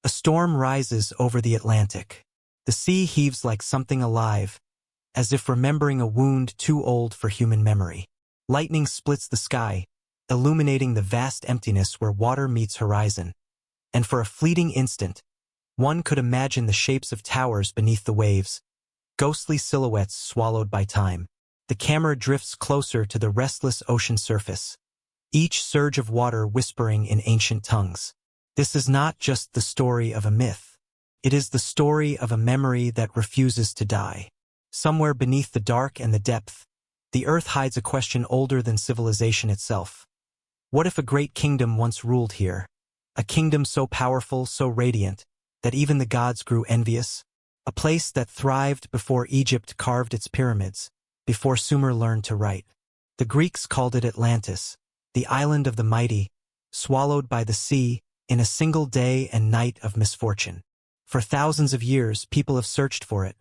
A storm rises over the Atlantic. The sea heaves like something alive, as if remembering a wound too old for human memory. Lightning splits the sky, illuminating the vast emptiness where water meets horizon. And for a fleeting instant, one could imagine the shapes of towers beneath the waves, ghostly silhouettes swallowed by time. The camera drifts closer to the restless ocean surface, each surge of water whispering in ancient tongues. This is not just the story of a myth. It is the story of a memory that refuses to die. Somewhere beneath the dark and the depth, the earth hides a question older than civilization itself. What if a great kingdom once ruled here? A kingdom so powerful, so radiant, that even the gods grew envious? A place that thrived before Egypt carved its pyramids, before Sumer learned to write. The Greeks called it Atlantis, the island of the mighty, swallowed by the sea, in a single day and night of misfortune. For thousands of years, people have searched for it.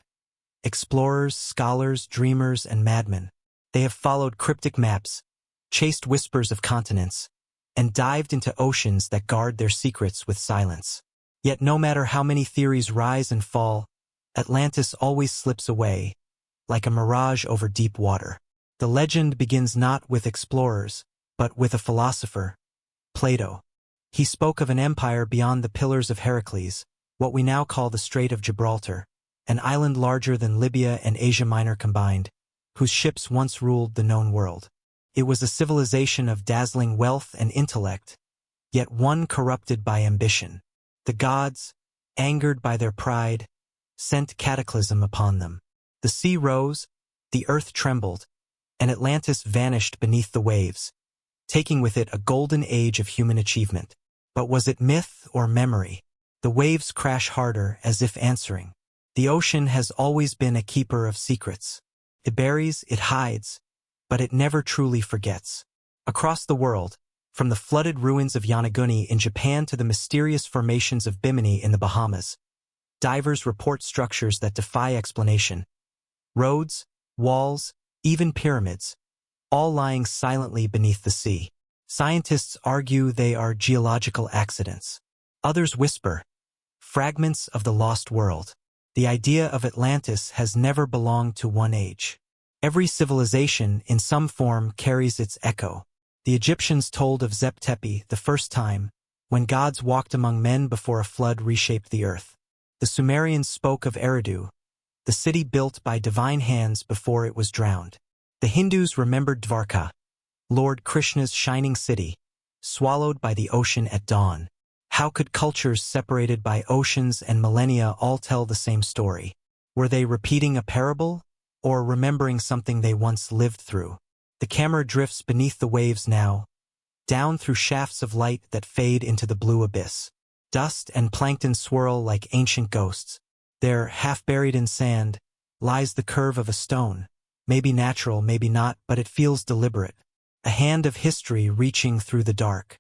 Explorers, scholars, dreamers, and madmen. They have followed cryptic maps, chased whispers of continents, and dived into oceans that guard their secrets with silence. Yet no matter how many theories rise and fall, Atlantis always slips away, like a mirage over deep water. The legend begins not with explorers, but with a philosopher, Plato. He spoke of an empire beyond the Pillars of Heracles, what we now call the Strait of Gibraltar, an island larger than Libya and Asia Minor combined, whose ships once ruled the known world. It was a civilization of dazzling wealth and intellect, yet one corrupted by ambition. The gods, angered by their pride, sent cataclysm upon them. The sea rose, the earth trembled, and Atlantis vanished beneath the waves, taking with it a golden age of human achievement. But was it myth or memory? The waves crash harder as if answering. The ocean has always been a keeper of secrets. It buries, it hides, but it never truly forgets. Across the world, from the flooded ruins of Yonaguni in Japan to the mysterious formations of Bimini in the Bahamas, divers report structures that defy explanation. Roads, walls, even pyramids, all lying silently beneath the sea. Scientists argue they are geological accidents. Others whisper, fragments of the lost world. The idea of Atlantis has never belonged to one age. Every civilization, in some form, carries its echo. The Egyptians told of Zep Tepi the first time, when gods walked among men before a flood reshaped the earth. The Sumerians spoke of Eridu, the city built by divine hands before it was drowned. The Hindus remembered Dvarka, Lord Krishna's shining city, swallowed by the ocean at dawn. How could cultures separated by oceans and millennia all tell the same story? Were they repeating a parable, or remembering something they once lived through? The camera drifts beneath the waves now, down through shafts of light that fade into the blue abyss. Dust and plankton swirl like ancient ghosts. There, half buried in sand, lies the curve of a stone. Maybe natural, maybe not, but it feels deliberate. A hand of history reaching through the dark.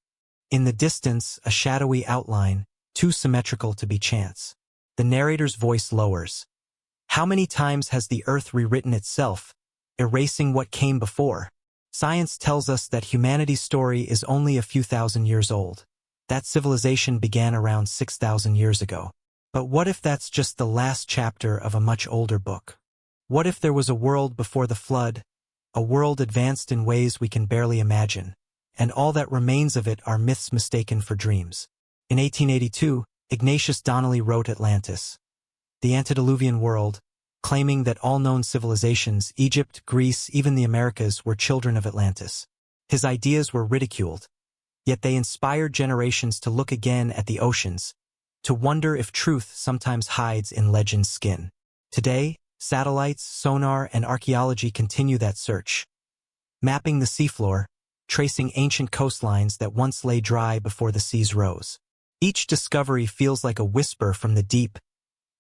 In the distance, a shadowy outline, too symmetrical to be chance. The narrator's voice lowers. How many times has the earth rewritten itself, erasing what came before? Science tells us that humanity's story is only a few thousand years old. That civilization began around 6,000 years ago. But what if that's just the last chapter of a much older book? What if there was a world before the flood, a world advanced in ways we can barely imagine, and all that remains of it are myths mistaken for dreams? In 1882, Ignatius Donnelly wrote Atlantis, the antediluvian world, claiming that all known civilizations, Egypt, Greece, even the Americas, were children of Atlantis. His ideas were ridiculed, yet they inspired generations to look again at the oceans, to wonder if truth sometimes hides in legend's skin. Today, satellites, sonar, and archaeology continue that search, mapping the seafloor, tracing ancient coastlines that once lay dry before the seas rose. Each discovery feels like a whisper from the deep.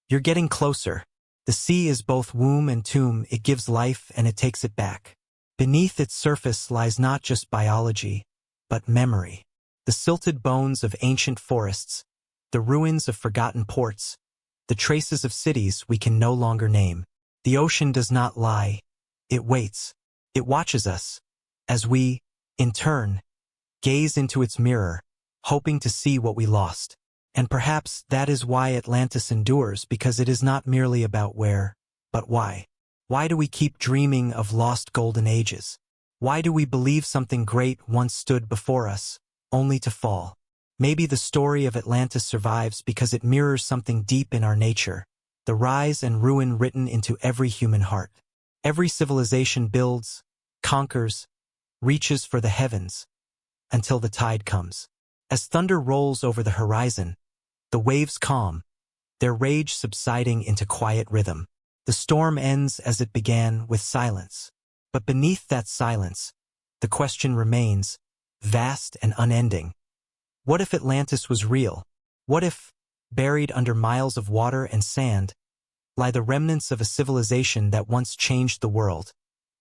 You're getting closer. The sea is both womb and tomb. It gives life and it takes it back. Beneath its surface lies not just biology, but memory. The silted bones of ancient forests, the ruins of forgotten ports, the traces of cities we can no longer name. The ocean does not lie. It waits. It watches us, as we, in turn, gaze into its mirror, hoping to see what we lost. And perhaps that is why Atlantis endures, because it is not merely about where, but why. Why do we keep dreaming of lost golden ages? Why do we believe something great once stood before us, only to fall? Maybe the story of Atlantis survives because it mirrors something deep in our nature, the rise and ruin written into every human heart. Every civilization builds, conquers, reaches for the heavens, until the tide comes. As thunder rolls over the horizon, the waves calm, their rage subsiding into quiet rhythm. The storm ends as it began, with silence. But beneath that silence, the question remains, vast and unending. What if Atlantis was real? What if, buried under miles of water and sand, lie the remnants of a civilization that once changed the world,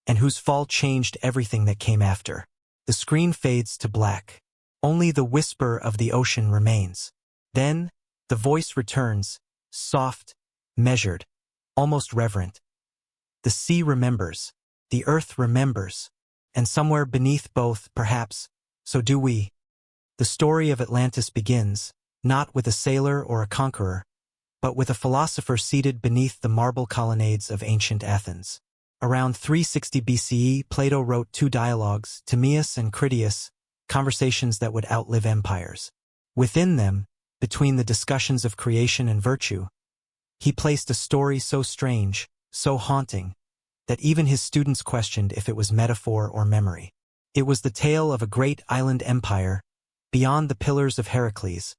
and whose fall changed everything that came after? The screen fades to black. Only the whisper of the ocean remains. Then, the voice returns, soft, measured, almost reverent. The sea remembers, the earth remembers, and somewhere beneath both, perhaps, so do we. The story of Atlantis begins, not with a sailor or a conqueror, but with a philosopher seated beneath the marble colonnades of ancient Athens. Around 360 BCE, Plato wrote 2 dialogues, Timaeus and Critias, conversations that would outlive empires. Within them, between the discussions of creation and virtue, he placed a story so strange, so haunting, that even his students questioned if it was metaphor or memory. It was the tale of a great island empire, beyond the pillars of Heracles,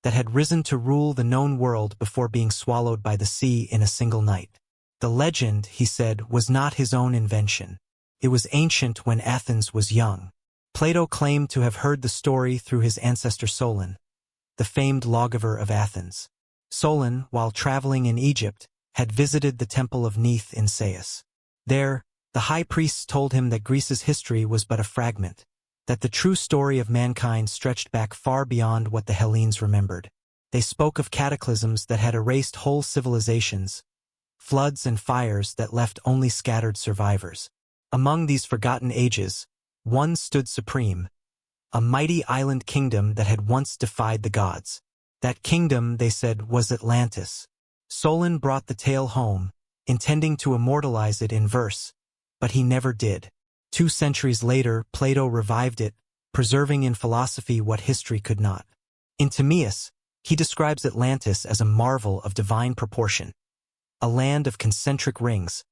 that had risen to rule the known world before being swallowed by the sea in a single night. The legend, he said, was not his own invention. It was ancient when Athens was young. Plato claimed to have heard the story through his ancestor Solon, the famed lawgiver of Athens. Solon, while traveling in Egypt, had visited the temple of Neith in Sais. There, the high priests told him that Greece's history was but a fragment, that the true story of mankind stretched back far beyond what the Hellenes remembered. They spoke of cataclysms that had erased whole civilizations, floods and fires that left only scattered survivors. Among these forgotten ages, one stood supreme, a mighty island kingdom that had once defied the gods. That kingdom, they said, was Atlantis. Solon brought the tale home, intending to immortalize it in verse, but he never did. 2 centuries later, Plato revived it, preserving in philosophy what history could not. In Timaeus, he describes Atlantis as a marvel of divine proportion, a land of concentric rings,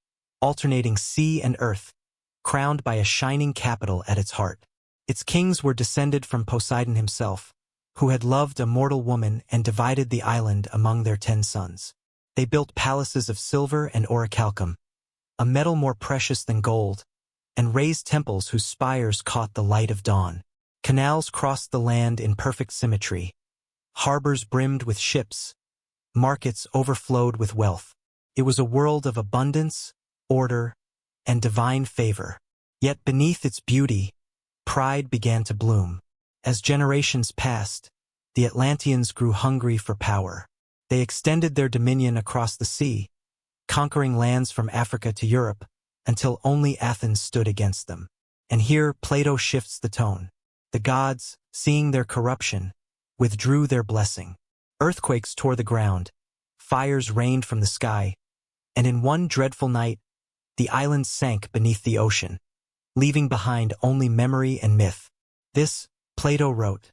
alternating sea and earth, crowned by a shining capital at its heart. Its kings were descended from Poseidon himself, who had loved a mortal woman and divided the island among their 10 sons. They built palaces of silver and orichalcum, a metal more precious than gold, and raised temples whose spires caught the light of dawn. Canals crossed the land in perfect symmetry. Harbors brimmed with ships. Markets overflowed with wealth. It was a world of abundance, order, and divine favor. Yet beneath its beauty, pride began to bloom. As generations passed, the Atlanteans grew hungry for power. They extended their dominion across the sea, conquering lands from Africa to Europe, until only Athens stood against them. And here Plato shifts the tone. The gods, seeing their corruption, withdrew their blessing. Earthquakes tore the ground, fires rained from the sky, and in one dreadful night, the island sank beneath the ocean, leaving behind only memory and myth. This, Plato wrote,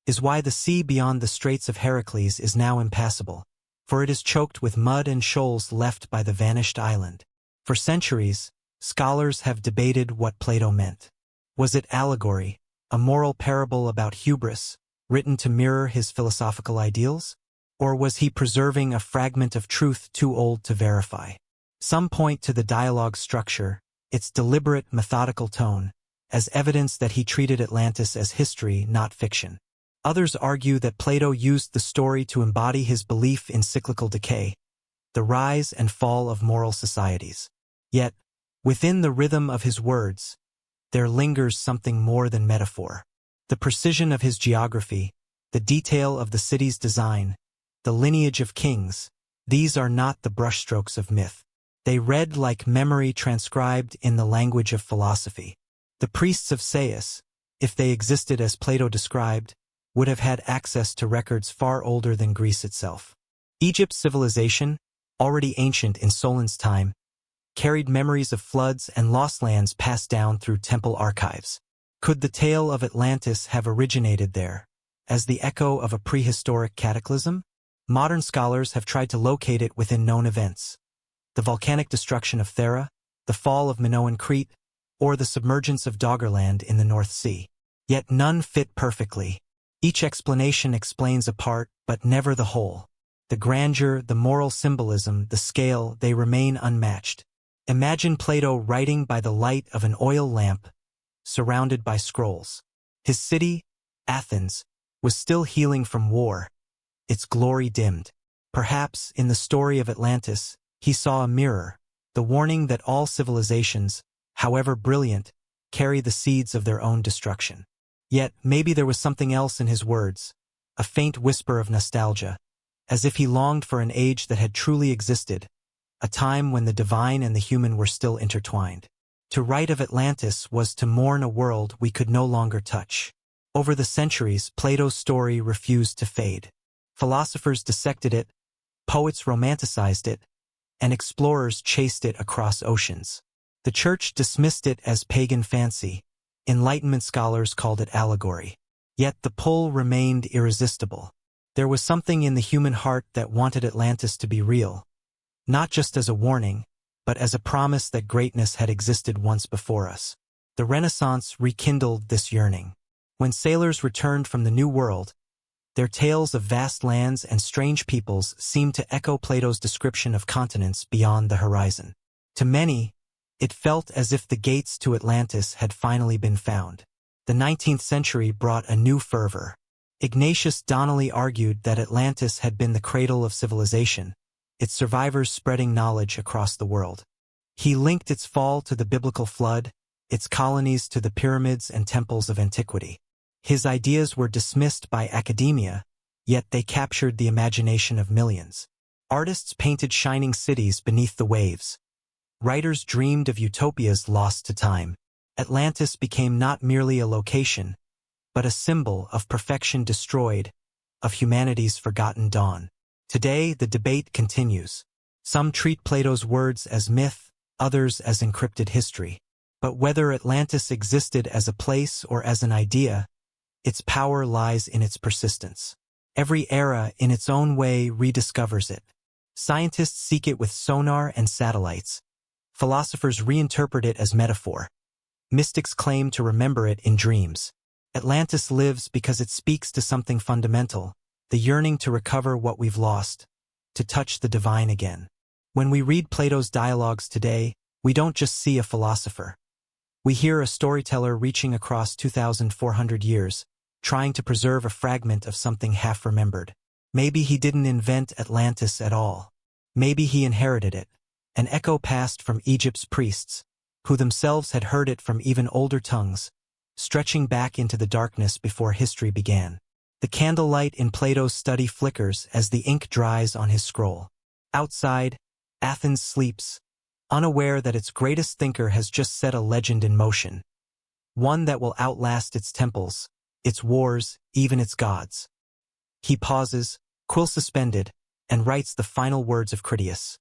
is why the sea beyond the Straits of Heracles is now impassable, for it is choked with mud and shoals left by the vanished island. For centuries, scholars have debated what Plato meant. Was it allegory, a moral parable about hubris, written to mirror his philosophical ideals? Or was he preserving a fragment of truth too old to verify? Some point to the dialogue structure, its deliberate, methodical tone, as evidence that he treated Atlantis as history, not fiction. Others argue that Plato used the story to embody his belief in cyclical decay, the rise and fall of moral societies. Yet, within the rhythm of his words, there lingers something more than metaphor. The precision of his geography, the detail of the city's design, the lineage of kings, these are not the brushstrokes of myth. They read like memory transcribed in the language of philosophy. The priests of Sais, if they existed as Plato described, would have had access to records far older than Greece itself. Egypt's civilization, already ancient in Solon's time, carried memories of floods and lost lands passed down through temple archives. Could the tale of Atlantis have originated there, as the echo of a prehistoric cataclysm? Modern scholars have tried to locate it within known events: the volcanic destruction of Thera, the fall of Minoan Crete, or the submergence of Doggerland in the North Sea. Yet none fit perfectly. Each explanation explains a part, but never the whole. The grandeur, the moral symbolism, the scale, they remain unmatched. Imagine Plato writing by the light of an oil lamp, surrounded by scrolls. His city, Athens, was still healing from war, its glory dimmed. Perhaps, in the story of Atlantis, he saw a mirror, the warning that all civilizations, however brilliant, carry the seeds of their own destruction. Yet, maybe there was something else in his words, a faint whisper of nostalgia, as if he longed for an age that had truly existed, a time when the divine and the human were still intertwined. To write of Atlantis was to mourn a world we could no longer touch. Over the centuries, Plato's story refused to fade. Philosophers dissected it, poets romanticized it, and explorers chased it across oceans. The Church dismissed it as pagan fancy. Enlightenment scholars called it allegory. Yet the pull remained irresistible. There was something in the human heart that wanted Atlantis to be real, not just as a warning, but as a promise that greatness had existed once before us. The Renaissance rekindled this yearning. When sailors returned from the New World, their tales of vast lands and strange peoples seemed to echo Plato's description of continents beyond the horizon. To many, it felt as if the gates to Atlantis had finally been found. The 19th century brought a new fervor. Ignatius Donnelly argued that Atlantis had been the cradle of civilization, its survivors spreading knowledge across the world. He linked its fall to the biblical flood, its colonies to the pyramids and temples of antiquity. His ideas were dismissed by academia, yet they captured the imagination of millions. Artists painted shining cities beneath the waves. Writers dreamed of utopias lost to time. Atlantis became not merely a location, but a symbol of perfection destroyed, of humanity's forgotten dawn. Today, the debate continues. Some treat Plato's words as myth, others as encrypted history. But whether Atlantis existed as a place or as an idea, its power lies in its persistence. Every era, in its own way, rediscovers it. Scientists seek it with sonar and satellites. Philosophers reinterpret it as metaphor. Mystics claim to remember it in dreams. Atlantis lives because it speaks to something fundamental, the yearning to recover what we've lost, to touch the divine again. When we read Plato's dialogues today, we don't just see a philosopher. We hear a storyteller reaching across 2,400 years, trying to preserve a fragment of something half-remembered. Maybe he didn't invent Atlantis at all. Maybe he inherited it, an echo passed from Egypt's priests, who themselves had heard it from even older tongues, stretching back into the darkness before history began. The candlelight in Plato's study flickers as the ink dries on his scroll. Outside, Athens sleeps, unaware that its greatest thinker has just set a legend in motion, one that will outlast its temples, its wars, even its gods. He pauses, quill suspended, and writes the final words of Critias.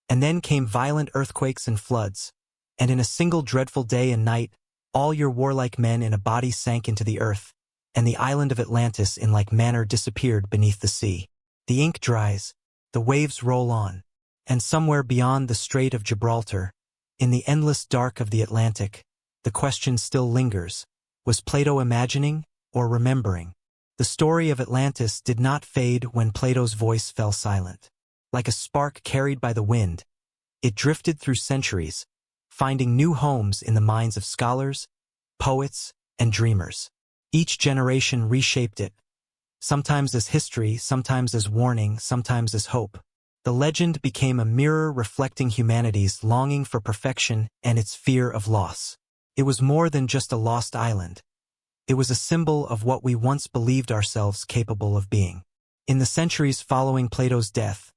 And then came violent earthquakes and floods, and in a single dreadful day and night, all your warlike men in a body sank into the earth, and the island of Atlantis in like manner disappeared beneath the sea. The ink dries, the waves roll on, and somewhere beyond the Strait of Gibraltar, in the endless dark of the Atlantic, the question still lingers: was Plato imagining or remembering? The story of Atlantis did not fade when Plato's voice fell silent. Like a spark carried by the wind, it drifted through centuries, finding new homes in the minds of scholars, poets, and dreamers. Each generation reshaped it, sometimes as history, sometimes as warning, sometimes as hope. The legend became a mirror reflecting humanity's longing for perfection and its fear of loss. It was more than just a lost island. It was a symbol of what we once believed ourselves capable of being. In the centuries following Plato's death,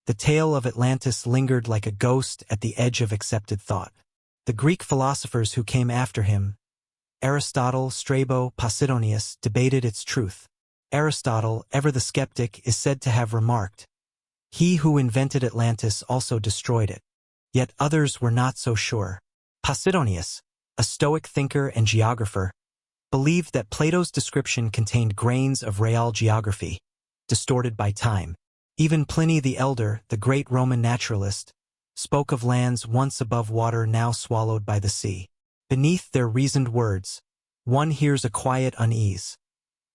the tale of Atlantis lingered like a ghost at the edge of accepted thought. The Greek philosophers who came after him, Aristotle, Strabo, Posidonius, debated its truth. Aristotle, ever the skeptic, is said to have remarked, "He who invented Atlantis also destroyed it." Yet others were not so sure. Posidonius, a Stoic thinker and geographer, believed that Plato's description contained grains of real geography, distorted by time. Even Pliny the Elder, the great Roman naturalist, spoke of lands once above water now swallowed by the sea. Beneath their reasoned words, one hears a quiet unease.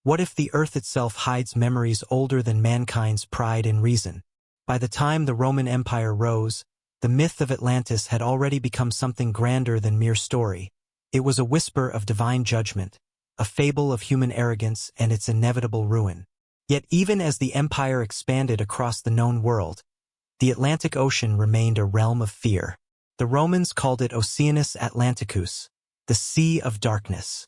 What if the earth itself hides memories older than mankind's pride and reason? By the time the Roman Empire rose, the myth of Atlantis had already become something grander than mere story. It was a whisper of divine judgment, a fable of human arrogance and its inevitable ruin. Yet even as the empire expanded across the known world, the Atlantic Ocean remained a realm of fear. The Romans called it Oceanus Atlanticus, the Sea of Darkness.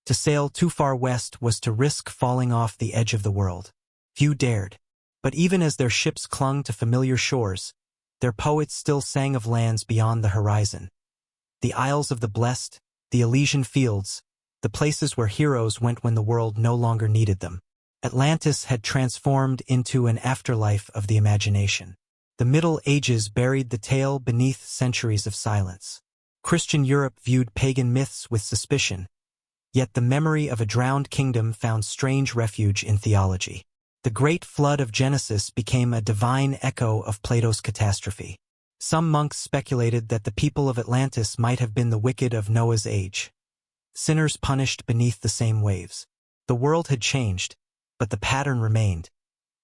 To sail too far west was to risk falling off the edge of the world. Few dared. But even as their ships clung to familiar shores, their poets still sang of lands beyond the horizon. The Isles of the Blessed, the Elysian Fields, the places where heroes went when the world no longer needed them. Atlantis had transformed into an afterlife of the imagination. The Middle Ages buried the tale beneath centuries of silence. Christian Europe viewed pagan myths with suspicion, yet the memory of a drowned kingdom found strange refuge in theology. The great flood of Genesis became a divine echo of Plato's catastrophe. Some monks speculated that the people of Atlantis might have been the wicked of Noah's age, sinners punished beneath the same waves. The world had changed, but the pattern remained.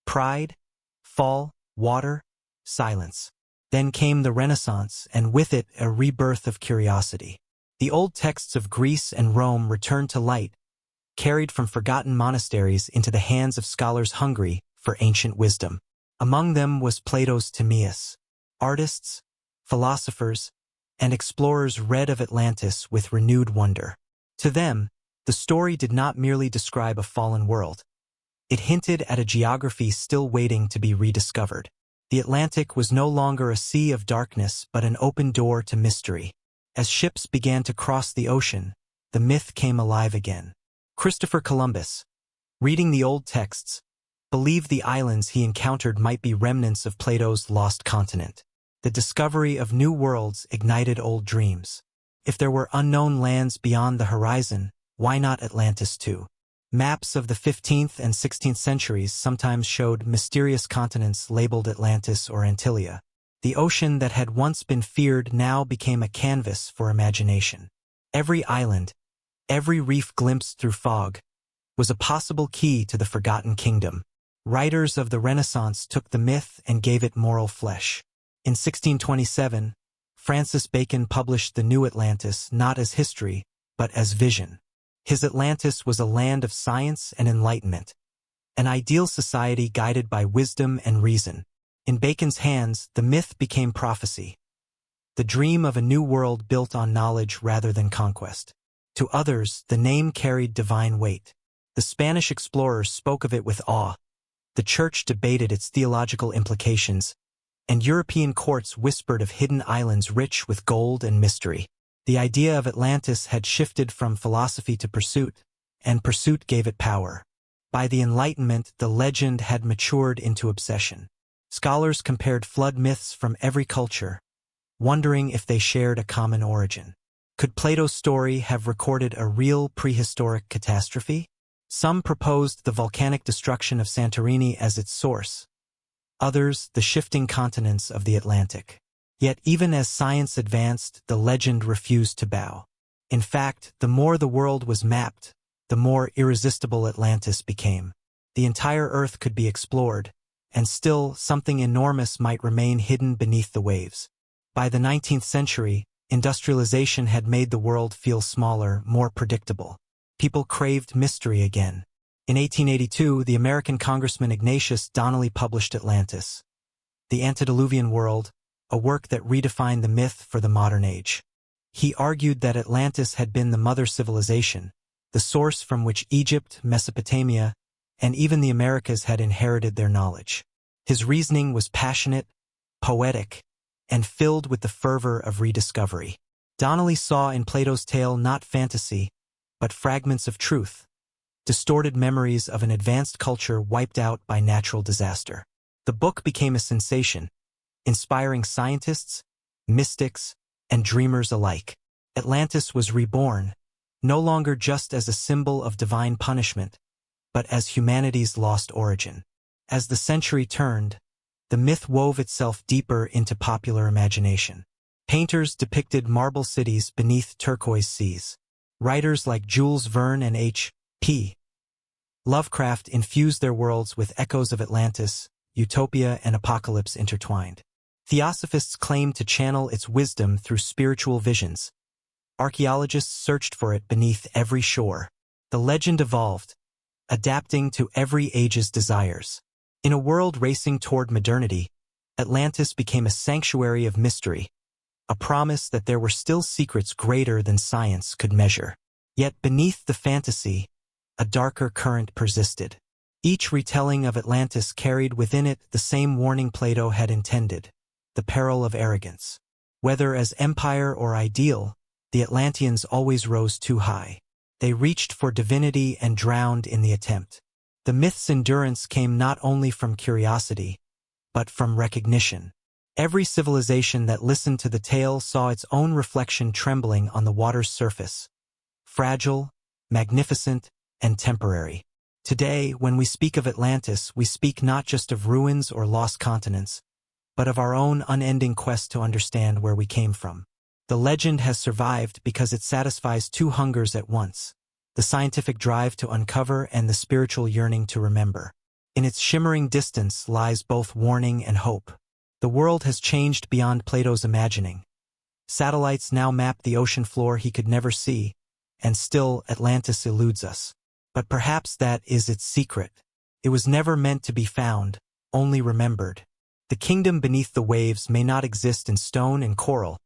Pride, fall, water, silence. Then came the Renaissance, and with it a rebirth of curiosity. The old texts of Greece and Rome returned to light, carried from forgotten monasteries into the hands of scholars hungry for ancient wisdom. Among them was Plato's Timaeus. Artists, philosophers, and explorers read of Atlantis with renewed wonder. To them, the story did not merely describe a fallen world. It hinted at a geography still waiting to be rediscovered. The Atlantic was no longer a sea of darkness but an open door to mystery. As ships began to cross the ocean, the myth came alive again. Christopher Columbus, reading the old texts, believed the islands he encountered might be remnants of Plato's lost continent. The discovery of new worlds ignited old dreams. If there were unknown lands beyond the horizon, why not Atlantis too? Maps of the 15th and 16th centuries sometimes showed mysterious continents labeled Atlantis or Antilia. The ocean that had once been feared now became a canvas for imagination. Every island, every reef glimpsed through fog, was a possible key to the Forgotten Kingdom. Writers of the Renaissance took the myth and gave it moral flesh. In 1627, Francis Bacon published The New Atlantis not as history, but as vision. His Atlantis was a land of science and enlightenment, an ideal society guided by wisdom and reason. In Bacon's hands, the myth became prophecy, the dream of a new world built on knowledge rather than conquest. To others, the name carried divine weight. The Spanish explorers spoke of it with awe. The Church debated its theological implications, and European courts whispered of hidden islands rich with gold and mystery. The idea of Atlantis had shifted from philosophy to pursuit, and pursuit gave it power. By the Enlightenment, the legend had matured into obsession. Scholars compared flood myths from every culture, wondering if they shared a common origin. Could Plato's story have recorded a real prehistoric catastrophe? Some proposed the volcanic destruction of Santorini as its source, others the shifting continents of the Atlantic. Yet even as science advanced, the legend refused to bow. In fact, the more the world was mapped, the more irresistible Atlantis became. The entire Earth could be explored, and still something enormous might remain hidden beneath the waves. By the 19th century, industrialization had made the world feel smaller, more predictable. People craved mystery again. In 1882, the American Congressman Ignatius Donnelly published Atlantis, The Antediluvian World, a work that redefined the myth for the modern age. He argued that Atlantis had been the mother civilization, the source from which Egypt, Mesopotamia, and even the Americas had inherited their knowledge. His reasoning was passionate, poetic, and filled with the fervor of rediscovery. Donnelly saw in Plato's tale not fantasy, but fragments of truth, distorted memories of an advanced culture wiped out by natural disaster. The book became a sensation, inspiring scientists, mystics, and dreamers alike. Atlantis was reborn, no longer just as a symbol of divine punishment, but as humanity's lost origin. As the century turned, the myth wove itself deeper into popular imagination. Painters depicted marble cities beneath turquoise seas. Writers like Jules Verne and H.P. Lovecraft infused their worlds with echoes of Atlantis, utopia, and apocalypse intertwined. Theosophists claimed to channel its wisdom through spiritual visions. Archaeologists searched for it beneath every shore. The legend evolved, adapting to every age's desires. In a world racing toward modernity, Atlantis became a sanctuary of mystery, a promise that there were still secrets greater than science could measure. Yet beneath the fantasy, a darker current persisted. Each retelling of Atlantis carried within it the same warning Plato had intended, the peril of arrogance. Whether as empire or ideal, the Atlanteans always rose too high. They reached for divinity and drowned in the attempt. The myth's endurance came not only from curiosity, but from recognition. Every civilization that listened to the tale saw its own reflection trembling on the water's surface. Fragile, magnificent, and temporary. Today, when we speak of Atlantis, we speak not just of ruins or lost continents, but of our own unending quest to understand where we came from. The legend has survived because it satisfies two hungers at once: the scientific drive to uncover and the spiritual yearning to remember. In its shimmering distance lies both warning and hope. The world has changed beyond Plato's imagining. Satellites now map the ocean floor he could never see, and still Atlantis eludes us. But perhaps that is its secret. It was never meant to be found, only remembered. The kingdom beneath the waves may not exist in stone and coral,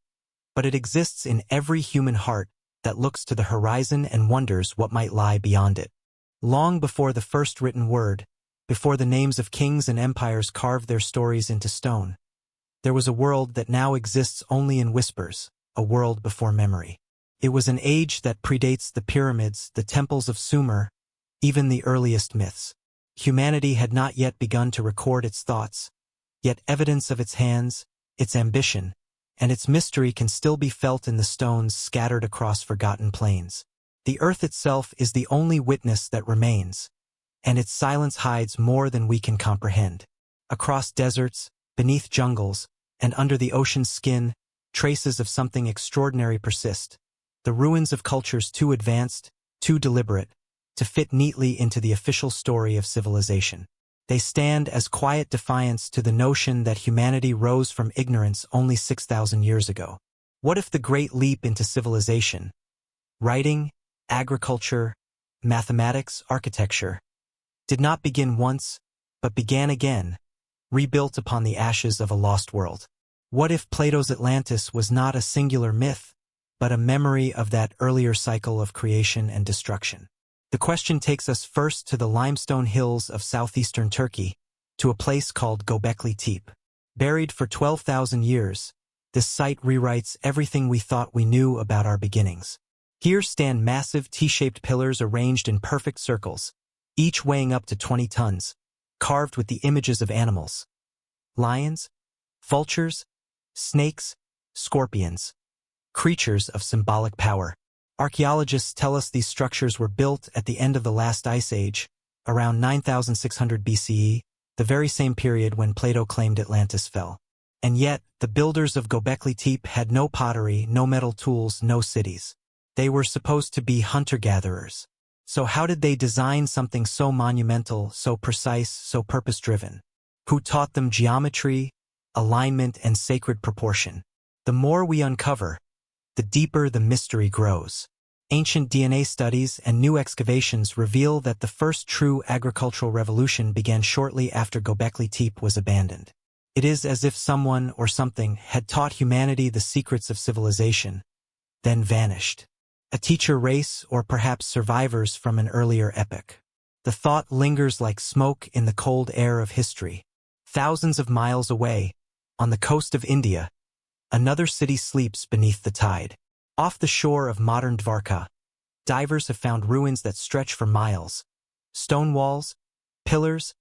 but it exists in every human heart that looks to the horizon and wonders what might lie beyond it. Long before the first written word, before the names of kings and empires carved their stories into stone, there was a world that now exists only in whispers, a world before memory. It was an age that predates the pyramids, the temples of Sumer, even the earliest myths. Humanity had not yet begun to record its thoughts, yet evidence of its hands, its ambition, and its mystery can still be felt in the stones scattered across forgotten plains. The earth itself is the only witness that remains, and its silence hides more than we can comprehend. Across deserts, beneath jungles, and under the ocean's skin, traces of something extraordinary persist. The ruins of cultures too advanced, too deliberate, to fit neatly into the official story of civilization. They stand as quiet defiance to the notion that humanity rose from ignorance only 6,000 years ago. What if the great leap into civilization, writing, agriculture, mathematics, architecture, did not begin once, but began again, rebuilt upon the ashes of a lost world? What if Plato's Atlantis was not a singular myth, but a memory of that earlier cycle of creation and destruction? The question takes us first to the limestone hills of southeastern Turkey, to a place called Göbekli Tepe. Buried for 12,000 years, this site rewrites everything we thought we knew about our beginnings. Here stand massive T-shaped pillars arranged in perfect circles, each weighing up to 20 tons, carved with the images of animals: lions, vultures, snakes, scorpions, creatures of symbolic power. Archaeologists tell us these structures were built at the end of the last ice age, around 9,600 BCE, the very same period when Plato claimed Atlantis fell. And yet, the builders of Göbekli Tepe had no pottery, no metal tools, no cities. They were supposed to be hunter-gatherers. So how did they design something so monumental, so precise, so purpose-driven? Who taught them geometry, alignment, and sacred proportion? The more we uncover, the deeper the mystery grows. Ancient DNA studies and new excavations reveal that the first true agricultural revolution began shortly after Göbekli Tepe was abandoned. It is as if someone or something had taught humanity the secrets of civilization, then vanished. A teacher race, or perhaps survivors from an earlier epoch. The thought lingers like smoke in the cold air of history. Thousands of miles away, on the coast of India, another city sleeps beneath the tide. Off the shore of modern Dvarka, Divers have found ruins that stretch for miles. Stone walls, pillars,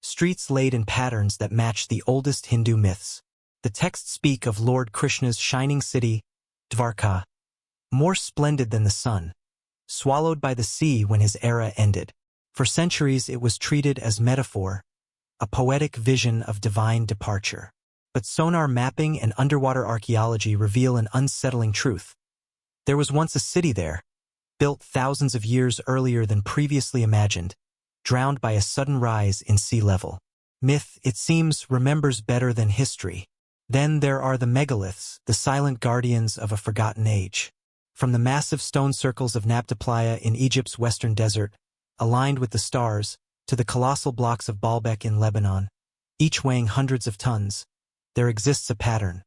streets laid in patterns that match the oldest Hindu myths. The texts speak of Lord Krishna's shining city, Dvarka, more splendid than the sun, swallowed by the sea when his era ended. For centuries it was treated as metaphor, a poetic vision of divine departure. But sonar mapping and underwater archaeology reveal an unsettling truth. There was once a city there, built thousands of years earlier than previously imagined, drowned by a sudden rise in sea level. Myth, it seems, remembers better than history. Then there are the megaliths, the silent guardians of a forgotten age. From the massive stone circles of Nabta Playa in Egypt's western desert, aligned with the stars, to the colossal blocks of Baalbek in Lebanon, each weighing hundreds of tons, there exists a pattern,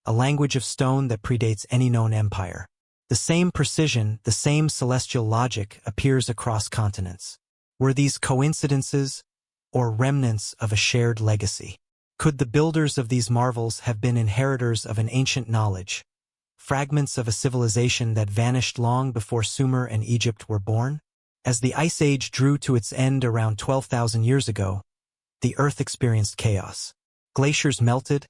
a language of stone that predates any known empire. The same precision, the same celestial logic appears across continents. Were these coincidences or remnants of a shared legacy? Could the builders of these marvels have been inheritors of an ancient knowledge, fragments of a civilization that vanished long before Sumer and Egypt were born? As the Ice Age drew to its end around 12,000 years ago, the Earth experienced chaos. Glaciers melted,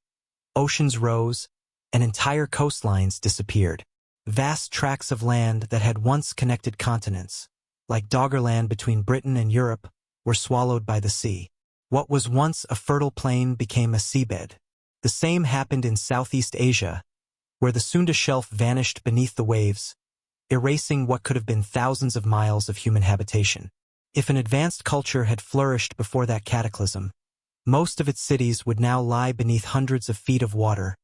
oceans rose, and entire coastlines disappeared. Vast tracts of land that had once connected continents, like Doggerland between Britain and Europe, were swallowed by the sea. What was once a fertile plain became a seabed. The same happened in Southeast Asia, where the Sunda Shelf vanished beneath the waves, erasing what could have been thousands of miles of human habitation. If an advanced culture had flourished before that cataclysm, most of its cities would now lie beneath hundreds of feet of water,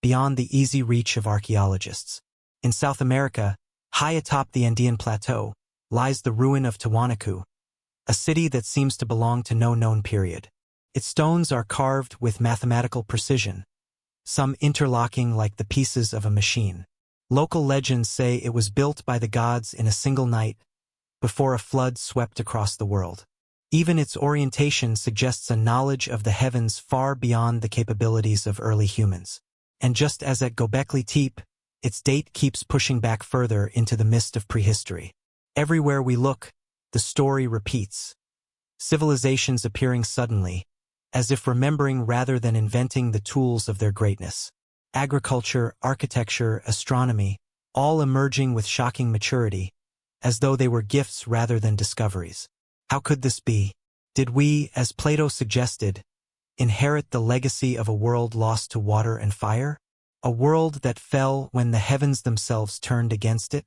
beyond the easy reach of archaeologists. In South America, high atop the Andean Plateau, lies the ruin of Tiwanaku, a city that seems to belong to no known period. Its stones are carved with mathematical precision, some interlocking like the pieces of a machine. Local legends say it was built by the gods in a single night, before a flood swept across the world. Even its orientation suggests a knowledge of the heavens far beyond the capabilities of early humans. And just as at Göbekli Tepe, its date keeps pushing back further into the mist of prehistory. Everywhere we look, the story repeats. Civilizations appearing suddenly, as if remembering rather than inventing the tools of their greatness. Agriculture, architecture, astronomy, all emerging with shocking maturity, as though they were gifts rather than discoveries. How could this be? Did we, as Plato suggested, inherit the legacy of a world lost to water and fire? A world that fell when the heavens themselves turned against it?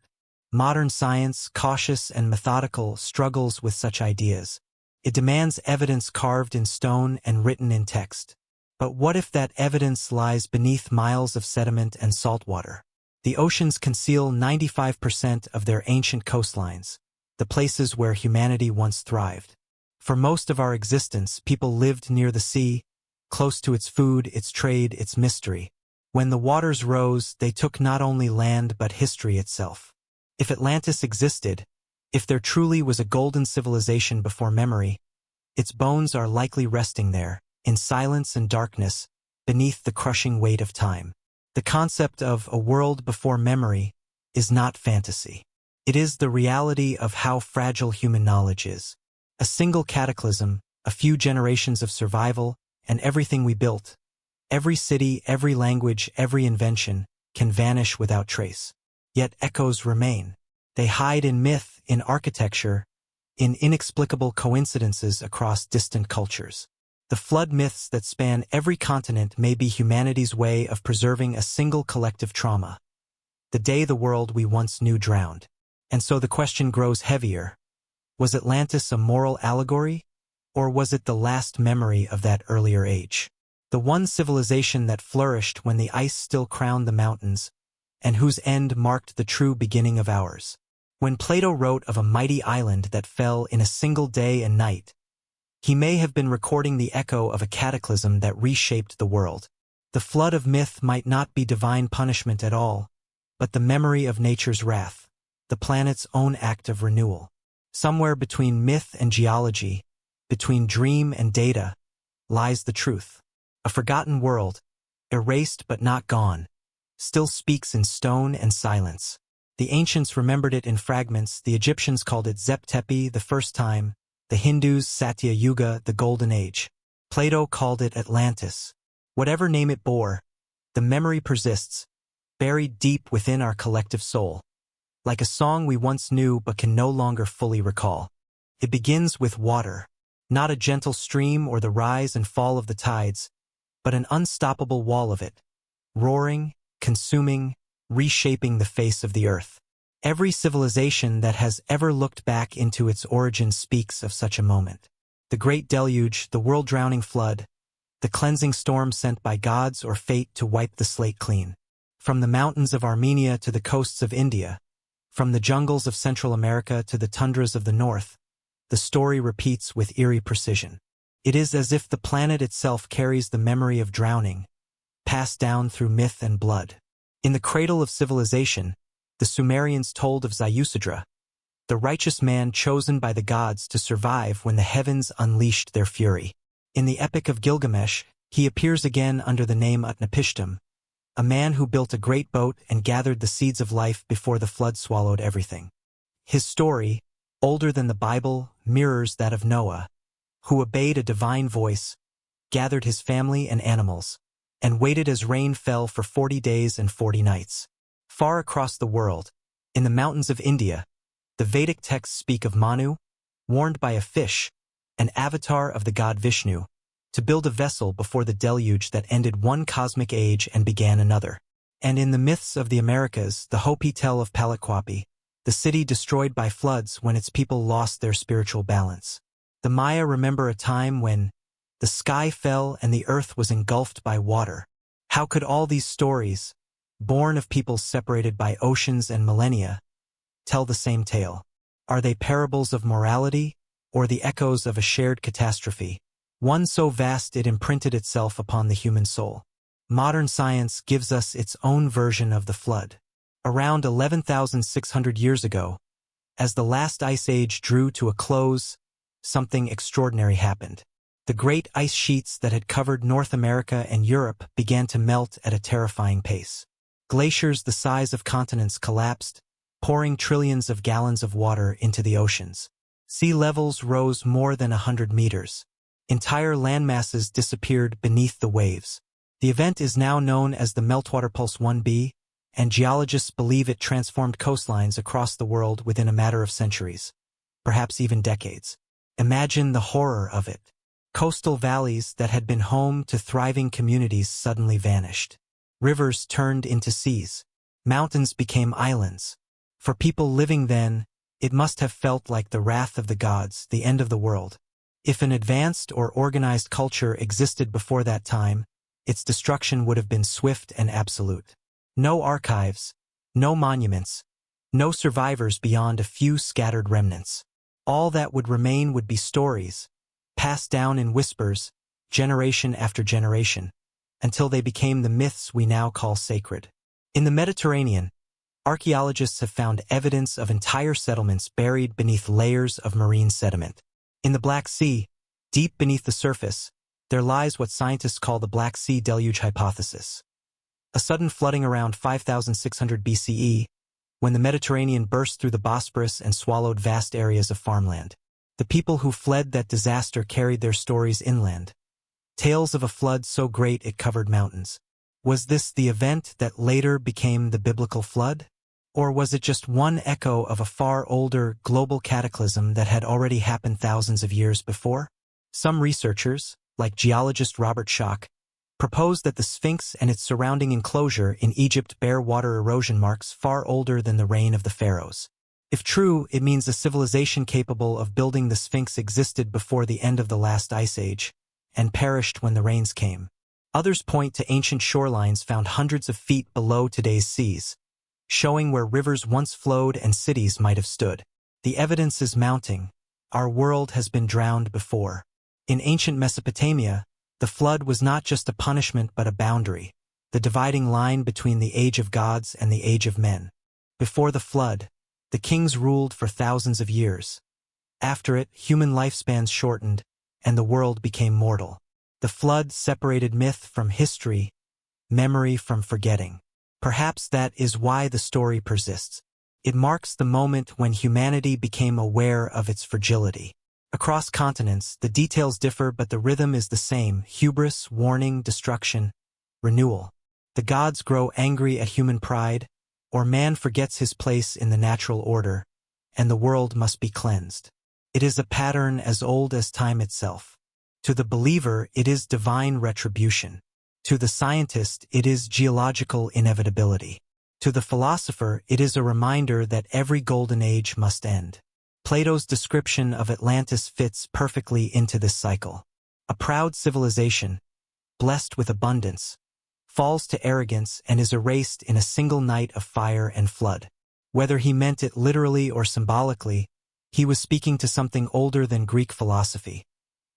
Modern science, cautious and methodical, struggles with such ideas. It demands evidence carved in stone and written in text. But what if that evidence lies beneath miles of sediment and salt water? The oceans conceal 95% of their ancient coastlines, the places where humanity once thrived. For most of our existence, people lived near the sea, close to its food, its trade, its mystery. When the waters rose, they took not only land but history itself. If Atlantis existed, if there truly was a golden civilization before memory, its bones are likely resting there, in silence and darkness, beneath the crushing weight of time. The concept of a world before memory is not fantasy. It is the reality of how fragile human knowledge is. A single cataclysm, a few generations of survival, and everything we built, every city, every language, every invention, can vanish without trace. Yet echoes remain. They hide in myth, in architecture, in inexplicable coincidences across distant cultures. The flood myths that span every continent may be humanity's way of preserving a single collective trauma. The day the world we once knew drowned. And so the question grows heavier. Was Atlantis a moral allegory? Or was it the last memory of that earlier age? The one civilization that flourished when the ice still crowned the mountains, and whose end marked the true beginning of ours. When Plato wrote of a mighty island that fell in a single day and night, he may have been recording the echo of a cataclysm that reshaped the world. The flood of myth might not be divine punishment at all, but the memory of nature's wrath, the planet's own act of renewal. Somewhere between myth and geology, between dream and data, lies the truth. A forgotten world, erased but not gone, still speaks in stone and silence. The ancients remembered it in fragments, the Egyptians called it Zep-Tepi the first time, the Hindus Satya Yuga, the Golden Age. Plato called it Atlantis. Whatever name it bore, the memory persists, buried deep within our collective soul. Like a song we once knew but can no longer fully recall. It begins with water, not a gentle stream or the rise and fall of the tides, but an unstoppable wall of it, roaring, consuming, reshaping the face of the earth. Every civilization that has ever looked back into its origin speaks of such a moment. The Great Deluge, the world-drowning flood, the cleansing storm sent by gods or fate to wipe the slate clean. From the mountains of Armenia to the coasts of India, from the jungles of Central America to the tundras of the north, the story repeats with eerie precision. It is as if the planet itself carries the memory of drowning, passed down through myth and blood. In the cradle of civilization, the Sumerians told of Ziusudra, the righteous man chosen by the gods to survive when the heavens unleashed their fury. In the Epic of Gilgamesh, he appears again under the name Utnapishtim, a man who built a great boat and gathered the seeds of life before the flood swallowed everything. His story, older than the Bible, mirrors that of Noah, who obeyed a divine voice, gathered his family and animals, and waited as rain fell for 40 days and 40 nights. Far across the world, in the mountains of India, the Vedic texts speak of Manu, warned by a fish, an avatar of the god Vishnu, to build a vessel before the deluge that ended one cosmic age and began another. And in the myths of the Americas, the Hopi tell of Palaquapi, the city destroyed by floods when its people lost their spiritual balance. The Maya remember a time when the sky fell and the earth was engulfed by water. How could all these stories, born of peoples separated by oceans and millennia, tell the same tale? Are they parables of morality, or the echoes of a shared catastrophe, one so vast it imprinted itself upon the human soul? Modern science gives us its own version of the flood. Around 11,600 years ago, as the last ice age drew to a close, something extraordinary happened. The great ice sheets that had covered North America and Europe began to melt at a terrifying pace. Glaciers the size of continents collapsed, pouring trillions of gallons of water into the oceans. Sea levels rose more than 100 meters. Entire landmasses disappeared beneath the waves. The event is now known as the Meltwater Pulse 1b, and geologists believe it transformed coastlines across the world within a matter of centuries, perhaps even decades. Imagine the horror of it. Coastal valleys that had been home to thriving communities suddenly vanished. Rivers turned into seas. Mountains became islands. For people living then, it must have felt like the wrath of the gods, the end of the world. If an advanced or organized culture existed before that time, its destruction would have been swift and absolute. No archives, no monuments, no survivors beyond a few scattered remnants. All that would remain would be stories, passed down in whispers, generation after generation, until they became the myths we now call sacred. In the Mediterranean, archaeologists have found evidence of entire settlements buried beneath layers of marine sediment. In the Black Sea, deep beneath the surface, there lies what scientists call the Black Sea Deluge hypothesis. A sudden flooding around 5,600 BCE, when the Mediterranean burst through the Bosporus and swallowed vast areas of farmland. The people who fled that disaster carried their stories inland. Tales of a flood so great it covered mountains. Was this the event that later became the biblical flood? Or was it just one echo of a far older, global cataclysm that had already happened thousands of years before? Some researchers, like geologist Robert Schoch, propose that the Sphinx and its surrounding enclosure in Egypt bear water erosion marks far older than the reign of the pharaohs. If true, it means a civilization capable of building the Sphinx existed before the end of the last ice age, and perished when the rains came. Others point to ancient shorelines found hundreds of feet below today's seas, showing where rivers once flowed and cities might have stood. The evidence is mounting. Our world has been drowned before. In ancient Mesopotamia, the flood was not just a punishment but a boundary, the dividing line between the age of gods and the age of men. Before the flood, the kings ruled for thousands of years. After it, human lifespans shortened, and the world became mortal. The flood separated myth from history, memory from forgetting. Perhaps that is why the story persists. It marks the moment when humanity became aware of its fragility. Across continents, the details differ, but the rhythm is the same: hubris, warning, destruction, renewal. The gods grow angry at human pride, or man forgets his place in the natural order, and the world must be cleansed. It is a pattern as old as time itself. To the believer, it is divine retribution. To the scientist, it is geological inevitability. To the philosopher, it is a reminder that every golden age must end. Plato's description of Atlantis fits perfectly into this cycle. A proud civilization, blessed with abundance, falls to arrogance and is erased in a single night of fire and flood. Whether he meant it literally or symbolically, he was speaking to something older than Greek philosophy,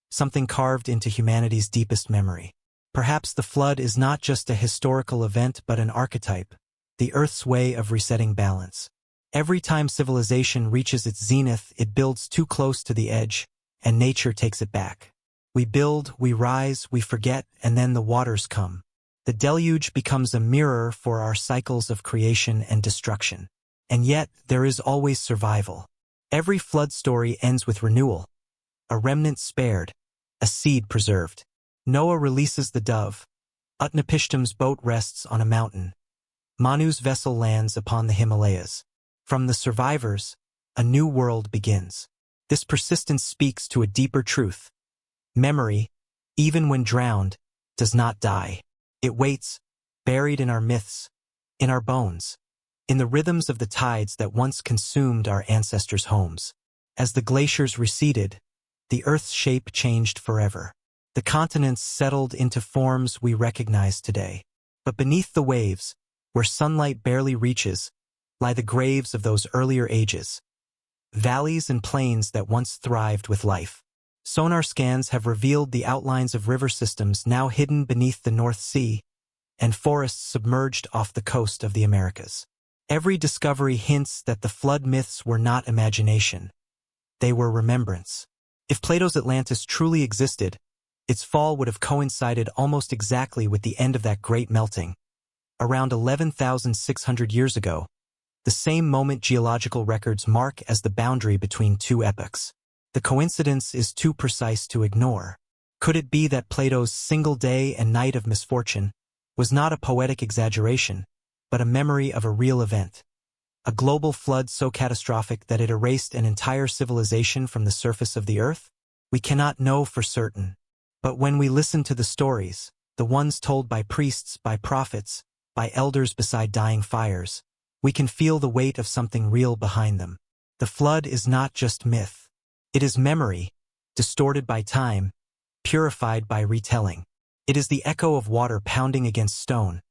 something carved into humanity's deepest memory. Perhaps the flood is not just a historical event but an archetype, the Earth's way of resetting balance. Every time civilization reaches its zenith, it builds too close to the edge, and nature takes it back. We build, we rise, we forget, and then the waters come. The deluge becomes a mirror for our cycles of creation and destruction. And yet, there is always survival. Every flood story ends with renewal. A remnant spared, a seed preserved. Noah releases the dove. Utnapishtim's boat rests on a mountain. Manu's vessel lands upon the Himalayas. From the survivors, a new world begins. This persistence speaks to a deeper truth. Memory, even when drowned, does not die. It waits, buried in our myths, in our bones, in the rhythms of the tides that once consumed our ancestors' homes. As the glaciers receded, the Earth's shape changed forever. The continents settled into forms we recognize today. But beneath the waves, where sunlight barely reaches, lie the graves of those earlier ages. Valleys and plains that once thrived with life. Sonar scans have revealed the outlines of river systems now hidden beneath the North Sea, and forests submerged off the coast of the Americas. Every discovery hints that the flood myths were not imagination. They were remembrance. If Plato's Atlantis truly existed, its fall would have coincided almost exactly with the end of that great melting. Around 11,600 years ago, the same moment geological records mark as the boundary between two epochs. The coincidence is too precise to ignore. Could it be that Plato's single day and night of misfortune was not a poetic exaggeration, but a memory of a real event? A global flood so catastrophic that it erased an entire civilization from the surface of the earth? We cannot know for certain. But when we listen to the stories, the ones told by priests, by prophets, by elders beside dying fires, we can feel the weight of something real behind them. The flood is not just myth. It is memory, distorted by time, purified by retelling. It is the echo of water pounding against stone,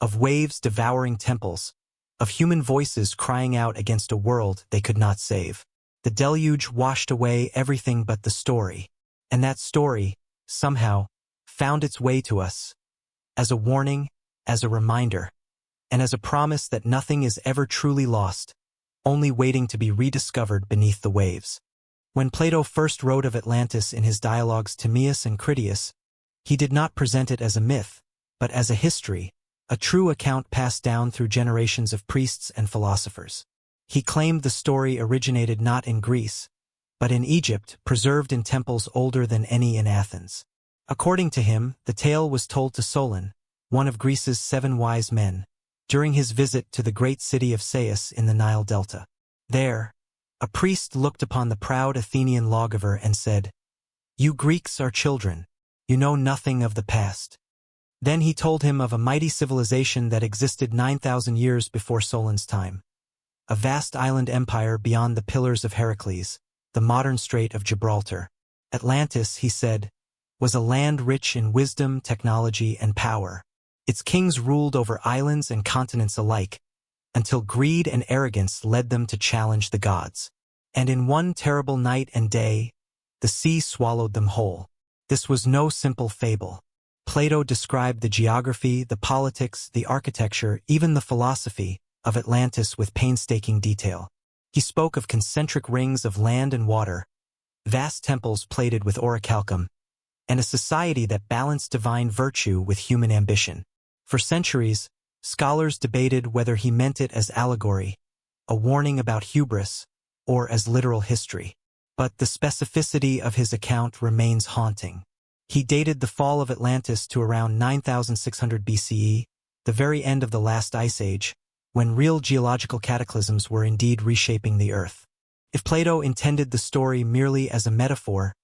of waves devouring temples, of human voices crying out against a world they could not save. The deluge washed away everything but the story, and that story, somehow, found its way to us, as a warning, as a reminder, and as a promise that nothing is ever truly lost, only waiting to be rediscovered beneath the waves. When Plato first wrote of Atlantis in his dialogues Timaeus and Critias, he did not present it as a myth, but as a history, a true account passed down through generations of priests and philosophers. He claimed the story originated not in Greece, but in Egypt, preserved in temples older than any in Athens. According to him, the tale was told to Solon, one of Greece's 7 wise men, during his visit to the great city of Sais in the Nile Delta. There, a priest looked upon the proud Athenian lawgiver and said, "You Greeks are children. You know nothing of the past." Then he told him of a mighty civilization that existed 9,000 years before Solon's time. A vast island empire beyond the Pillars of Heracles, the modern Strait of Gibraltar. Atlantis, he said, was a land rich in wisdom, technology, and power. Its kings ruled over islands and continents alike, until greed and arrogance led them to challenge the gods. And in one terrible night and day, the sea swallowed them whole. This was no simple fable. Plato described the geography, the politics, the architecture, even the philosophy of Atlantis with painstaking detail. He spoke of concentric rings of land and water, vast temples plated with orichalcum, and a society that balanced divine virtue with human ambition. For centuries, scholars debated whether he meant it as allegory, a warning about hubris, or as literal history. But the specificity of his account remains haunting. He dated the fall of Atlantis to around 9600 BCE, the very end of the last ice age, when real geological cataclysms were indeed reshaping the Earth. If Plato intended the story merely as a metaphor,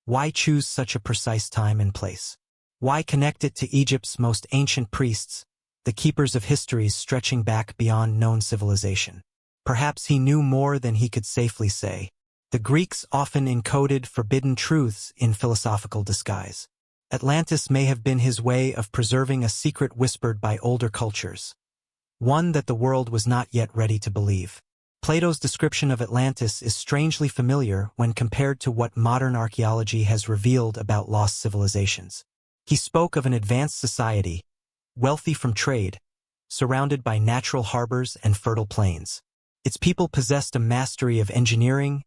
why choose such a precise time and place? Why connect it to Egypt's most ancient priests, the keepers of histories stretching back beyond known civilization? Perhaps he knew more than he could safely say. The Greeks often encoded forbidden truths in philosophical disguise. Atlantis may have been his way of preserving a secret whispered by older cultures, one that the world was not yet ready to believe. Plato's description of Atlantis is strangely familiar when compared to what modern archaeology has revealed about lost civilizations. He spoke of an advanced society, wealthy from trade, surrounded by natural harbors and fertile plains. Its people possessed a mastery of engineering,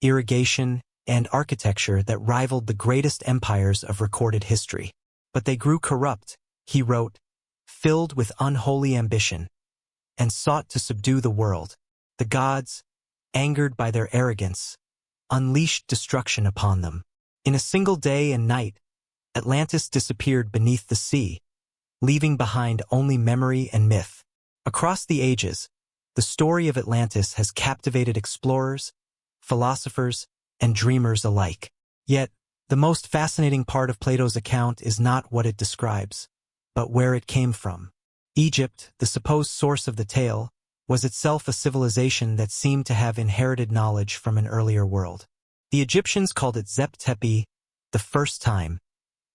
irrigation, and architecture that rivaled the greatest empires of recorded history. But they grew corrupt, he wrote, filled with unholy ambition, and sought to subdue the world. The gods, angered by their arrogance, unleashed destruction upon them. In a single day and night, Atlantis disappeared beneath the sea, leaving behind only memory and myth. Across the ages, the story of Atlantis has captivated explorers, philosophers, and dreamers alike. Yet, the most fascinating part of Plato's account is not what it describes, but where it came from. Egypt, the supposed source of the tale, was itself a civilization that seemed to have inherited knowledge from an earlier world. The Egyptians called it Zep-Tepi, the first time,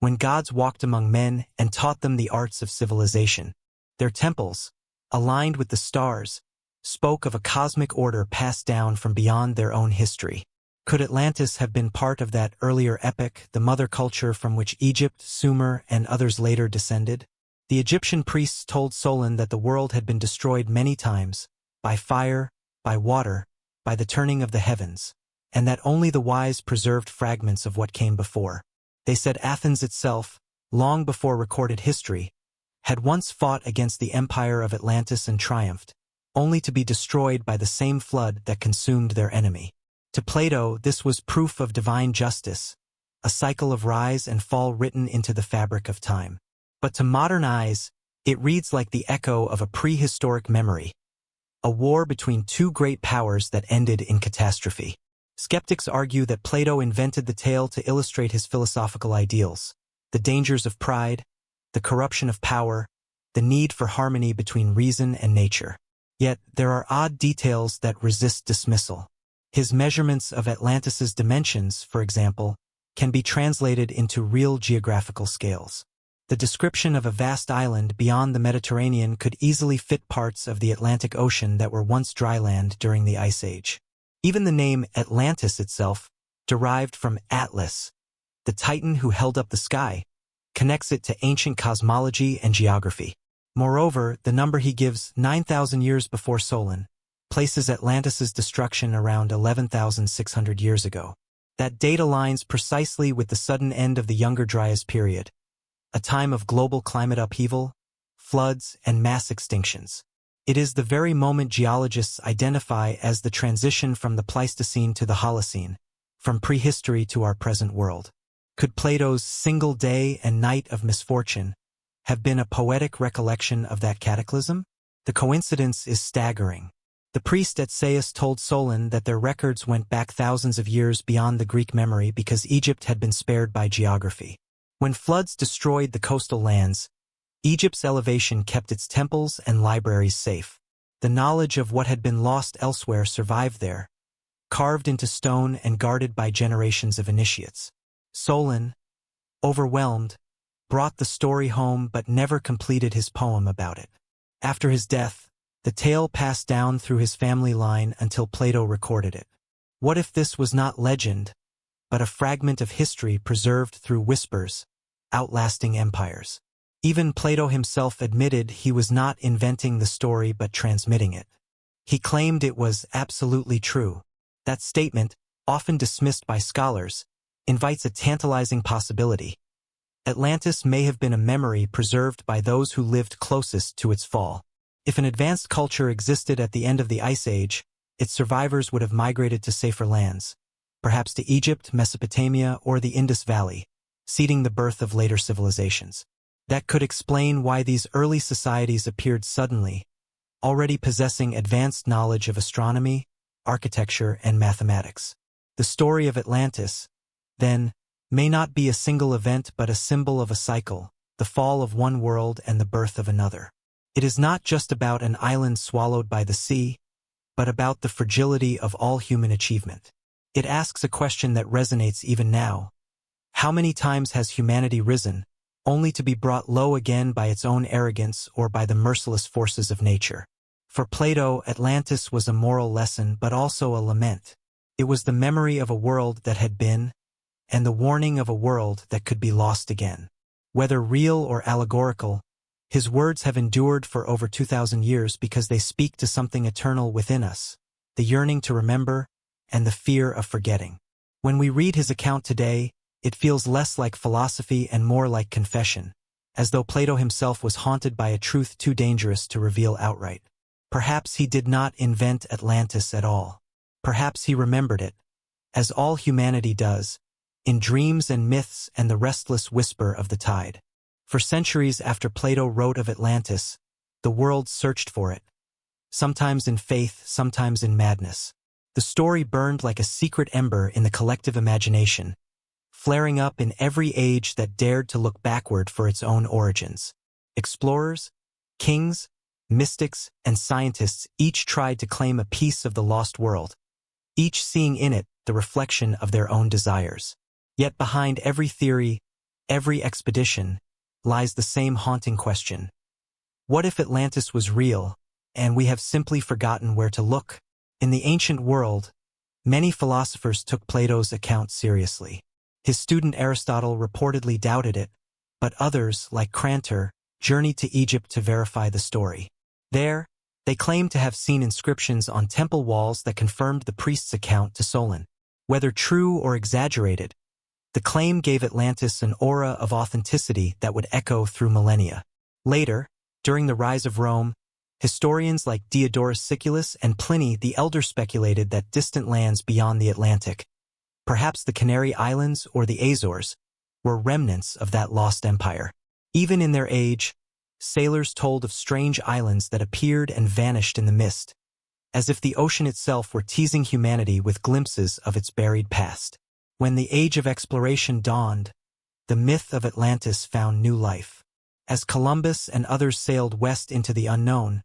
when gods walked among men and taught them the arts of civilization. Their temples, aligned with the stars, spoke of a cosmic order passed down from beyond their own history. Could Atlantis have been part of that earlier epic, the mother culture from which Egypt, Sumer, and others later descended? The Egyptian priests told Solon that the world had been destroyed many times, by fire, by water, by the turning of the heavens, and that only the wise preserved fragments of what came before. They said Athens itself, long before recorded history, had once fought against the empire of Atlantis and triumphed, only to be destroyed by the same flood that consumed their enemy. To Plato, this was proof of divine justice, a cycle of rise and fall written into the fabric of time. But to modern eyes, it reads like the echo of a prehistoric memory, a war between two great powers that ended in catastrophe. Skeptics argue that Plato invented the tale to illustrate his philosophical ideals, the dangers of pride, the corruption of power, the need for harmony between reason and nature. Yet, there are odd details that resist dismissal. His measurements of Atlantis's dimensions, for example, can be translated into real geographical scales. The description of a vast island beyond the Mediterranean could easily fit parts of the Atlantic Ocean that were once dry land during the Ice Age. Even the name Atlantis itself, derived from Atlas, the titan who held up the sky, connects it to ancient cosmology and geography. Moreover, the number he gives, 9,000 years before Solon, places Atlantis's destruction around 11,600 years ago. That date aligns precisely with the sudden end of the Younger Dryas period, a time of global climate upheaval, floods, and mass extinctions. It is the very moment geologists identify as the transition from the Pleistocene to the Holocene, from prehistory to our present world. Could Plato's single day and night of misfortune have been a poetic recollection of that cataclysm? The coincidence is staggering. The priest at Sais told Solon that their records went back thousands of years beyond the Greek memory because Egypt had been spared by geography. When floods destroyed the coastal lands, Egypt's elevation kept its temples and libraries safe. The knowledge of what had been lost elsewhere survived there, carved into stone and guarded by generations of initiates. Solon, overwhelmed, brought the story home but never completed his poem about it. After his death, the tale passed down through his family line until Plato recorded it. What if this was not legend, but a fragment of history preserved through whispers, outlasting empires? Even Plato himself admitted he was not inventing the story but transmitting it. He claimed it was absolutely true. That statement, often dismissed by scholars, invites a tantalizing possibility. Atlantis may have been a memory preserved by those who lived closest to its fall. If an advanced culture existed at the end of the Ice Age, its survivors would have migrated to safer lands, perhaps to Egypt, Mesopotamia, or the Indus Valley, seeding the birth of later civilizations. That could explain why these early societies appeared suddenly, already possessing advanced knowledge of astronomy, architecture, and mathematics. The story of Atlantis, then, may not be a single event but a symbol of a cycle, the fall of one world and the birth of another. It is not just about an island swallowed by the sea, but about the fragility of all human achievement. It asks a question that resonates even now. How many times has humanity risen, only to be brought low again by its own arrogance or by the merciless forces of nature? For Plato, Atlantis was a moral lesson but also a lament. It was the memory of a world that had been, and the warning of a world that could be lost again. Whether real or allegorical, his words have endured for over 2,000 years because they speak to something eternal within us, the yearning to remember and the fear of forgetting. When we read his account today, it feels less like philosophy and more like confession, as though Plato himself was haunted by a truth too dangerous to reveal outright. Perhaps he did not invent Atlantis at all. Perhaps he remembered it, as all humanity does, in dreams and myths and the restless whisper of the tide. For centuries after Plato wrote of Atlantis, the world searched for it, sometimes in faith, sometimes in madness. The story burned like a secret ember in the collective imagination, flaring up in every age that dared to look backward for its own origins. Explorers, kings, mystics, and scientists each tried to claim a piece of the lost world, each seeing in it the reflection of their own desires. Yet behind every theory, every expedition, lies the same haunting question. What if Atlantis was real, and we have simply forgotten where to look? In the ancient world, many philosophers took Plato's account seriously. His student Aristotle reportedly doubted it, but others, like Crantor, journeyed to Egypt to verify the story. There, they claimed to have seen inscriptions on temple walls that confirmed the priest's account to Solon. Whether true or exaggerated, the claim gave Atlantis an aura of authenticity that would echo through millennia. Later, during the rise of Rome, historians like Diodorus Siculus and Pliny the Elder speculated that distant lands beyond the Atlantic, perhaps the Canary Islands or the Azores, were remnants of that lost empire. Even in their age, sailors told of strange islands that appeared and vanished in the mist, as if the ocean itself were teasing humanity with glimpses of its buried past. When the age of exploration dawned, the myth of Atlantis found new life. As Columbus and others sailed west into the unknown,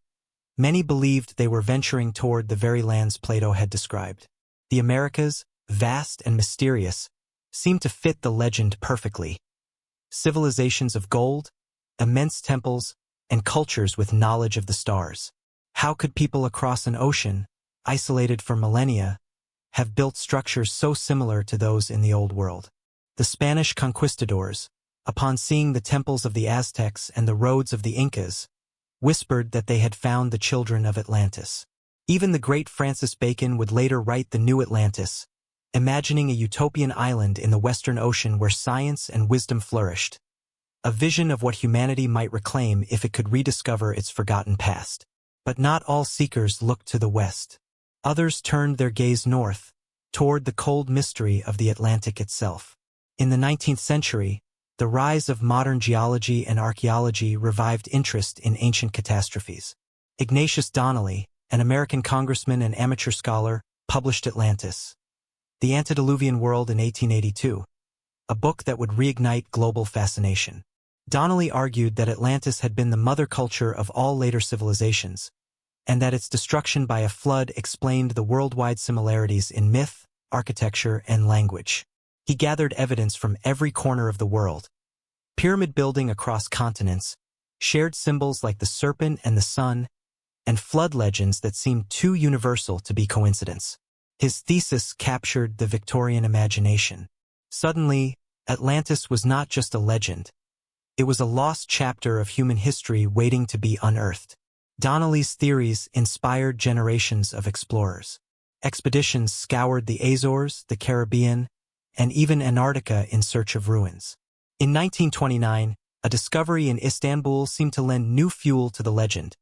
many believed they were venturing toward the very lands Plato had described. The Americas, vast and mysterious, seemed to fit the legend perfectly. Civilizations of gold, immense temples, and cultures with knowledge of the stars. How could people across an ocean, isolated for millennia, have built structures so similar to those in the Old World? The Spanish conquistadors, upon seeing the temples of the Aztecs and the roads of the Incas, whispered that they had found the children of Atlantis. Even the great Francis Bacon would later write the New Atlantis, imagining a utopian island in the Western Ocean where science and wisdom flourished, a vision of what humanity might reclaim if it could rediscover its forgotten past. But not all seekers looked to the west. Others turned their gaze north, toward the cold mystery of the Atlantic itself. In the 19th century, the rise of modern geology and archaeology revived interest in ancient catastrophes. Ignatius Donnelly, an American congressman and amateur scholar, published Atlantis, The Antediluvian World in 1882, a book that would reignite global fascination. Donnelly argued that Atlantis had been the mother culture of all later civilizations, and that its destruction by a flood explained the worldwide similarities in myth, architecture, and language. He gathered evidence from every corner of the world, pyramid building across continents, shared symbols like the serpent and the sun, and flood legends that seemed too universal to be coincidence. His thesis captured the Victorian imagination. Suddenly, Atlantis was not just a legend. It was a lost chapter of human history waiting to be unearthed. Donnelly's theories inspired generations of explorers. Expeditions scoured the Azores, the Caribbean, and even Antarctica in search of ruins. In 1929, a discovery in Istanbul seemed to lend new fuel to the legend.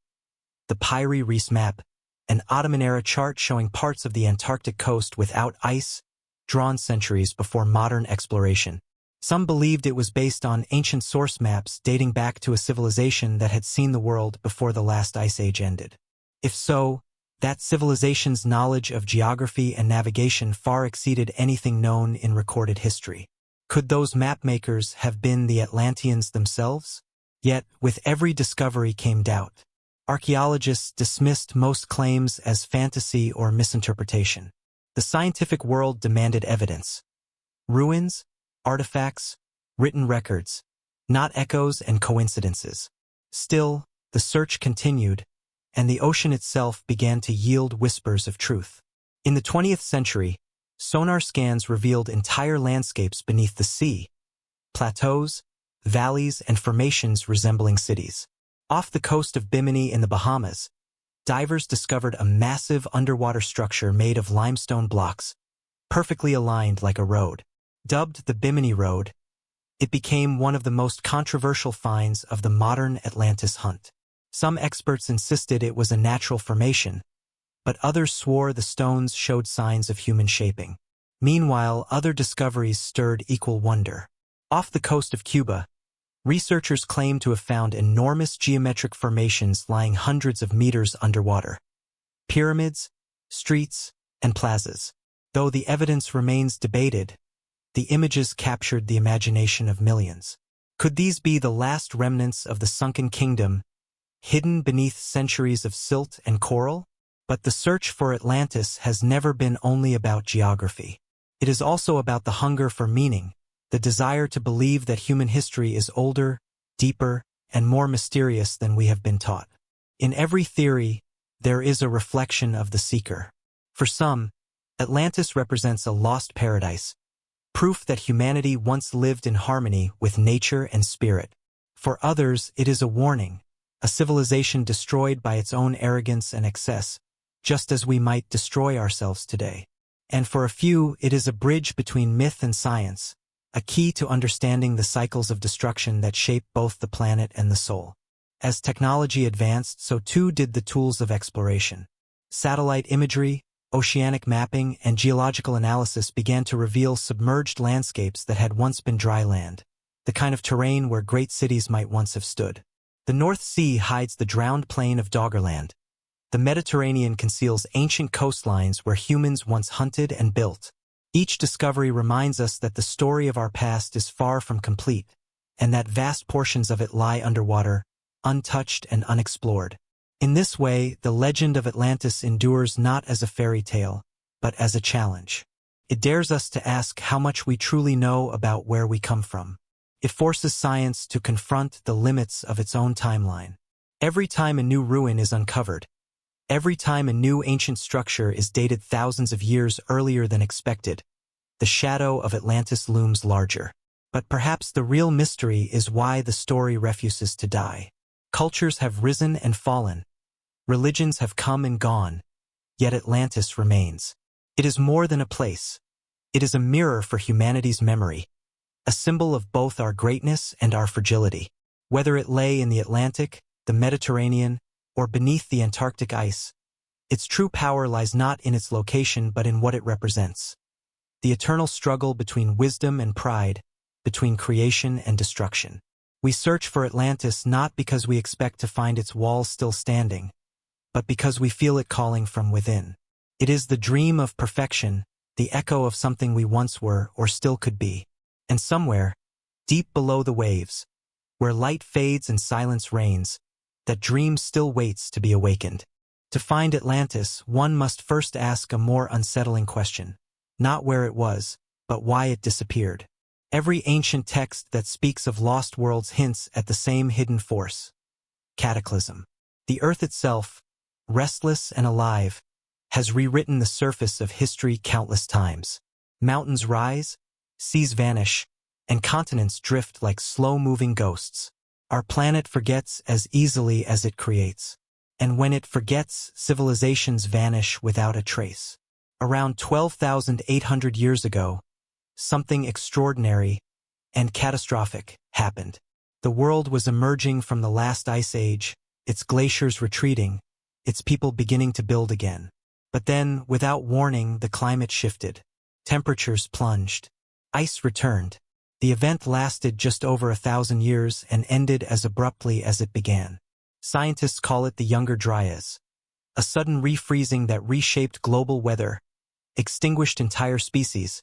the Pyre Reis map, an Ottoman-era chart showing parts of the Antarctic coast without ice, drawn centuries before modern exploration. Some believed it was based on ancient source maps dating back to a civilization that had seen the world before the last ice age ended. If so, that civilization's knowledge of geography and navigation far exceeded anything known in recorded history. Could those mapmakers have been the Atlanteans themselves? Yet, with every discovery came doubt. Archaeologists dismissed most claims as fantasy or misinterpretation. The scientific world demanded evidence. Ruins, artifacts, written records, not echoes and coincidences. Still, the search continued, and the ocean itself began to yield whispers of truth. In the 20th century, sonar scans revealed entire landscapes beneath the sea, plateaus, valleys, and formations resembling cities. Off the coast of Bimini in the Bahamas, divers discovered a massive underwater structure made of limestone blocks, perfectly aligned like a road. Dubbed the Bimini Road, it became one of the most controversial finds of the modern Atlantis hunt. Some experts insisted it was a natural formation, but others swore the stones showed signs of human shaping. Meanwhile, other discoveries stirred equal wonder. Off the coast of Cuba, researchers claim to have found enormous geometric formations lying hundreds of meters underwater. Pyramids, streets, and plazas. Though the evidence remains debated, the images captured the imagination of millions. Could these be the last remnants of the sunken kingdom, hidden beneath centuries of silt and coral? But the search for Atlantis has never been only about geography. It is also about the hunger for meaning, the desire to believe that human history is older, deeper, and more mysterious than we have been taught. In every theory, there is a reflection of the seeker. For some, Atlantis represents a lost paradise, proof that humanity once lived in harmony with nature and spirit. For others, it is a warning, a civilization destroyed by its own arrogance and excess, just as we might destroy ourselves today. And for a few, it is a bridge between myth and science, a key to understanding the cycles of destruction that shape both the planet and the soul. As technology advanced, so too did the tools of exploration. Satellite imagery, oceanic mapping, and geological analysis began to reveal submerged landscapes that had once been dry land, the kind of terrain where great cities might once have stood. The North Sea hides the drowned plain of Doggerland. The Mediterranean conceals ancient coastlines where humans once hunted and built. Each discovery reminds us that the story of our past is far from complete, and that vast portions of it lie underwater, untouched and unexplored. In this way, the legend of Atlantis endures not as a fairy tale, but as a challenge. It dares us to ask how much we truly know about where we come from. It forces science to confront the limits of its own timeline. Every time a new ruin is uncovered, every time a new ancient structure is dated thousands of years earlier than expected, the shadow of Atlantis looms larger. But perhaps the real mystery is why the story refuses to die. Cultures have risen and fallen. Religions have come and gone, yet Atlantis remains. It is more than a place. It is a mirror for humanity's memory, a symbol of both our greatness and our fragility. Whether it lay in the Atlantic, the Mediterranean, or beneath the Antarctic ice, its true power lies not in its location but in what it represents. The eternal struggle between wisdom and pride, between creation and destruction. We search for Atlantis not because we expect to find its walls still standing, but because we feel it calling from within. It is the dream of perfection, the echo of something we once were or still could be. And somewhere, deep below the waves, where light fades and silence reigns, that dream still waits to be awakened. To find Atlantis, one must first ask a more unsettling question. Not where it was, but why it disappeared. Every ancient text that speaks of lost worlds hints at the same hidden force. Cataclysm. The Earth itself, restless and alive, has rewritten the surface of history countless times. Mountains rise, seas vanish, and continents drift like slow-moving ghosts. Our planet forgets as easily as it creates. And when it forgets, civilizations vanish without a trace. Around 12,800 years ago, something extraordinary and catastrophic happened. The world was emerging from the last ice age, its glaciers retreating, its people beginning to build again. But then, without warning, the climate shifted. Temperatures plunged. Ice returned. The event lasted just over 1,000 years and ended as abruptly as it began. Scientists call it the Younger Dryas, a sudden refreezing that reshaped global weather, extinguished entire species,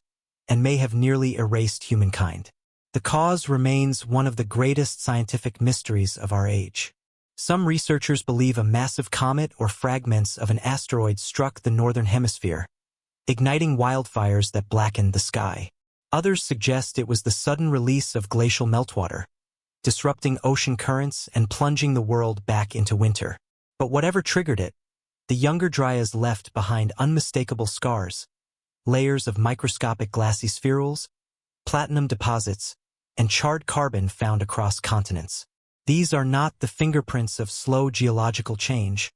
and may have nearly erased humankind. The cause remains one of the greatest scientific mysteries of our age. Some researchers believe a massive comet or fragments of an asteroid struck the northern hemisphere, igniting wildfires that blackened the sky. Others suggest it was the sudden release of glacial meltwater, disrupting ocean currents and plunging the world back into winter. But whatever triggered it, the Younger Dryas left behind unmistakable scars, layers of microscopic glassy spherules, platinum deposits, and charred carbon found across continents. These are not the fingerprints of slow geological change,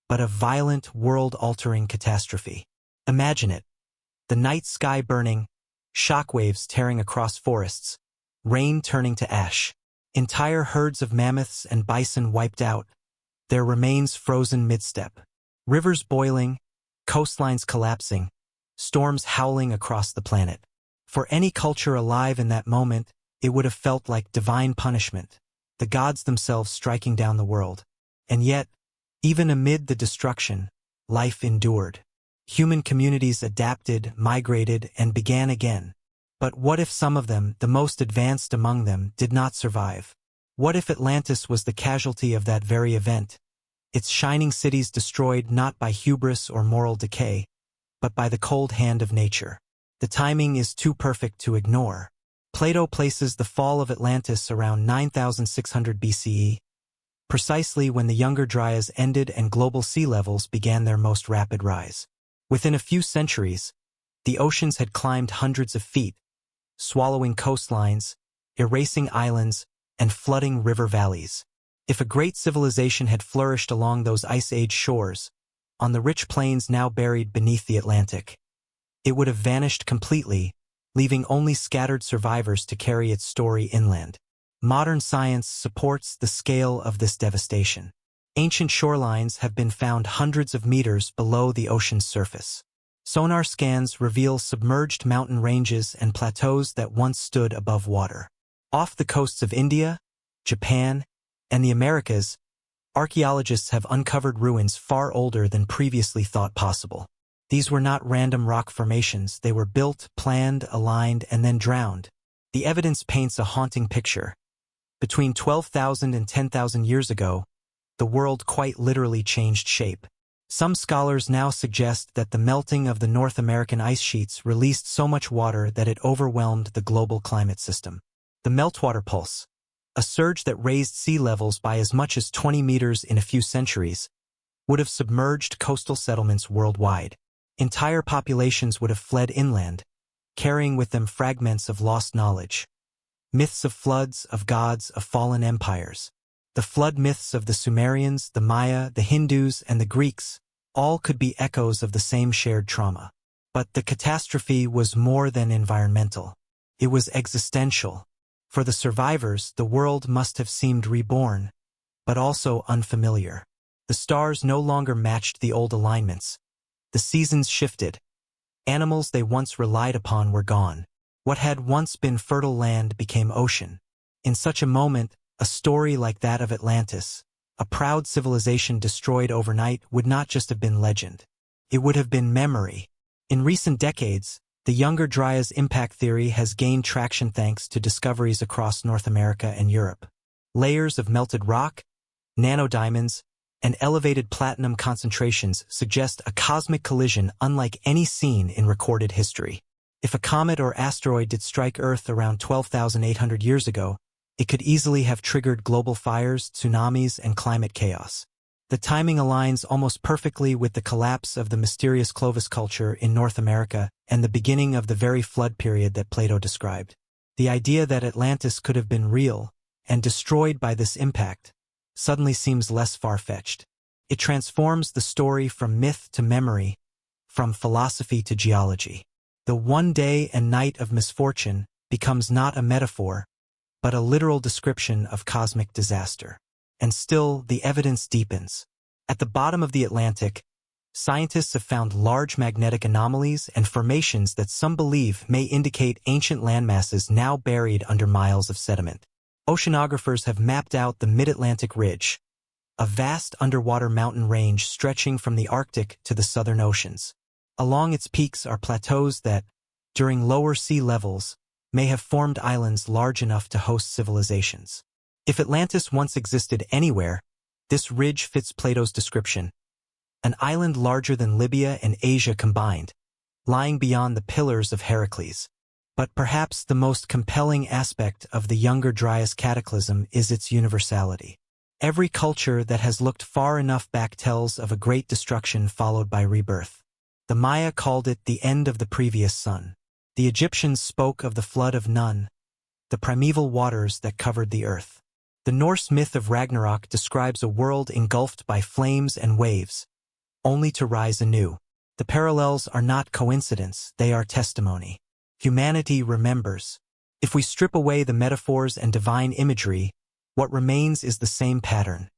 but of violent, world-altering catastrophe. Imagine it. The night sky burning, shockwaves tearing across forests, rain turning to ash, entire herds of mammoths and bison wiped out, their remains frozen mid-step, rivers boiling, coastlines collapsing, storms howling across the planet. For any culture alive in that moment, it would have felt like divine punishment, the gods themselves striking down the world. And yet, even amid the destruction, life endured. Human communities adapted, migrated, and began again. But what if some of them, the most advanced among them, did not survive? What if Atlantis was the casualty of that very event, its shining cities destroyed not by hubris or moral decay, but by the cold hand of nature? The timing is too perfect to ignore. Plato places the fall of Atlantis around 9,600 BCE, precisely when the Younger Dryas ended and global sea levels began their most rapid rise. Within a few centuries, the oceans had climbed hundreds of feet, swallowing coastlines, erasing islands, and flooding river valleys. If a great civilization had flourished along those ice age shores, on the rich plains now buried beneath the Atlantic, it would have vanished completely, leaving only scattered survivors to carry its story inland. Modern science supports the scale of this devastation. Ancient shorelines have been found hundreds of meters below the ocean's surface. Sonar scans reveal submerged mountain ranges and plateaus that once stood above water. Off the coasts of India, Japan, and the Americas, archaeologists have uncovered ruins far older than previously thought possible. These were not random rock formations. They were built, planned, aligned, and then drowned. The evidence paints a haunting picture. Between 12,000 and 10,000 years ago, the world quite literally changed shape. Some scholars now suggest that the melting of the North American ice sheets released so much water that it overwhelmed the global climate system. The meltwater pulse, a surge that raised sea levels by as much as 20 meters in a few centuries, would have submerged coastal settlements worldwide. Entire populations would have fled inland, carrying with them fragments of lost knowledge. Myths of floods, of gods, of fallen empires. The flood myths of the Sumerians, the Maya, the Hindus, and the Greeks all could be echoes of the same shared trauma. But the catastrophe was more than environmental. It was existential. For the survivors, the world must have seemed reborn, but also unfamiliar. The stars no longer matched the old alignments. The seasons shifted. Animals they once relied upon were gone. What had once been fertile land became ocean. In such a moment, a story like that of Atlantis, a proud civilization destroyed overnight, would not just have been legend. It would have been memory. In recent decades, the Younger Dryas impact theory has gained traction thanks to discoveries across North America and Europe. Layers of melted rock, nanodiamonds, and elevated platinum concentrations suggest a cosmic collision unlike any seen in recorded history. If a comet or asteroid did strike Earth around 12,800 years ago, it could easily have triggered global fires, tsunamis, and climate chaos. The timing aligns almost perfectly with the collapse of the mysterious Clovis culture in North America and the beginning of the very flood period that Plato described. The idea that Atlantis could have been real and destroyed by this impact suddenly seems less far-fetched. It transforms the story from myth to memory, from philosophy to geology. The one day and night of misfortune becomes not a metaphor, but a literal description of cosmic disaster. And still, the evidence deepens. At the bottom of the Atlantic, scientists have found large magnetic anomalies and formations that some believe may indicate ancient landmasses now buried under miles of sediment. Oceanographers have mapped out the Mid-Atlantic Ridge, a vast underwater mountain range stretching from the Arctic to the southern oceans. Along its peaks are plateaus that, during lower sea levels, may have formed islands large enough to host civilizations. If Atlantis once existed anywhere, this ridge fits Plato's description: an island larger than Libya and Asia combined, lying beyond the Pillars of Heracles. But perhaps the most compelling aspect of the Younger Dryas cataclysm is its universality. Every culture that has looked far enough back tells of a great destruction followed by rebirth. The Maya called it the end of the previous sun. The Egyptians spoke of the flood of Nun, the primeval waters that covered the earth. The Norse myth of Ragnarok describes a world engulfed by flames and waves, only to rise anew. The parallels are not coincidence, they are testimony. Humanity remembers. If we strip away the metaphors and divine imagery, what remains is the same pattern: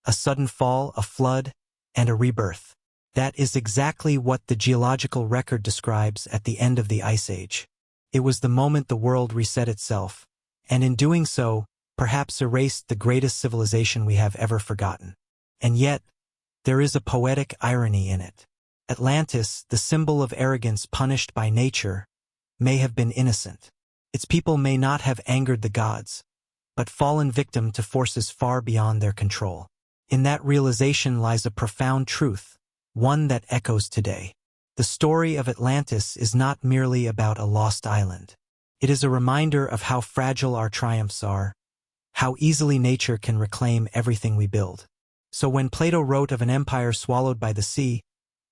a sudden fall, a flood, and a rebirth. That is exactly what the geological record describes at the end of the Ice Age. It was the moment the world reset itself, and in doing so, perhaps erased the greatest civilization we have ever forgotten. And yet, there is a poetic irony in it. Atlantis, the symbol of arrogance punished by nature, may have been innocent. Its people may not have angered the gods, but fallen victim to forces far beyond their control. In that realization lies a profound truth, one that echoes today. The story of Atlantis is not merely about a lost island. It is a reminder of how fragile our triumphs are, how easily nature can reclaim everything we build. So when Plato wrote of an empire swallowed by the sea,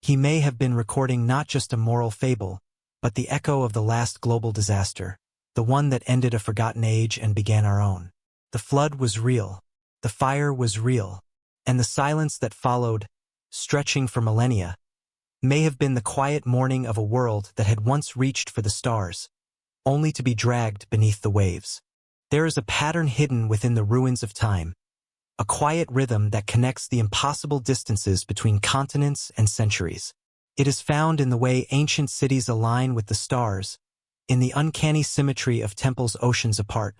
he may have been recording not just a moral fable, but the echo of the last global disaster, the one that ended a forgotten age and began our own. The flood was real, the fire was real, and the silence that followed, stretching for millennia, may have been the quiet mourning of a world that had once reached for the stars, only to be dragged beneath the waves. There is a pattern hidden within the ruins of time, a quiet rhythm that connects the impossible distances between continents and centuries. It is found in the way ancient cities align with the stars, in the uncanny symmetry of temples oceans apart,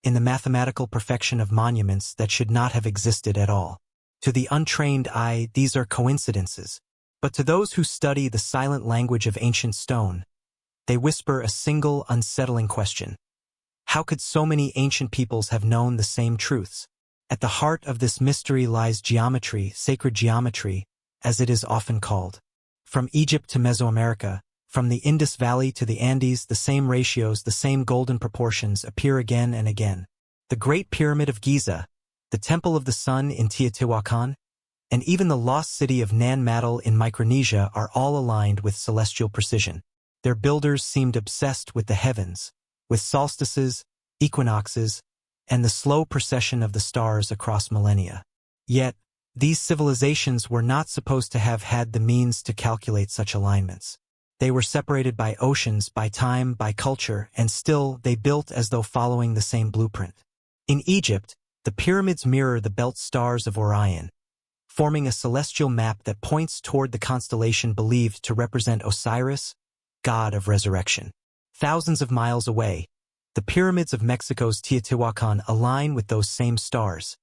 in the mathematical perfection of monuments that should not have existed at all. To the untrained eye, these are coincidences, but to those who study the silent language of ancient stone, they whisper a single unsettling question: how could so many ancient peoples have known the same truths? At the heart of this mystery lies geometry, sacred geometry, as it is often called. From Egypt to Mesoamerica, from the Indus Valley to the Andes, the same ratios, the same golden proportions appear again and again. The Great Pyramid of Giza, the Temple of the Sun in Teotihuacan, and even the lost city of Nan Madol in Micronesia are all aligned with celestial precision. Their builders seemed obsessed with the heavens, with solstices, equinoxes, and the slow procession of the stars across millennia. Yet, these civilizations were not supposed to have had the means to calculate such alignments. They were separated by oceans, by time, by culture, and still they built as though following the same blueprint. In Egypt, the pyramids mirror the belt stars of Orion, forming a celestial map that points toward the constellation believed to represent Osiris, god of resurrection. Thousands of miles away, the pyramids of Mexico's Teotihuacan align with those same stars,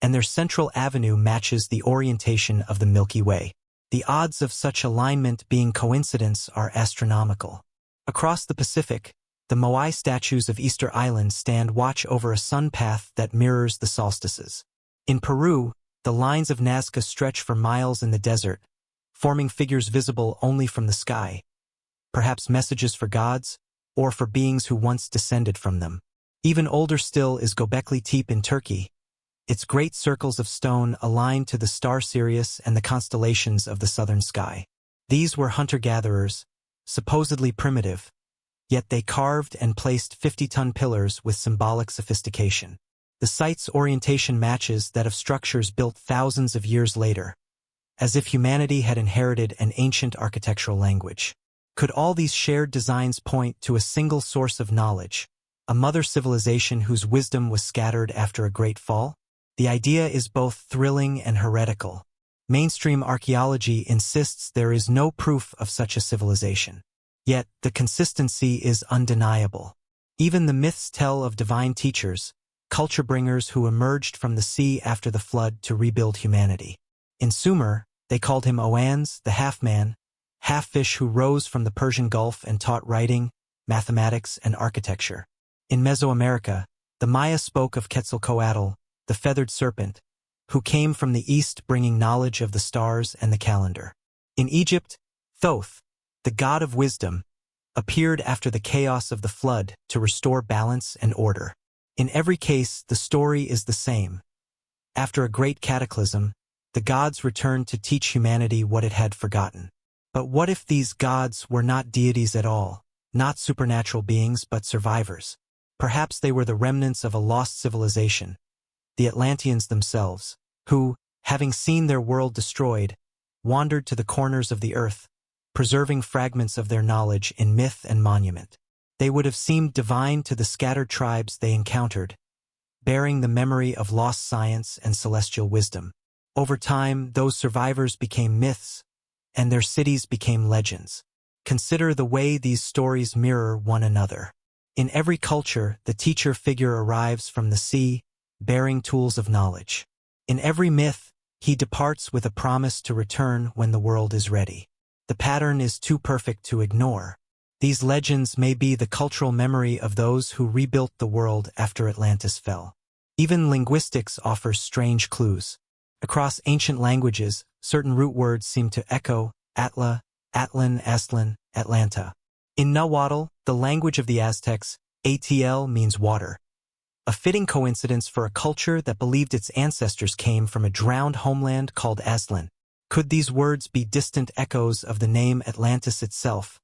and their central avenue matches the orientation of the Milky Way. The odds of such alignment being coincidence are astronomical. Across the Pacific, the Moai statues of Easter Island stand watch over a sun path that mirrors the solstices. In Peru, the lines of Nazca stretch for miles in the desert, forming figures visible only from the sky, perhaps messages for gods, or for beings who once descended from them. Even older still is Göbekli Tepe in Turkey, its great circles of stone aligned to the star Sirius and the constellations of the southern sky. These were hunter-gatherers, supposedly primitive, yet they carved and placed 50-ton pillars with symbolic sophistication. The site's orientation matches that of structures built thousands of years later, as if humanity had inherited an ancient architectural language. Could all these shared designs point to a single source of knowledge, a mother civilization whose wisdom was scattered after a great fall? The idea is both thrilling and heretical. Mainstream archaeology insists there is no proof of such a civilization. Yet, the consistency is undeniable. Even the myths tell of divine teachers, culture bringers who emerged from the sea after the flood to rebuild humanity. In Sumer, they called him Oannes, the half-man, half-fish who rose from the Persian Gulf and taught writing, mathematics, and architecture. In Mesoamerica, the Maya spoke of Quetzalcoatl, the feathered serpent, who came from the east bringing knowledge of the stars and the calendar. In Egypt, Thoth, the god of wisdom, appeared after the chaos of the flood to restore balance and order. In every case, the story is the same. After a great cataclysm, the gods returned to teach humanity what it had forgotten. But what if these gods were not deities at all, not supernatural beings but survivors? Perhaps they were the remnants of a lost civilization, the Atlanteans themselves, who, having seen their world destroyed, wandered to the corners of the earth, preserving fragments of their knowledge in myth and monument. They would have seemed divine to the scattered tribes they encountered, bearing the memory of lost science and celestial wisdom. Over time, those survivors became myths, and their cities became legends. Consider the way these stories mirror one another. In every culture, the teacher figure arrives from the sea, bearing tools of knowledge. In every myth, he departs with a promise to return when the world is ready. The pattern is too perfect to ignore. These legends may be the cultural memory of those who rebuilt the world after Atlantis fell. Even linguistics offers strange clues. Across ancient languages, certain root words seem to echo Atla, Atlan, Aslan, Atlanta. In Nahuatl, the language of the Aztecs, Atl means water. A fitting coincidence for a culture that believed its ancestors came from a drowned homeland called Aslan. Could these words be distant echoes of the name Atlantis itself,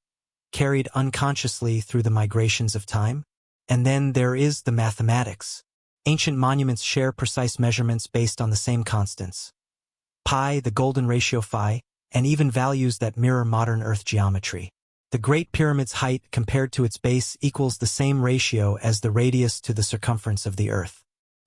carried unconsciously through the migrations of time? And then there is the mathematics. Ancient monuments share precise measurements based on the same constants. Pi, the golden ratio phi, and even values that mirror modern Earth geometry. The Great Pyramid's height compared to its base equals the same ratio as the radius to the circumference of the Earth.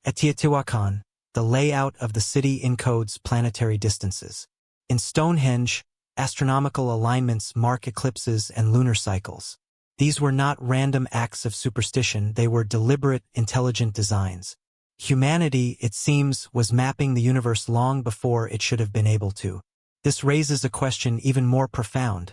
At Teotihuacan, the layout of the city encodes planetary distances. In Stonehenge, astronomical alignments mark eclipses and lunar cycles. These were not random acts of superstition, they were deliberate, intelligent designs. Humanity, it seems, was mapping the universe long before it should have been able to. This raises a question even more profound.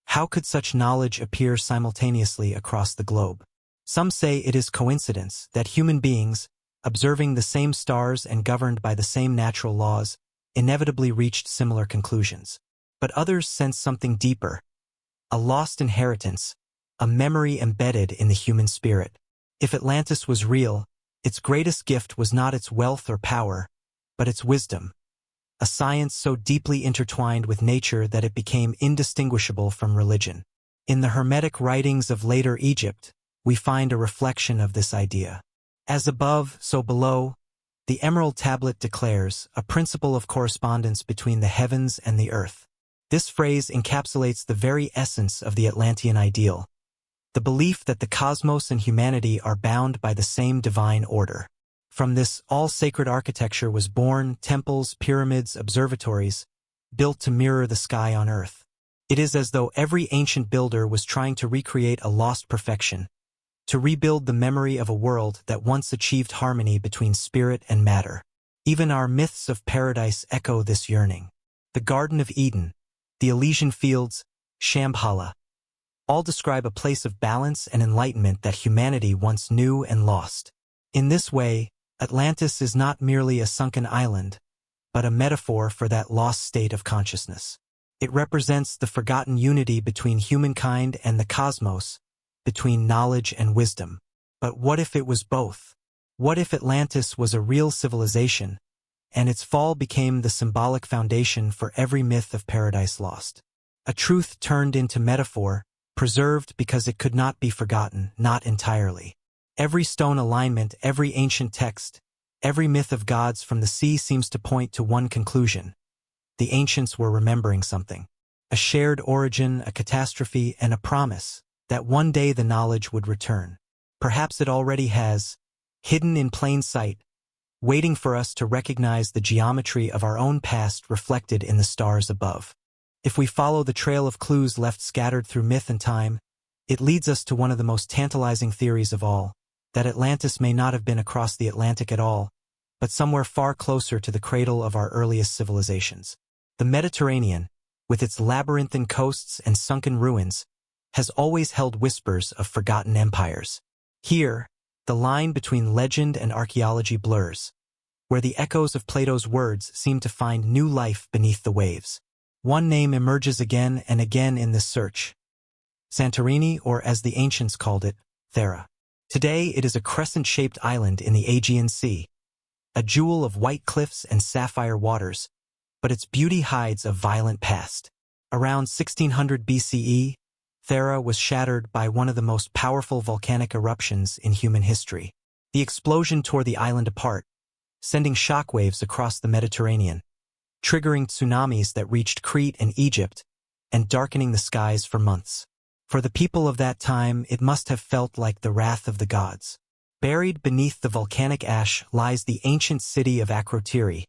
How could such knowledge appear simultaneously across the globe? Some say it is coincidence that human beings, observing the same stars and governed by the same natural laws, inevitably reached similar conclusions. But others sense something deeper, a lost inheritance, a memory embedded in the human spirit. If Atlantis was real, its greatest gift was not its wealth or power, but its wisdom. A science so deeply intertwined with nature that it became indistinguishable from religion. In the Hermetic writings of later Egypt, we find a reflection of this idea. As above, so below, the Emerald Tablet declares a principle of correspondence between the heavens and the earth. This phrase encapsulates the very essence of the Atlantean ideal, the belief that the cosmos and humanity are bound by the same divine order. From this, all sacred architecture was born, temples, pyramids, observatories, built to mirror the sky on earth. It is as though every ancient builder was trying to recreate a lost perfection, to rebuild the memory of a world that once achieved harmony between spirit and matter. Even our myths of paradise echo this yearning. The Garden of Eden, the Elysian Fields, Shambhala, all describe a place of balance and enlightenment that humanity once knew and lost. In this way, Atlantis is not merely a sunken island, but a metaphor for that lost state of consciousness. It represents the forgotten unity between humankind and the cosmos, between knowledge and wisdom. But what if it was both? What if Atlantis was a real civilization, and its fall became the symbolic foundation for every myth of paradise lost? A truth turned into metaphor, preserved because it could not be forgotten, not entirely. Every stone alignment, every ancient text, every myth of gods from the sea seems to point to one conclusion. The ancients were remembering something. A shared origin, a catastrophe, and a promise that one day the knowledge would return. Perhaps it already has, hidden in plain sight, waiting for us to recognize the geometry of our own past reflected in the stars above. If we follow the trail of clues left scattered through myth and time, it leads us to one of the most tantalizing theories of all, that Atlantis may not have been across the Atlantic at all, but somewhere far closer to the cradle of our earliest civilizations. The Mediterranean, with its labyrinthine coasts and sunken ruins, has always held whispers of forgotten empires. Here, the line between legend and archaeology blurs, where the echoes of Plato's words seem to find new life beneath the waves. One name emerges again and again in this search: Santorini, or as the ancients called it, Thera. Today it is a crescent-shaped island in the Aegean Sea, a jewel of white cliffs and sapphire waters, but its beauty hides a violent past. Around 1600 BCE, Thera was shattered by one of the most powerful volcanic eruptions in human history. The explosion tore the island apart, sending shockwaves across the Mediterranean, triggering tsunamis that reached Crete and Egypt, and darkening the skies for months. For the people of that time, it must have felt like the wrath of the gods. Buried beneath the volcanic ash lies the ancient city of Akrotiri,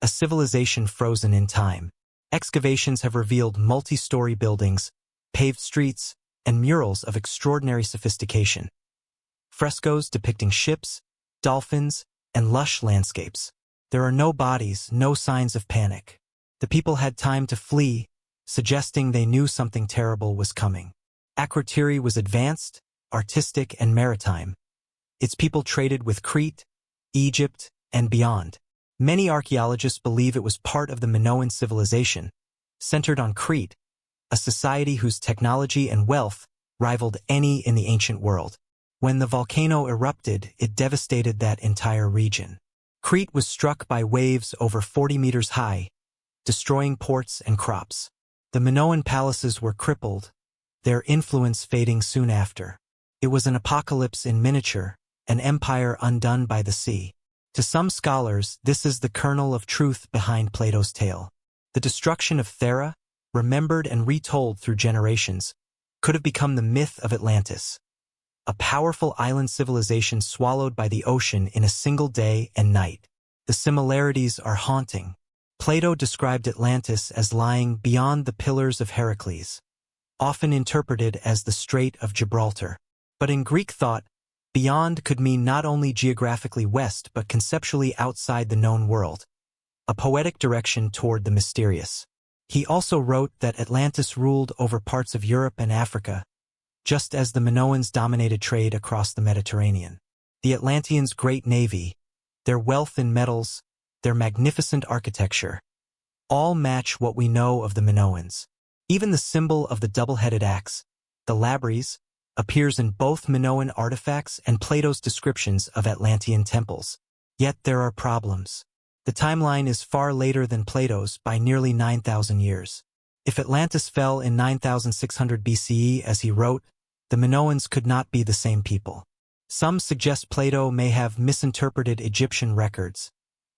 a civilization frozen in time. Excavations have revealed multi-story buildings, paved streets, and murals of extraordinary sophistication. Frescoes depicting ships, dolphins, and lush landscapes. There are no bodies, no signs of panic. The people had time to flee, suggesting they knew something terrible was coming. Akrotiri was advanced, artistic, and maritime. Its people traded with Crete, Egypt, and beyond. Many archaeologists believe it was part of the Minoan civilization, centered on Crete, a society whose technology and wealth rivaled any in the ancient world. When the volcano erupted, it devastated that entire region. Crete was struck by waves over 40 meters high, destroying ports and crops. The Minoan palaces were crippled, their influence fading soon after. It was an apocalypse in miniature, an empire undone by the sea. To some scholars, this is the kernel of truth behind Plato's tale. The destruction of Thera, remembered and retold through generations, could have become the myth of Atlantis, a powerful island civilization swallowed by the ocean in a single day and night. The similarities are haunting. Plato described Atlantis as lying beyond the Pillars of Heracles, often interpreted as the Strait of Gibraltar. But in Greek thought, beyond could mean not only geographically west but conceptually outside the known world, a poetic direction toward the mysterious. He also wrote that Atlantis ruled over parts of Europe and Africa, just as the Minoans dominated trade across the Mediterranean. The Atlanteans' great navy, their wealth in metals, their magnificent architecture, all match what we know of the Minoans. Even the symbol of the double-headed axe, the labris, appears in both Minoan artifacts and Plato's descriptions of Atlantean temples. Yet there are problems. The timeline is far later than Plato's by nearly 9,000 years. If Atlantis fell in 9600 BCE as he wrote, the Minoans could not be the same people. Some suggest Plato may have misinterpreted Egyptian records,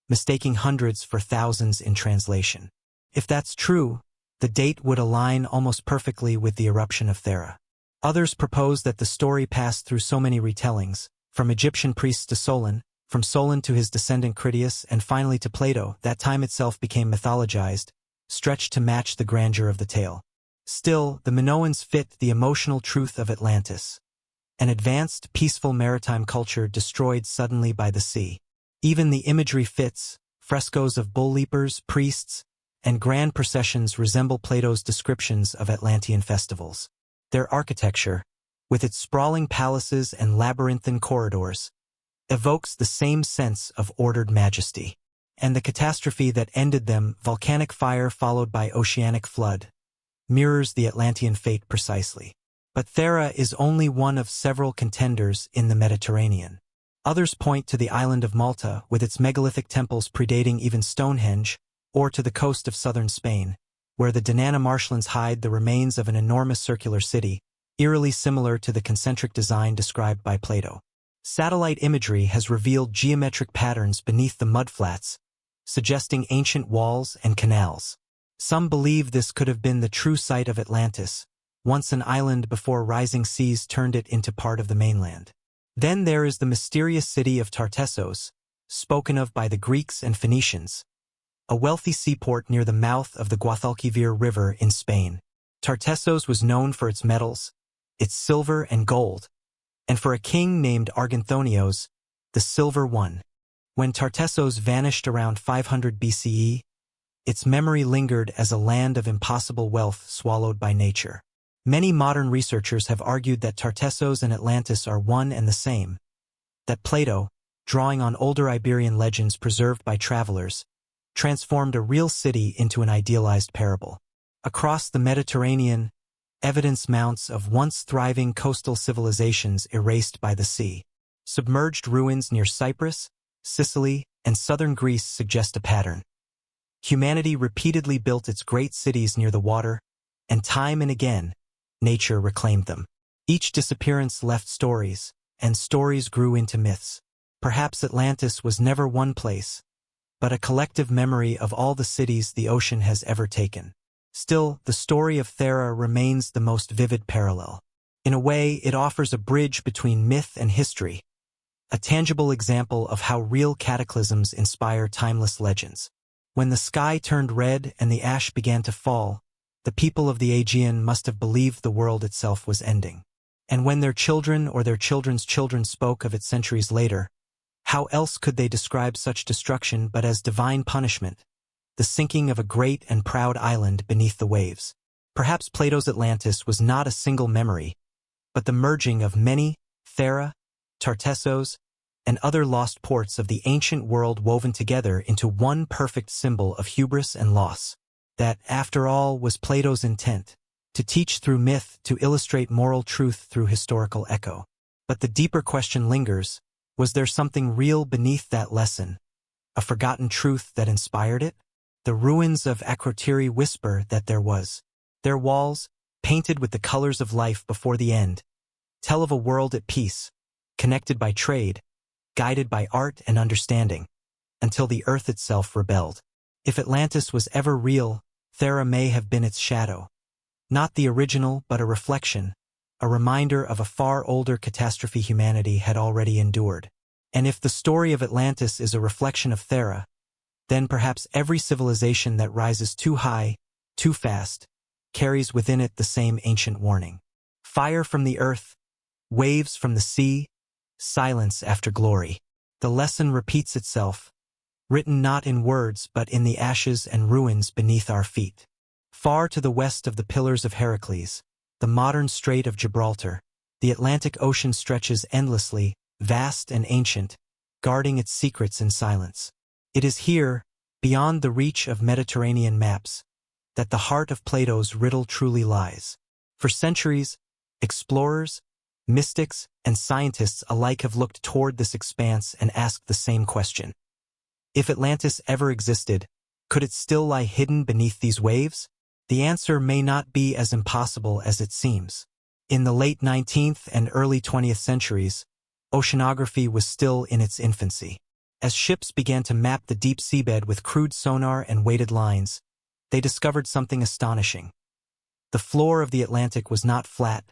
mistaking hundreds for thousands in translation. If that's true, the date would align almost perfectly with the eruption of Thera. Others propose that the story passed through so many retellings, from Egyptian priests to Solon, from Solon to his descendant Critias, and finally to Plato, that time itself became mythologized, stretched to match the grandeur of the tale. Still, the Minoans fit the emotional truth of Atlantis, an advanced, peaceful maritime culture destroyed suddenly by the sea. Even the imagery fits. Frescoes of bull leapers, priests, and grand processions resemble Plato's descriptions of Atlantean festivals. Their architecture, with its sprawling palaces and labyrinthine corridors, evokes the same sense of ordered majesty. And the catastrophe that ended them, volcanic fire followed by oceanic flood, mirrors the Atlantean fate precisely. But Thera is only one of several contenders in the Mediterranean. Others point to the island of Malta, with its megalithic temples predating even Stonehenge, or to the coast of southern Spain, where the Diana marshlands hide the remains of an enormous circular city, eerily similar to the concentric design described by Plato. Satellite imagery has revealed geometric patterns beneath the mudflats, suggesting ancient walls and canals. Some believe this could have been the true site of Atlantis, once an island before rising seas turned it into part of the mainland. Then there is the mysterious city of Tartessos, spoken of by the Greeks and Phoenicians, a wealthy seaport near the mouth of the Guadalquivir River in Spain. Tartessos was known for its metals, its silver and gold, and for a king named Arganthonios, the Silver One. When Tartessos vanished around 500 BCE, its memory lingered as a land of impossible wealth swallowed by nature. Many modern researchers have argued that Tartessos and Atlantis are one and the same, that Plato, drawing on older Iberian legends preserved by travelers, transformed a real city into an idealized parable. Across the Mediterranean, evidence mounts of once thriving coastal civilizations erased by the sea. Submerged ruins near Cyprus, Sicily, and southern Greece suggest a pattern. Humanity repeatedly built its great cities near the water, and time and again, nature reclaimed them. Each disappearance left stories, and stories grew into myths. Perhaps Atlantis was never one place, but a collective memory of all the cities the ocean has ever taken. Still, the story of Thera remains the most vivid parallel. In a way, it offers a bridge between myth and history, a tangible example of how real cataclysms inspire timeless legends. When the sky turned red and the ash began to fall, the people of the Aegean must have believed the world itself was ending. And when their children or their children's children spoke of it centuries later, how else could they describe such destruction but as divine punishment, the sinking of a great and proud island beneath the waves? Perhaps Plato's Atlantis was not a single memory, but the merging of many, Thera, Tartessos, and other lost ports of the ancient world woven together into one perfect symbol of hubris and loss. That, after all, was Plato's intent, to teach through myth, to illustrate moral truth through historical echo. But the deeper question lingers: was there something real beneath that lesson, a forgotten truth that inspired it? The ruins of Akrotiri whisper that there was. Their walls, painted with the colors of life before the end, tell of a world at peace, connected by trade, guided by art and understanding, until the earth itself rebelled. If Atlantis was ever real, Thera may have been its shadow. Not the original, but a reflection, a reminder of a far older catastrophe humanity had already endured. And if the story of Atlantis is a reflection of Thera, then perhaps every civilization that rises too high, too fast, carries within it the same ancient warning. Fire from the earth, waves from the sea, silence after glory. The lesson repeats itself, written not in words but in the ashes and ruins beneath our feet. Far to the west of the Pillars of Heracles, the modern Strait of Gibraltar, the Atlantic Ocean stretches endlessly, vast and ancient, guarding its secrets in silence. It is here, beyond the reach of Mediterranean maps, that the heart of Plato's riddle truly lies. For centuries, explorers, mystics, and scientists alike have looked toward this expanse and asked the same question. If Atlantis ever existed, could it still lie hidden beneath these waves? The answer may not be as impossible as it seems. In the late 19th and early 20th centuries, oceanography was still in its infancy. As ships began to map the deep seabed with crude sonar and weighted lines, they discovered something astonishing. The floor of the Atlantic was not flat,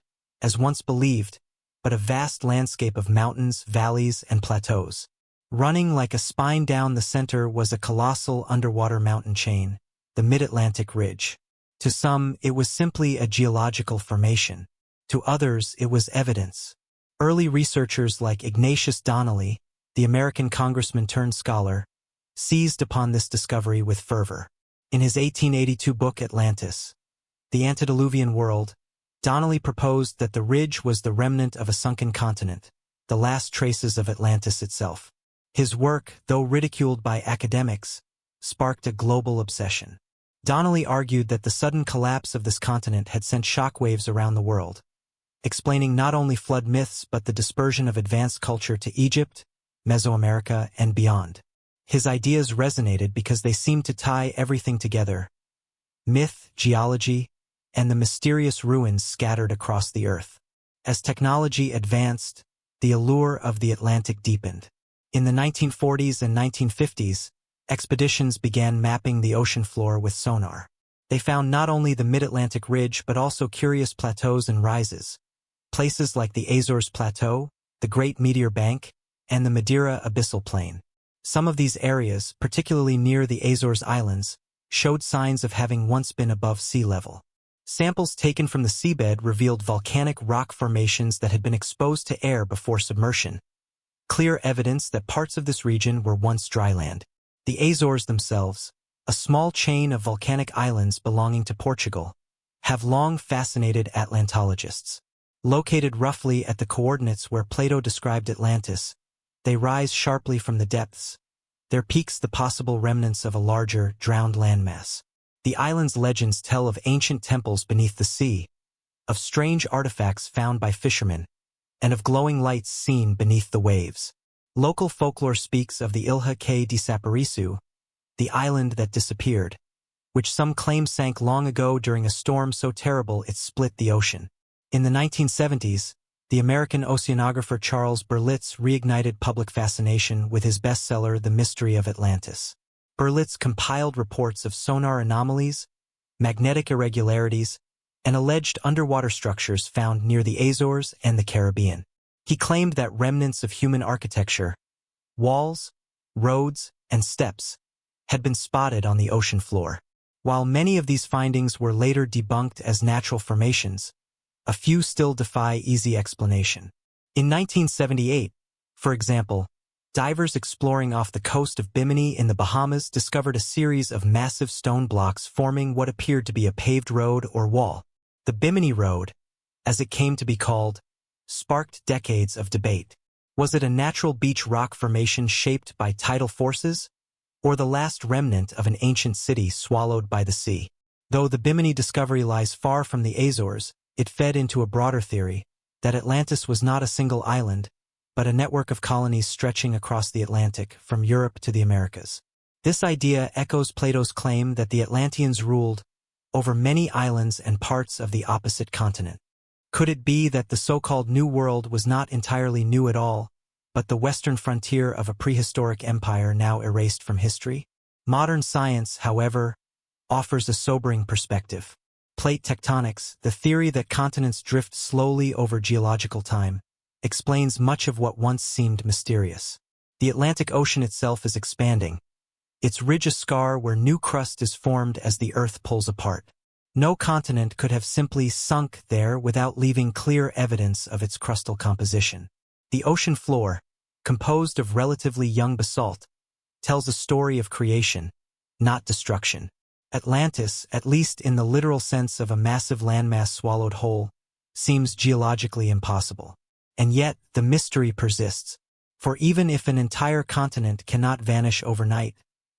as once believed, but a vast landscape of mountains, valleys, and plateaus. Running like a spine down the center was a colossal underwater mountain chain, the Mid-Atlantic Ridge. To some, it was simply a geological formation. To others, it was evidence. Early researchers like Ignatius Donnelly, the American congressman turned scholar, seized upon this discovery with fervor. In his 1882 book Atlantis, The Antediluvian World, Donnelly proposed that the ridge was the remnant of a sunken continent, the last traces of Atlantis itself. His work, though ridiculed by academics, sparked a global obsession. Donnelly argued that the sudden collapse of this continent had sent shockwaves around the world, explaining not only flood myths but the dispersion of advanced culture to Egypt, Mesoamerica, and beyond. His ideas resonated because they seemed to tie everything together: myth, geology, and the mysterious ruins scattered across the earth. As technology advanced, the allure of the Atlantic deepened. In the 1940s and 1950s, expeditions began mapping the ocean floor with sonar. They found not only the Mid-Atlantic Ridge but also curious plateaus and rises, places like the Azores Plateau, the Great Meteor Bank, and the Madeira Abyssal Plain. Some of these areas, particularly near the Azores Islands, showed signs of having once been above sea level. Samples taken from the seabed revealed volcanic rock formations that had been exposed to air before submersion, clear evidence that parts of this region were once dry land. The Azores themselves, a small chain of volcanic islands belonging to Portugal, have long fascinated Atlantologists. Located roughly at the coordinates where Plato described Atlantis, they rise sharply from the depths, their peaks the possible remnants of a larger, drowned landmass. The island's legends tell of ancient temples beneath the sea, of strange artifacts found by fishermen, and of glowing lights seen beneath the waves. Local folklore speaks of the Ilha que desapareceu, the island that disappeared, which some claim sank long ago during a storm so terrible it split the ocean. In the 1970s, the American oceanographer Charles Berlitz reignited public fascination with his bestseller The Mystery of Atlantis. Berlitz compiled reports of sonar anomalies, magnetic irregularities, and alleged underwater structures found near the Azores and the Caribbean. He claimed that remnants of human architecture, walls, roads, and steps, had been spotted on the ocean floor. While many of these findings were later debunked as natural formations, a few still defy easy explanation. In 1978, for example, divers exploring off the coast of Bimini in the Bahamas discovered a series of massive stone blocks forming what appeared to be a paved road or wall. The Bimini Road, as it came to be called, sparked decades of debate. Was it a natural beach rock formation shaped by tidal forces, or the last remnant of an ancient city swallowed by the sea? Though the Bimini discovery lies far from the Azores, it fed into a broader theory that Atlantis was not a single island, but a network of colonies stretching across the Atlantic from Europe to the Americas. This idea echoes Plato's claim that the Atlanteans ruled over many islands and parts of the opposite continent. Could it be that the so-called New World was not entirely new at all, but the western frontier of a prehistoric empire now erased from history? Modern science, however, offers a sobering perspective. Plate tectonics, the theory that continents drift slowly over geological time, explains much of what once seemed mysterious. The Atlantic Ocean itself is expanding, its ridge a scar where new crust is formed as the Earth pulls apart. No continent could have simply sunk there without leaving clear evidence of its crustal composition. The ocean floor, composed of relatively young basalt, tells a story of creation, not destruction. Atlantis, at least in the literal sense of a massive landmass swallowed whole, seems geologically impossible. And yet, the mystery persists, for even if an entire continent cannot vanish overnight,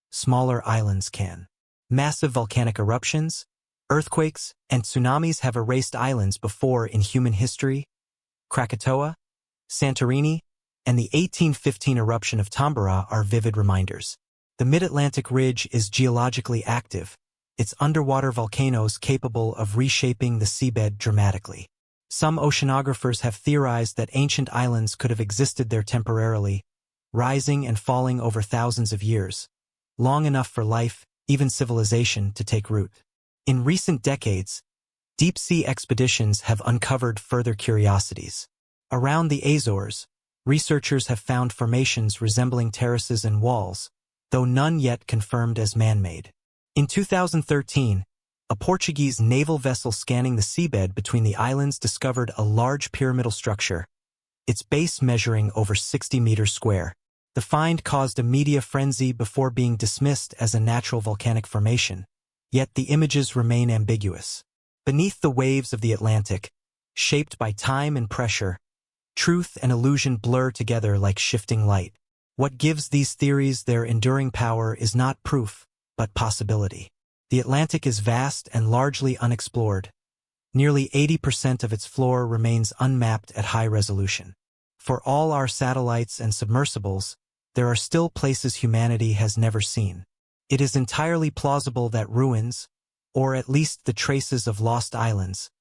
smaller islands can. Massive volcanic eruptions, earthquakes, and tsunamis have erased islands before in human history. Krakatoa, Santorini, and the 1815 eruption of Tambora are vivid reminders. The Mid-Atlantic Ridge is geologically active, its underwater volcanoes capable of reshaping the seabed dramatically. Some oceanographers have theorized that ancient islands could have existed there temporarily, rising and falling over thousands of years, long enough for life, even civilization, to take root. In recent decades, deep-sea expeditions have uncovered further curiosities. Around the Azores, researchers have found formations resembling terraces and walls, though none yet confirmed as man-made. In 2013, a Portuguese naval vessel scanning the seabed between the islands discovered a large pyramidal structure, its base measuring over 60 meters square. The find caused a media frenzy before being dismissed as a natural volcanic formation, yet the images remain ambiguous. Beneath the waves of the Atlantic, shaped by time and pressure, truth and illusion blur together like shifting light. What gives these theories their enduring power is not proof, but possibility. The Atlantic is vast and largely unexplored. Nearly 80% of its floor remains unmapped at high resolution. For all our satellites and submersibles, there are still places humanity has never seen. It is entirely plausible that ruins, or at least the traces of lost islands,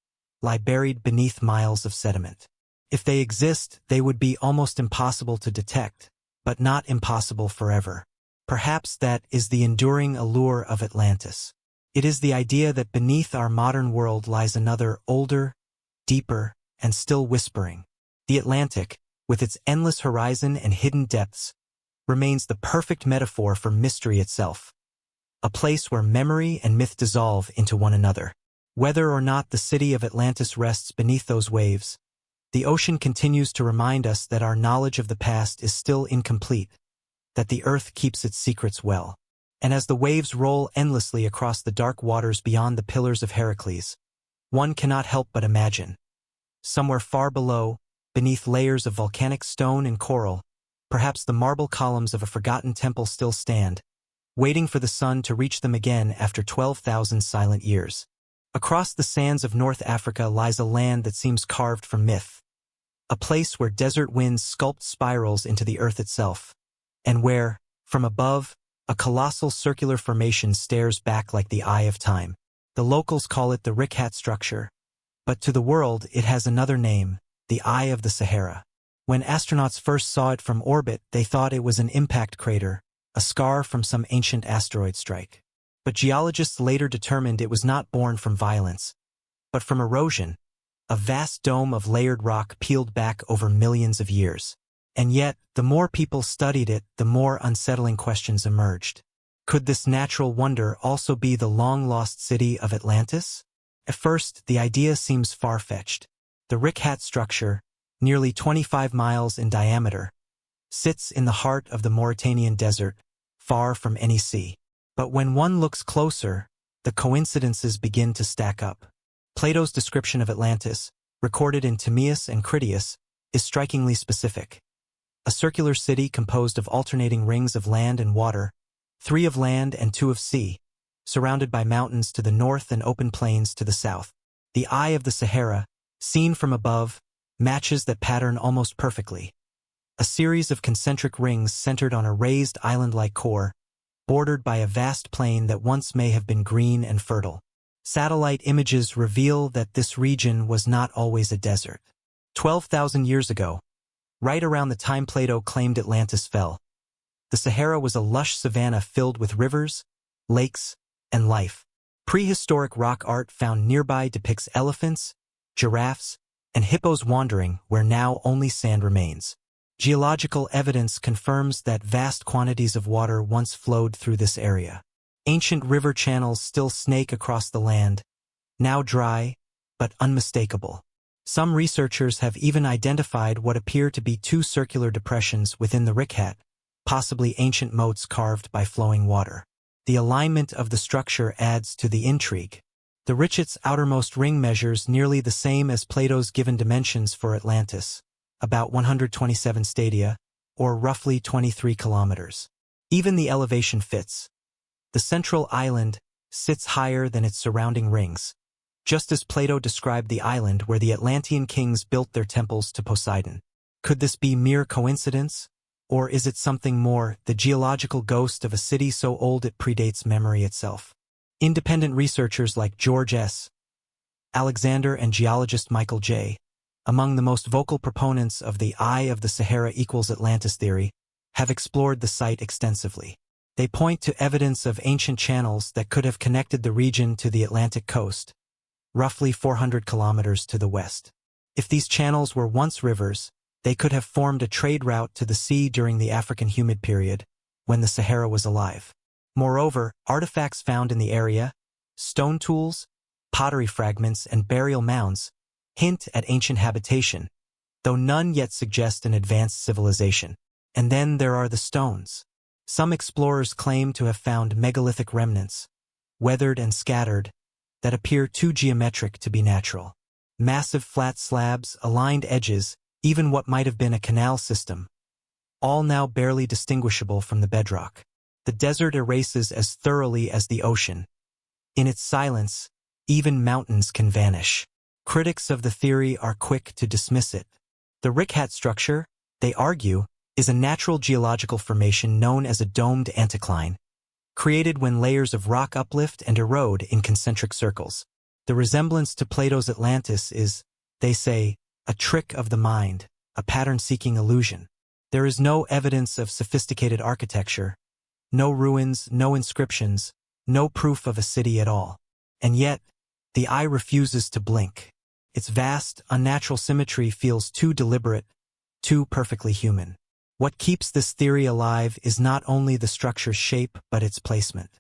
lie buried beneath miles of sediment. If they exist, they would be almost impossible to detect, but not impossible forever. Perhaps that is the enduring allure of Atlantis. It is the idea that beneath our modern world lies another, older, deeper, and still whispering. The Atlantic, with its endless horizon and hidden depths, remains the perfect metaphor for mystery itself. A place where memory and myth dissolve into one another. Whether or not the city of Atlantis rests beneath those waves, the ocean continues to remind us that our knowledge of the past is still incomplete, that the earth keeps its secrets well. And as the waves roll endlessly across the dark waters beyond the Pillars of Heracles, one cannot help but imagine. Somewhere far below, beneath layers of volcanic stone and coral, perhaps the marble columns of a forgotten temple still stand, waiting for the sun to reach them again after 12,000 silent years. Across the sands of North Africa lies a land that seems carved from myth, a place where desert winds sculpt spirals into the earth itself, and where, from above, a colossal circular formation stares back like the eye of time. The locals call it the Richat structure, but to the world it has another name, the Eye of the Sahara. When astronauts first saw it from orbit, they thought it was an impact crater, a scar from some ancient asteroid strike. But geologists later determined it was not born from violence, but from erosion, a vast dome of layered rock peeled back over millions of years. And yet, the more people studied it, the more unsettling questions emerged. Could this natural wonder also be the long-lost city of Atlantis? At first, the idea seems far-fetched. The Richat structure, nearly 25 miles in diameter, sits in the heart of the Mauritanian desert, far from any sea. But when one looks closer, the coincidences begin to stack up. Plato's description of Atlantis, recorded in Timaeus and Critias, is strikingly specific. A circular city composed of alternating rings of land and water, 3 of land and 2 of sea, surrounded by mountains to the north and open plains to the south. The Eye of the Sahara, seen from above, matches that pattern almost perfectly. A series of concentric rings centered on a raised island-like core, bordered by a vast plain that once may have been green and fertile. Satellite images reveal that this region was not always a desert. 12,000 years ago, right around the time Plato claimed Atlantis fell, the Sahara was a lush savanna filled with rivers, lakes, and life. Prehistoric rock art found nearby depicts elephants, giraffes, and hippos wandering where now only sand remains. Geological evidence confirms that vast quantities of water once flowed through this area. Ancient river channels still snake across the land, now dry, but unmistakable. Some researchers have even identified what appear to be 2 circular depressions within the Richat, possibly ancient moats carved by flowing water. The alignment of the structure adds to the intrigue. The Richat's outermost ring measures nearly the same as Plato's given dimensions for Atlantis, about 127 stadia, or roughly 23 kilometers. Even the elevation fits. The central island sits higher than its surrounding rings, just as Plato described the island where the Atlantean kings built their temples to Poseidon. Could this be mere coincidence? Or is it something more, the geological ghost of a city so old it predates memory itself? Independent researchers like George S. Alexander and geologist Michael J. among the most vocal proponents of the Eye of the Sahara equals Atlantis theory, have explored the site extensively. They point to evidence of ancient channels that could have connected the region to the Atlantic coast, roughly 400 kilometers to the west. If these channels were once rivers, they could have formed a trade route to the sea during the African humid period, when the Sahara was alive. Moreover, artifacts found in the area, stone tools, pottery fragments, and burial mounds, hint at ancient habitation, though none yet suggest an advanced civilization. And then there are the stones. Some explorers claim to have found megalithic remnants, weathered and scattered, that appear too geometric to be natural. Massive flat slabs, aligned edges, even what might have been a canal system, all now barely distinguishable from the bedrock. The desert erases as thoroughly as the ocean. In its silence, even mountains can vanish. Critics of the theory are quick to dismiss it. The Richat structure, they argue, is a natural geological formation known as a domed anticline, created when layers of rock uplift and erode in concentric circles. The resemblance to Plato's Atlantis is, they say, a trick of the mind, a pattern-seeking illusion. There is no evidence of sophisticated architecture, no ruins, no inscriptions, no proof of a city at all. And yet, the eye refuses to blink. Its vast, unnatural symmetry feels too deliberate, too perfectly human. What keeps this theory alive is not only the structure's shape but its placement.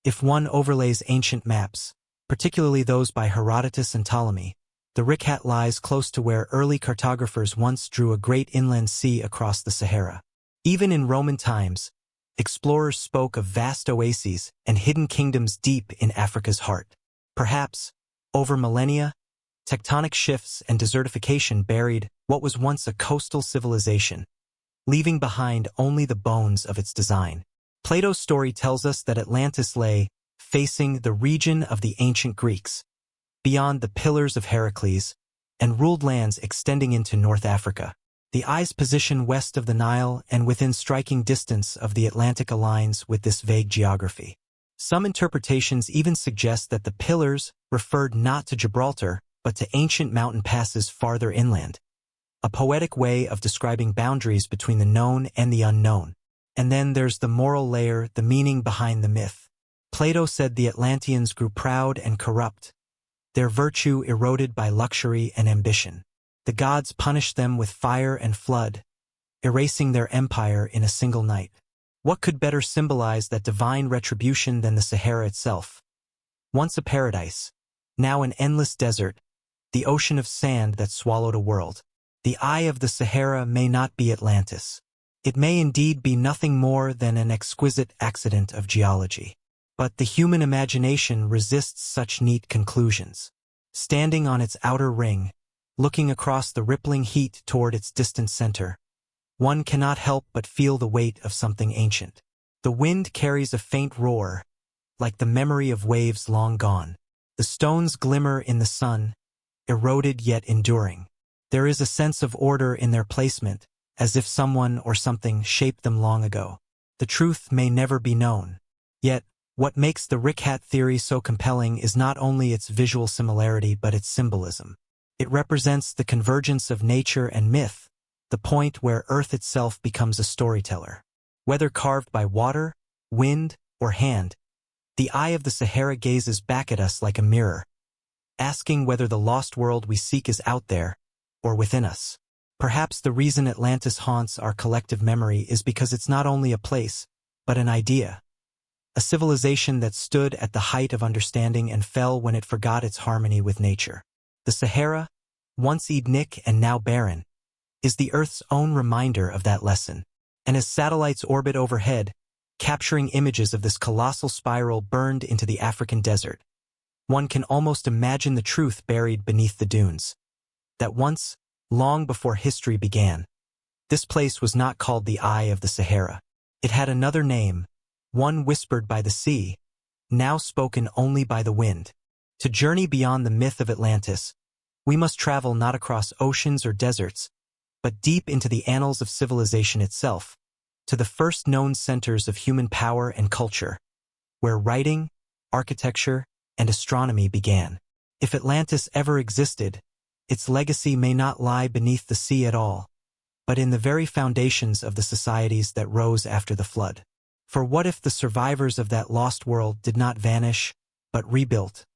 If one overlays ancient maps, particularly those by Herodotus and Ptolemy, the Richat lies close to where early cartographers once drew a great inland sea across the Sahara. Even in Roman times, explorers spoke of vast oases and hidden kingdoms deep in Africa's heart. Perhaps, over millennia, tectonic shifts and desertification buried what was once a coastal civilization, leaving behind only the bones of its design. Plato's story tells us that Atlantis lay facing the region of the ancient Greeks, beyond the Pillars of Heracles, and ruled lands extending into North Africa. The eye's position west of the Nile and within striking distance of the Atlantic aligns with this vague geography. Some interpretations even suggest that the Pillars referred not to Gibraltar, but to ancient mountain passes farther inland, a poetic way of describing boundaries between the known and the unknown. And then there's the moral layer, the meaning behind the myth. Plato said the Atlanteans grew proud and corrupt, their virtue eroded by luxury and ambition. The gods punished them with fire and flood, erasing their empire in a single night. What could better symbolize that divine retribution than the Sahara itself? Once a paradise, now an endless desert, the ocean of sand that swallowed a world. The eye of the Sahara may not be Atlantis. It may indeed be nothing more than an exquisite accident of geology. But the human imagination resists such neat conclusions. Standing on its outer ring, looking across the rippling heat toward its distant center, one cannot help but feel the weight of something ancient. The wind carries a faint roar, like the memory of waves long gone. The stones glimmer in the sun, eroded yet enduring. There is a sense of order in their placement, as if someone or something shaped them long ago. The truth may never be known. Yet, what makes the Richat theory so compelling is not only its visual similarity but its symbolism. It represents the convergence of nature and myth, the point where Earth itself becomes a storyteller. Whether carved by water, wind, or hand, the eye of the Sahara gazes back at us like a mirror, asking whether the lost world we seek is out there, or within us. Perhaps the reason Atlantis haunts our collective memory is because it's not only a place, but an idea. A civilization that stood at the height of understanding and fell when it forgot its harmony with nature. The Sahara, once Edenic and now barren, is the Earth's own reminder of that lesson. And as satellites orbit overhead, capturing images of this colossal spiral burned into the African desert, one can almost imagine the truth buried beneath the dunes. That once, long before history began, this place was not called the Eye of the Sahara. It had another name, one whispered by the sea, now spoken only by the wind. To journey beyond the myth of Atlantis, we must travel not across oceans or deserts, but deep into the annals of civilization itself, to the first known centers of human power and culture, where writing, architecture, and astronomy began. If Atlantis ever existed, its legacy may not lie beneath the sea at all, but in the very foundations of the societies that rose after the flood. For what if the survivors of that lost world did not vanish, but rebuilt,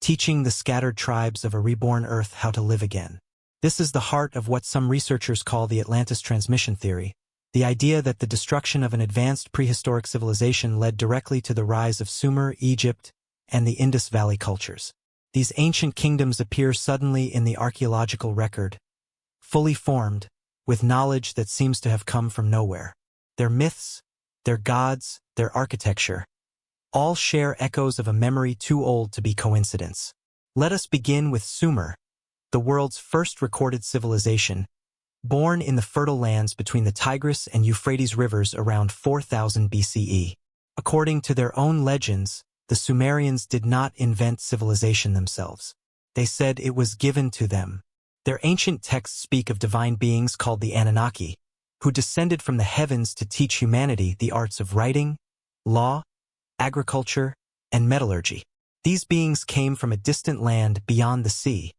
teaching the scattered tribes of a reborn Earth how to live again? This is the heart of what some researchers call the Atlantis transmission theory, the idea that the destruction of an advanced prehistoric civilization led directly to the rise of Sumer, Egypt, and the Indus Valley cultures. These ancient kingdoms appear suddenly in the archaeological record, fully formed, with knowledge that seems to have come from nowhere. Their myths, their gods, their architecture, all share echoes of a memory too old to be coincidence. Let us begin with Sumer, the world's first recorded civilization, born in the fertile lands between the Tigris and Euphrates rivers around 4000 BCE. According to their own legends, the Sumerians did not invent civilization themselves. They said it was given to them. Their ancient texts speak of divine beings called the Anunnaki, who descended from the heavens to teach humanity the arts of writing, law, agriculture, and metallurgy. These beings came from a distant land beyond the sea,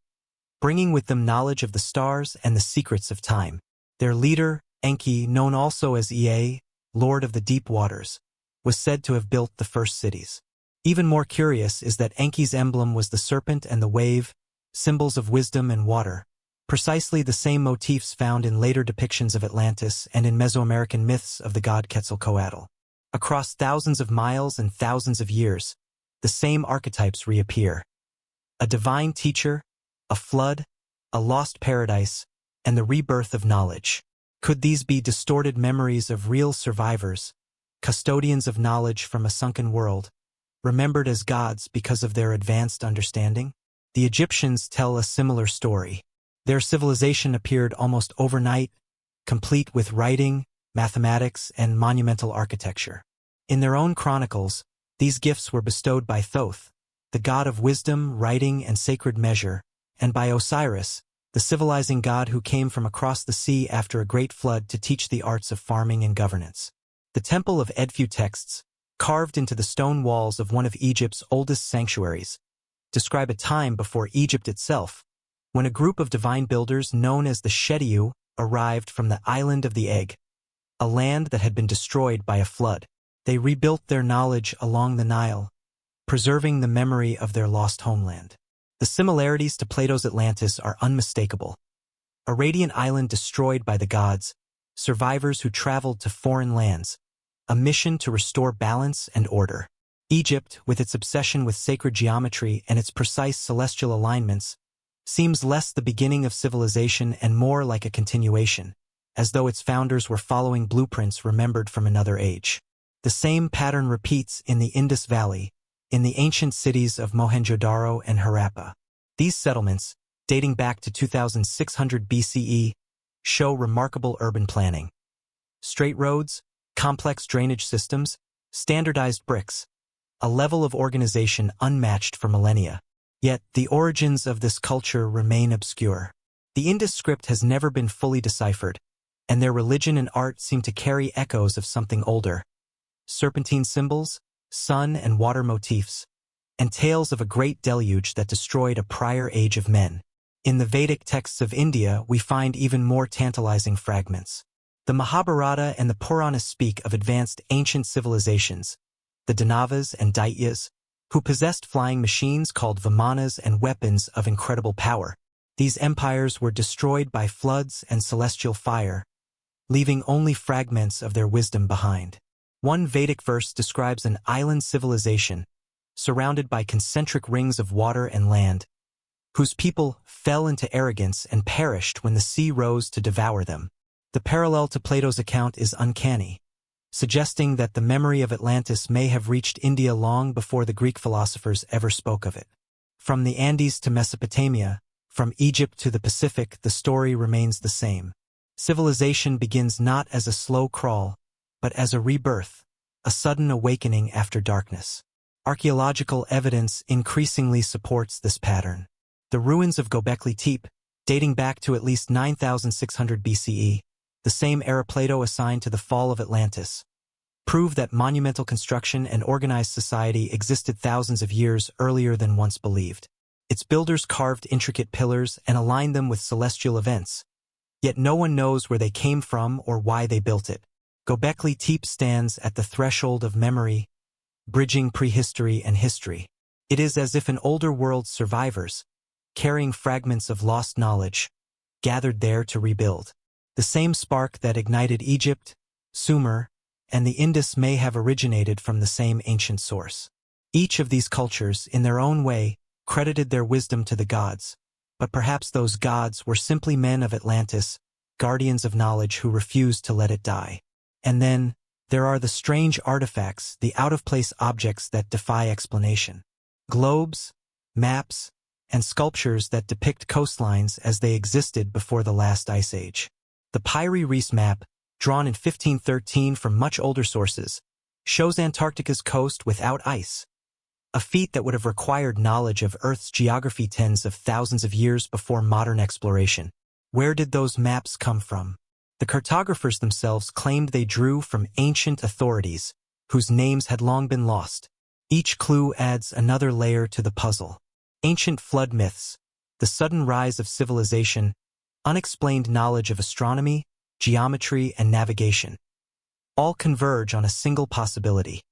bringing with them knowledge of the stars and the secrets of time. Their leader, Enki, known also as Ea, Lord of the Deep Waters, was said to have built the first cities. Even more curious is that Enki's emblem was the serpent and the wave, symbols of wisdom and water, precisely the same motifs found in later depictions of Atlantis and in Mesoamerican myths of the god Quetzalcoatl. Across thousands of miles and thousands of years, the same archetypes reappear. A divine teacher, a flood, a lost paradise, and the rebirth of knowledge. Could these be distorted memories of real survivors, custodians of knowledge from a sunken world, remembered as gods because of their advanced understanding? The Egyptians tell a similar story. Their civilization appeared almost overnight, complete with writing, mathematics, and monumental architecture. In their own chronicles, these gifts were bestowed by Thoth, the god of wisdom, writing, and sacred measure, and by Osiris, the civilizing god who came from across the sea after a great flood to teach the arts of farming and governance. The Temple of Edfu texts, carved into the stone walls of one of Egypt's oldest sanctuaries, describe a time before Egypt itself, when a group of divine builders known as the Shediu arrived from the island of the Egg, a land that had been destroyed by a flood. They rebuilt their knowledge along the Nile, preserving the memory of their lost homeland. The similarities to Plato's Atlantis are unmistakable. A radiant island destroyed by the gods, survivors who traveled to foreign lands, a mission to restore balance and order. Egypt, with its obsession with sacred geometry and its precise celestial alignments, seems less the beginning of civilization and more like a continuation, as though its founders were following blueprints remembered from another age. The same pattern repeats in the Indus Valley, in the ancient cities of Mohenjo-Daro and Harappa. These settlements, dating back to 2600 BCE, show remarkable urban planning. Straight roads, complex drainage systems, standardized bricks, a level of organization unmatched for millennia. Yet, the origins of this culture remain obscure. The Indus script has never been fully deciphered, and their religion and art seem to carry echoes of something older. Serpentine symbols, sun and water motifs, and tales of a great deluge that destroyed a prior age of men. In the Vedic texts of India, we find even more tantalizing fragments. The Mahabharata and the Puranas speak of advanced ancient civilizations, the Danavas and Daityas, who possessed flying machines called vimanas and weapons of incredible power. These empires were destroyed by floods and celestial fire, leaving only fragments of their wisdom behind. One Vedic verse describes an island civilization, surrounded by concentric rings of water and land, whose people fell into arrogance and perished when the sea rose to devour them. The parallel to Plato's account is uncanny, suggesting that the memory of Atlantis may have reached India long before the Greek philosophers ever spoke of it. From the Andes to Mesopotamia, from Egypt to the Pacific, the story remains the same. Civilization begins not as a slow crawl, but as a rebirth, a sudden awakening after darkness. Archaeological evidence increasingly supports this pattern. The ruins of Göbekli Tepe, dating back to at least 9600 BCE, the same era Plato assigned to the fall of Atlantis, prove that monumental construction and organized society existed thousands of years earlier than once believed. Its builders carved intricate pillars and aligned them with celestial events, yet no one knows where they came from or why they built it. Göbekli Tepe stands at the threshold of memory, bridging prehistory and history. It is as if an older world's survivors, carrying fragments of lost knowledge, gathered there to rebuild. The same spark that ignited Egypt, Sumer, and the Indus may have originated from the same ancient source. Each of these cultures, in their own way, credited their wisdom to the gods, but perhaps those gods were simply men of Atlantis, guardians of knowledge who refused to let it die. And then, there are the strange artifacts, the out-of-place objects that defy explanation. Globes, maps, and sculptures that depict coastlines as they existed before the last ice age. The Piri Reis map, drawn in 1513 from much older sources, shows Antarctica's coast without ice, a feat that would have required knowledge of Earth's geography tens of thousands of years before modern exploration. Where did those maps come from? The cartographers themselves claimed they drew from ancient authorities, whose names had long been lost. Each clue adds another layer to the puzzle. Ancient flood myths, the sudden rise of civilization, unexplained knowledge of astronomy, geometry, and navigation, all converge on a single possibility.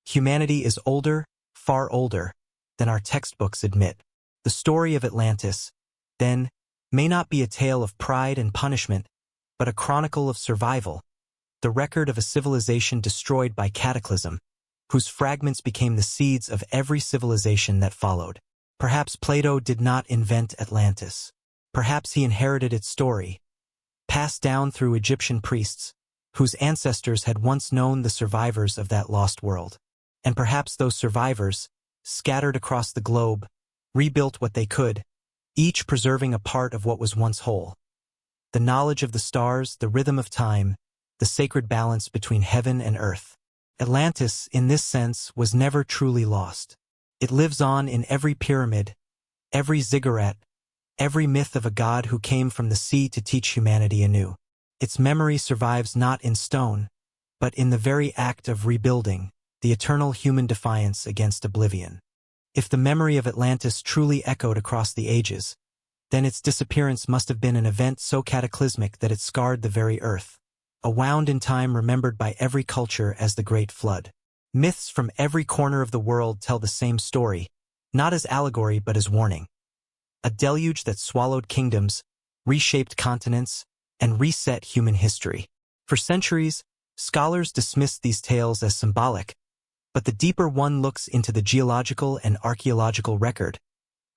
Humanity is older, far older, than our textbooks admit. The story of Atlantis, then, may not be a tale of pride and punishment, but a chronicle of survival, the record of a civilization destroyed by cataclysm, whose fragments became the seeds of every civilization that followed. Perhaps Plato did not invent Atlantis. Perhaps he inherited its story, passed down through Egyptian priests, whose ancestors had once known the survivors of that lost world. And perhaps those survivors, scattered across the globe, rebuilt what they could, each preserving a part of what was once whole. The knowledge of the stars, the rhythm of time, the sacred balance between heaven and earth. Atlantis, in this sense, was never truly lost. It lives on in every pyramid, every ziggurat, every myth of a god who came from the sea to teach humanity anew. Its memory survives not in stone, but in the very act of rebuilding, the eternal human defiance against oblivion. If the memory of Atlantis truly echoed across the ages, then its disappearance must have been an event so cataclysmic that it scarred the very earth, a wound in time remembered by every culture as the Great Flood. Myths from every corner of the world tell the same story, not as allegory but as warning. A deluge that swallowed kingdoms, reshaped continents, and reset human history. For centuries, scholars dismissed these tales as symbolic, but the deeper one looks into the geological and archaeological record,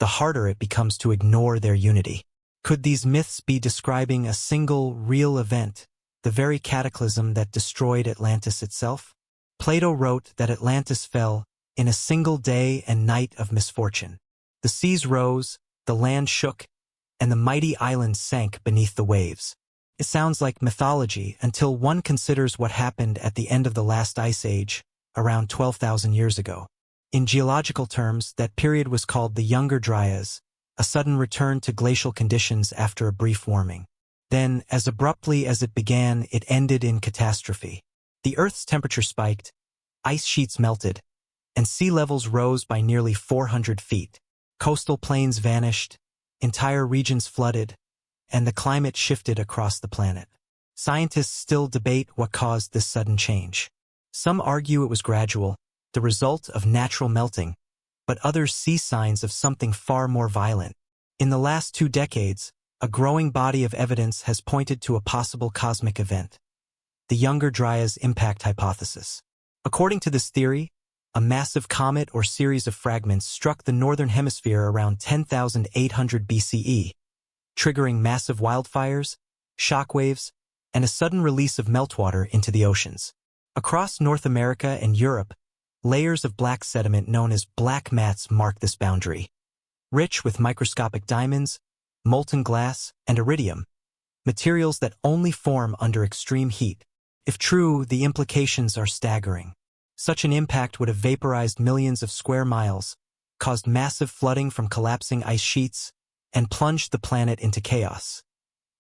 the harder it becomes to ignore their unity. Could these myths be describing a single, real event, the very cataclysm that destroyed Atlantis itself? Plato wrote that Atlantis fell in a single day and night of misfortune. The seas rose, the land shook, and the mighty island sank beneath the waves. It sounds like mythology until one considers what happened at the end of the last ice age, around 12,000 years ago. In geological terms, that period was called the Younger Dryas, a sudden return to glacial conditions after a brief warming. Then, as abruptly as it began, it ended in catastrophe. The Earth's temperature spiked, ice sheets melted, and sea levels rose by nearly 400 feet. Coastal plains vanished, entire regions flooded, and the climate shifted across the planet. Scientists still debate what caused this sudden change. Some argue it was gradual, the result of natural melting, but others see signs of something far more violent. In the last 2 decades, a growing body of evidence has pointed to a possible cosmic event, the Younger Dryas impact hypothesis. According to this theory, a massive comet or series of fragments struck the northern hemisphere around 10,800 BCE, triggering massive wildfires, shockwaves, and a sudden release of meltwater into the oceans. Across North America and Europe, layers of black sediment known as black mats mark this boundary, rich with microscopic diamonds, molten glass, and iridium, materials that only form under extreme heat. If true, the implications are staggering. Such an impact would have vaporized millions of square miles, caused massive flooding from collapsing ice sheets, and plunged the planet into chaos.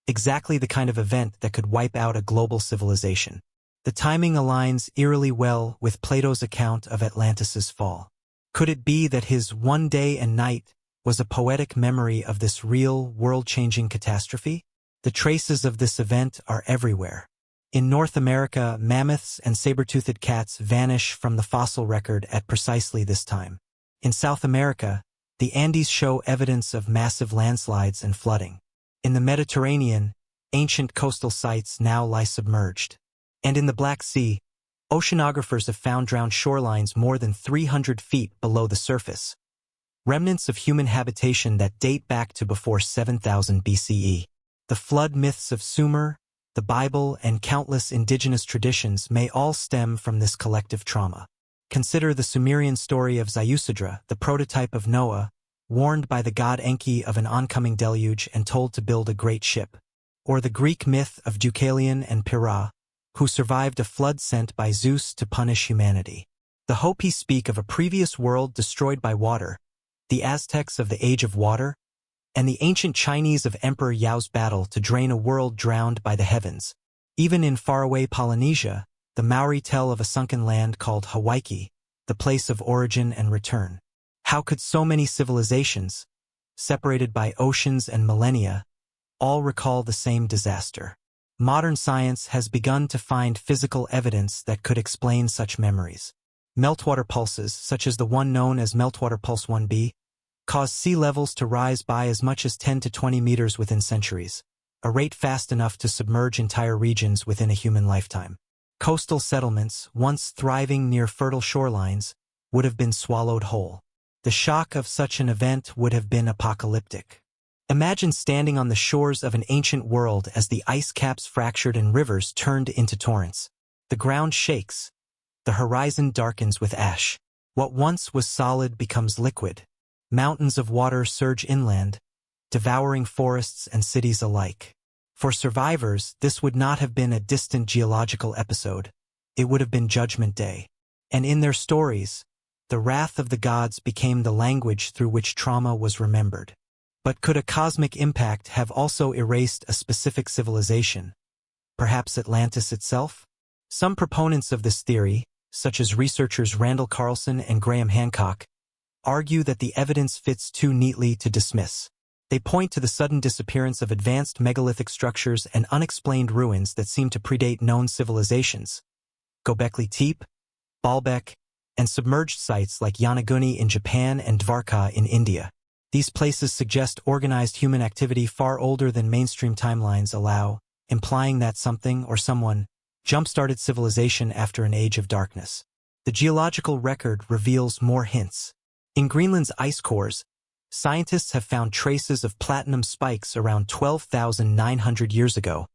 Exactly the kind of event that could wipe out a global civilization. The timing aligns eerily well with Plato's account of Atlantis's fall. Could it be that his one day and night was a poetic memory of this real, world-changing catastrophe? The traces of this event are everywhere. In North America, mammoths and saber-toothed cats vanish from the fossil record at precisely this time. In South America, the Andes show evidence of massive landslides and flooding. In the Mediterranean, ancient coastal sites now lie submerged. And in the Black Sea, oceanographers have found drowned shorelines more than 300 feet below the surface, remnants of human habitation that date back to before 7000 BCE. The flood myths of Sumer, the Bible, and countless indigenous traditions may all stem from this collective trauma. Consider the Sumerian story of Ziusidra, the prototype of Noah, warned by the god Enki of an oncoming deluge and told to build a great ship. Or the Greek myth of Deucalion and Pyrrha, who survived a flood sent by Zeus to punish humanity. The Hopi speak of a previous world destroyed by water, the Aztecs of the Age of Water, and the ancient Chinese of Emperor Yao's battle to drain a world drowned by the heavens. Even in faraway Polynesia, the Maori tell of a sunken land called Hawaii, the place of origin and return. How could so many civilizations, separated by oceans and millennia, all recall the same disaster? Modern science has begun to find physical evidence that could explain such memories. Meltwater pulses, such as the one known as Meltwater Pulse 1b, caused sea levels to rise by as much as 10 to 20 meters within centuries, a rate fast enough to submerge entire regions within a human lifetime. Coastal settlements, once thriving near fertile shorelines, would have been swallowed whole. The shock of such an event would have been apocalyptic. Imagine standing on the shores of an ancient world as the ice caps fractured and rivers turned into torrents. The ground shakes. The horizon darkens with ash. What once was solid becomes liquid. Mountains of water surge inland, devouring forests and cities alike. For survivors, this would not have been a distant geological episode. It would have been Judgment Day. And in their stories, the wrath of the gods became the language through which trauma was remembered. But could a cosmic impact have also erased a specific civilization? Perhaps Atlantis itself? Some proponents of this theory, such as researchers Randall Carlson and Graham Hancock, argue that the evidence fits too neatly to dismiss. They point to the sudden disappearance of advanced megalithic structures and unexplained ruins that seem to predate known civilizations. Göbekli Tepe, Baalbek, and submerged sites like Yonaguni in Japan and Dvarka in India. These places suggest organized human activity far older than mainstream timelines allow, implying that something or someone jump-started civilization after an age of darkness. The geological record reveals more hints. In Greenland's ice cores, scientists have found traces of platinum spikes around 12,900 years ago,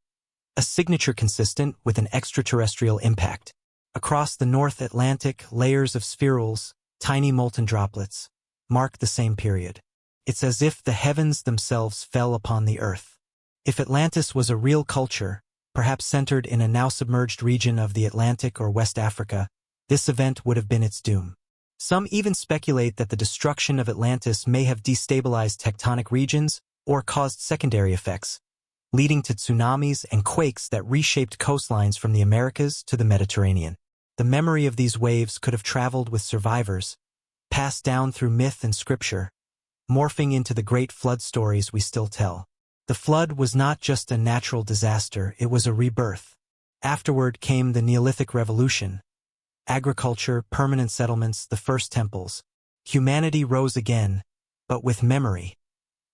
a signature consistent with an extraterrestrial impact. Across the North Atlantic, layers of spherules, tiny molten droplets, mark the same period. It's as if the heavens themselves fell upon the earth. If Atlantis was a real culture, perhaps centered in a now-submerged region of the Atlantic or West Africa, this event would have been its doom. Some even speculate that the destruction of Atlantis may have destabilized tectonic regions or caused secondary effects, leading to tsunamis and quakes that reshaped coastlines from the Americas to the Mediterranean. The memory of these waves could have traveled with survivors, passed down through myth and scripture, morphing into the great flood stories we still tell. The flood was not just a natural disaster, it was a rebirth. Afterward came the Neolithic Revolution. Agriculture, permanent settlements, the first temples. Humanity rose again, but with memory.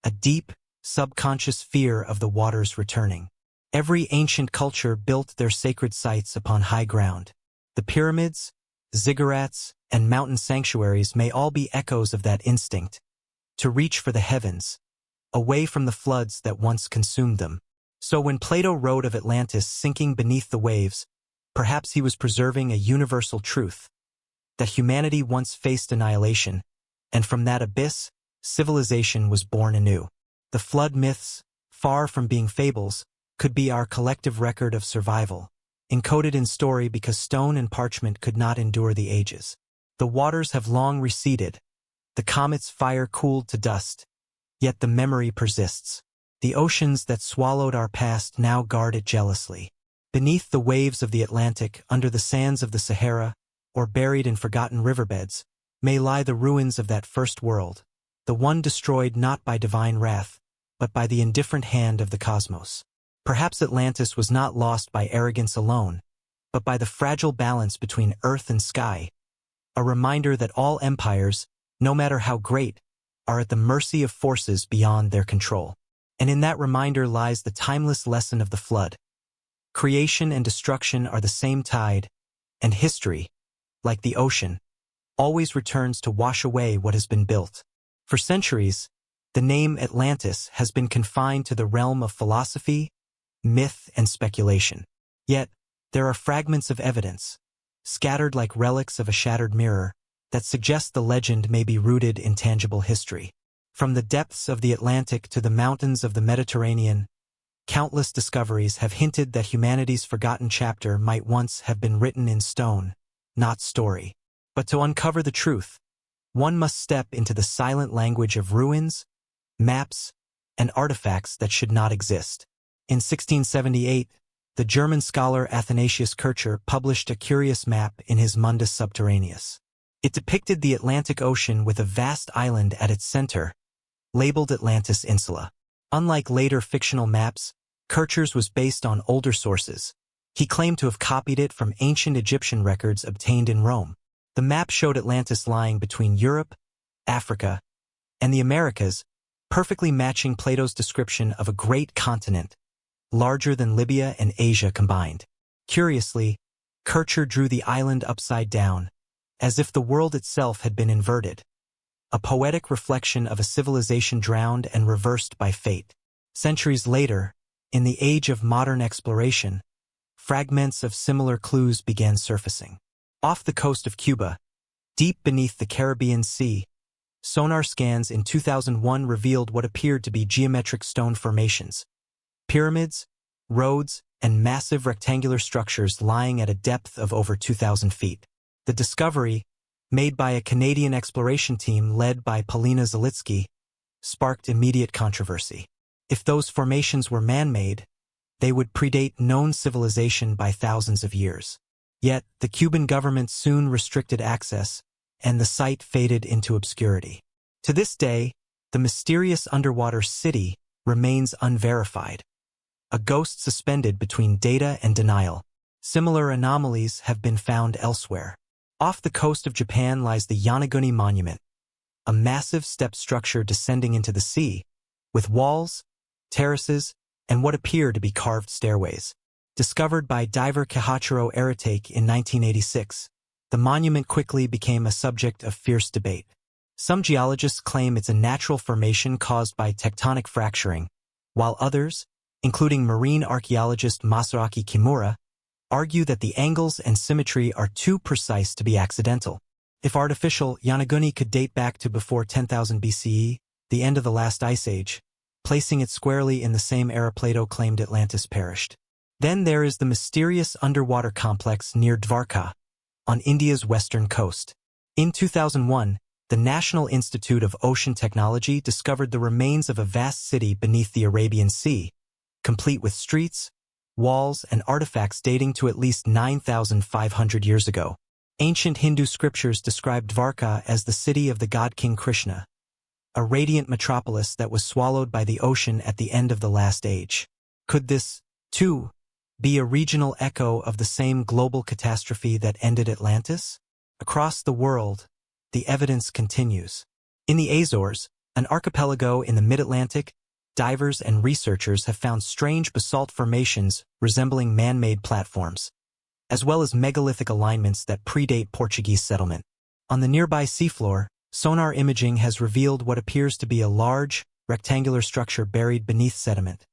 A deep, subconscious fear of the waters returning. Every ancient culture built their sacred sites upon high ground. The pyramids, ziggurats, and mountain sanctuaries may all be echoes of that instinct. To reach for the heavens, away from the floods that once consumed them. So when Plato wrote of Atlantis sinking beneath the waves, perhaps he was preserving a universal truth, that humanity once faced annihilation, and from that abyss, civilization was born anew. The flood myths, far from being fables, could be our collective record of survival, encoded in story because stone and parchment could not endure the ages. The waters have long receded, the comet's fire cooled to dust, yet the memory persists. The oceans that swallowed our past now guard it jealously. Beneath the waves of the Atlantic, under the sands of the Sahara, or buried in forgotten riverbeds, may lie the ruins of that first world, the one destroyed not by divine wrath, but by the indifferent hand of the cosmos. Perhaps Atlantis was not lost by arrogance alone, but by the fragile balance between earth and sky, a reminder that all empires, no matter how great, are at the mercy of forces beyond their control. And in that reminder lies the timeless lesson of the flood. Creation and destruction are the same tide, and history, like the ocean, always returns to wash away what has been built. For centuries, the name Atlantis has been confined to the realm of philosophy, myth, and speculation. Yet, there are fragments of evidence, scattered like relics of a shattered mirror, that suggest the legend may be rooted in tangible history. From the depths of the Atlantic to the mountains of the Mediterranean, countless discoveries have hinted that humanity's forgotten chapter might once have been written in stone, not story. But to uncover the truth, one must step into the silent language of ruins, maps, and artifacts that should not exist. In 1678, the German scholar Athanasius Kircher published a curious map in his Mundus Subterraneus. It depicted the Atlantic Ocean with a vast island at its center, labeled Atlantis Insula. Unlike later fictional maps, Kircher's was based on older sources. He claimed to have copied it from ancient Egyptian records obtained in Rome. The map showed Atlantis lying between Europe, Africa, and the Americas, perfectly matching Plato's description of a great continent, larger than Libya and Asia combined. Curiously, Kircher drew the island upside down, as if the world itself had been inverted, a poetic reflection of a civilization drowned and reversed by fate. Centuries later, in the age of modern exploration, fragments of similar clues began surfacing. Off the coast of Cuba, deep beneath the Caribbean Sea, sonar scans in 2001 revealed what appeared to be geometric stone formations, pyramids, roads, and massive rectangular structures lying at a depth of over 2,000 feet. The discovery, made by a Canadian exploration team led by Paulina Zalitsky, sparked immediate controversy. If those formations were man-made, they would predate known civilization by thousands of years. Yet, the Cuban government soon restricted access, and the site faded into obscurity. To this day, the mysterious underwater city remains unverified, a ghost suspended between data and denial. Similar anomalies have been found elsewhere. Off the coast of Japan lies the Yonaguni Monument, a massive step structure descending into the sea, with walls, terraces, and what appear to be carved stairways. Discovered by diver Kihachiro Aratake in 1986, the monument quickly became a subject of fierce debate. Some geologists claim it's a natural formation caused by tectonic fracturing, while others, including marine archaeologist Masaaki Kimura, argue that the angles and symmetry are too precise to be accidental. If artificial, Yonaguni could date back to before 10,000 BCE, the end of the last ice age, placing it squarely in the same era Plato claimed Atlantis perished. Then there is the mysterious underwater complex near Dvarka, on India's western coast. In 2001, the National Institute of Ocean Technology discovered the remains of a vast city beneath the Arabian Sea, complete with streets, walls, and artifacts dating to at least 9,500 years ago. Ancient Hindu scriptures describe Dvarka as the city of the god King Krishna, a radiant metropolis that was swallowed by the ocean at the end of the last age. Could this, too, be a regional echo of the same global catastrophe that ended Atlantis? Across the world, the evidence continues. In the Azores, an archipelago in the mid-Atlantic, divers and researchers have found strange basalt formations resembling man-made platforms, as well as megalithic alignments that predate Portuguese settlement. On the nearby seafloor, sonar imaging has revealed what appears to be a large, rectangular structure buried beneath sediment,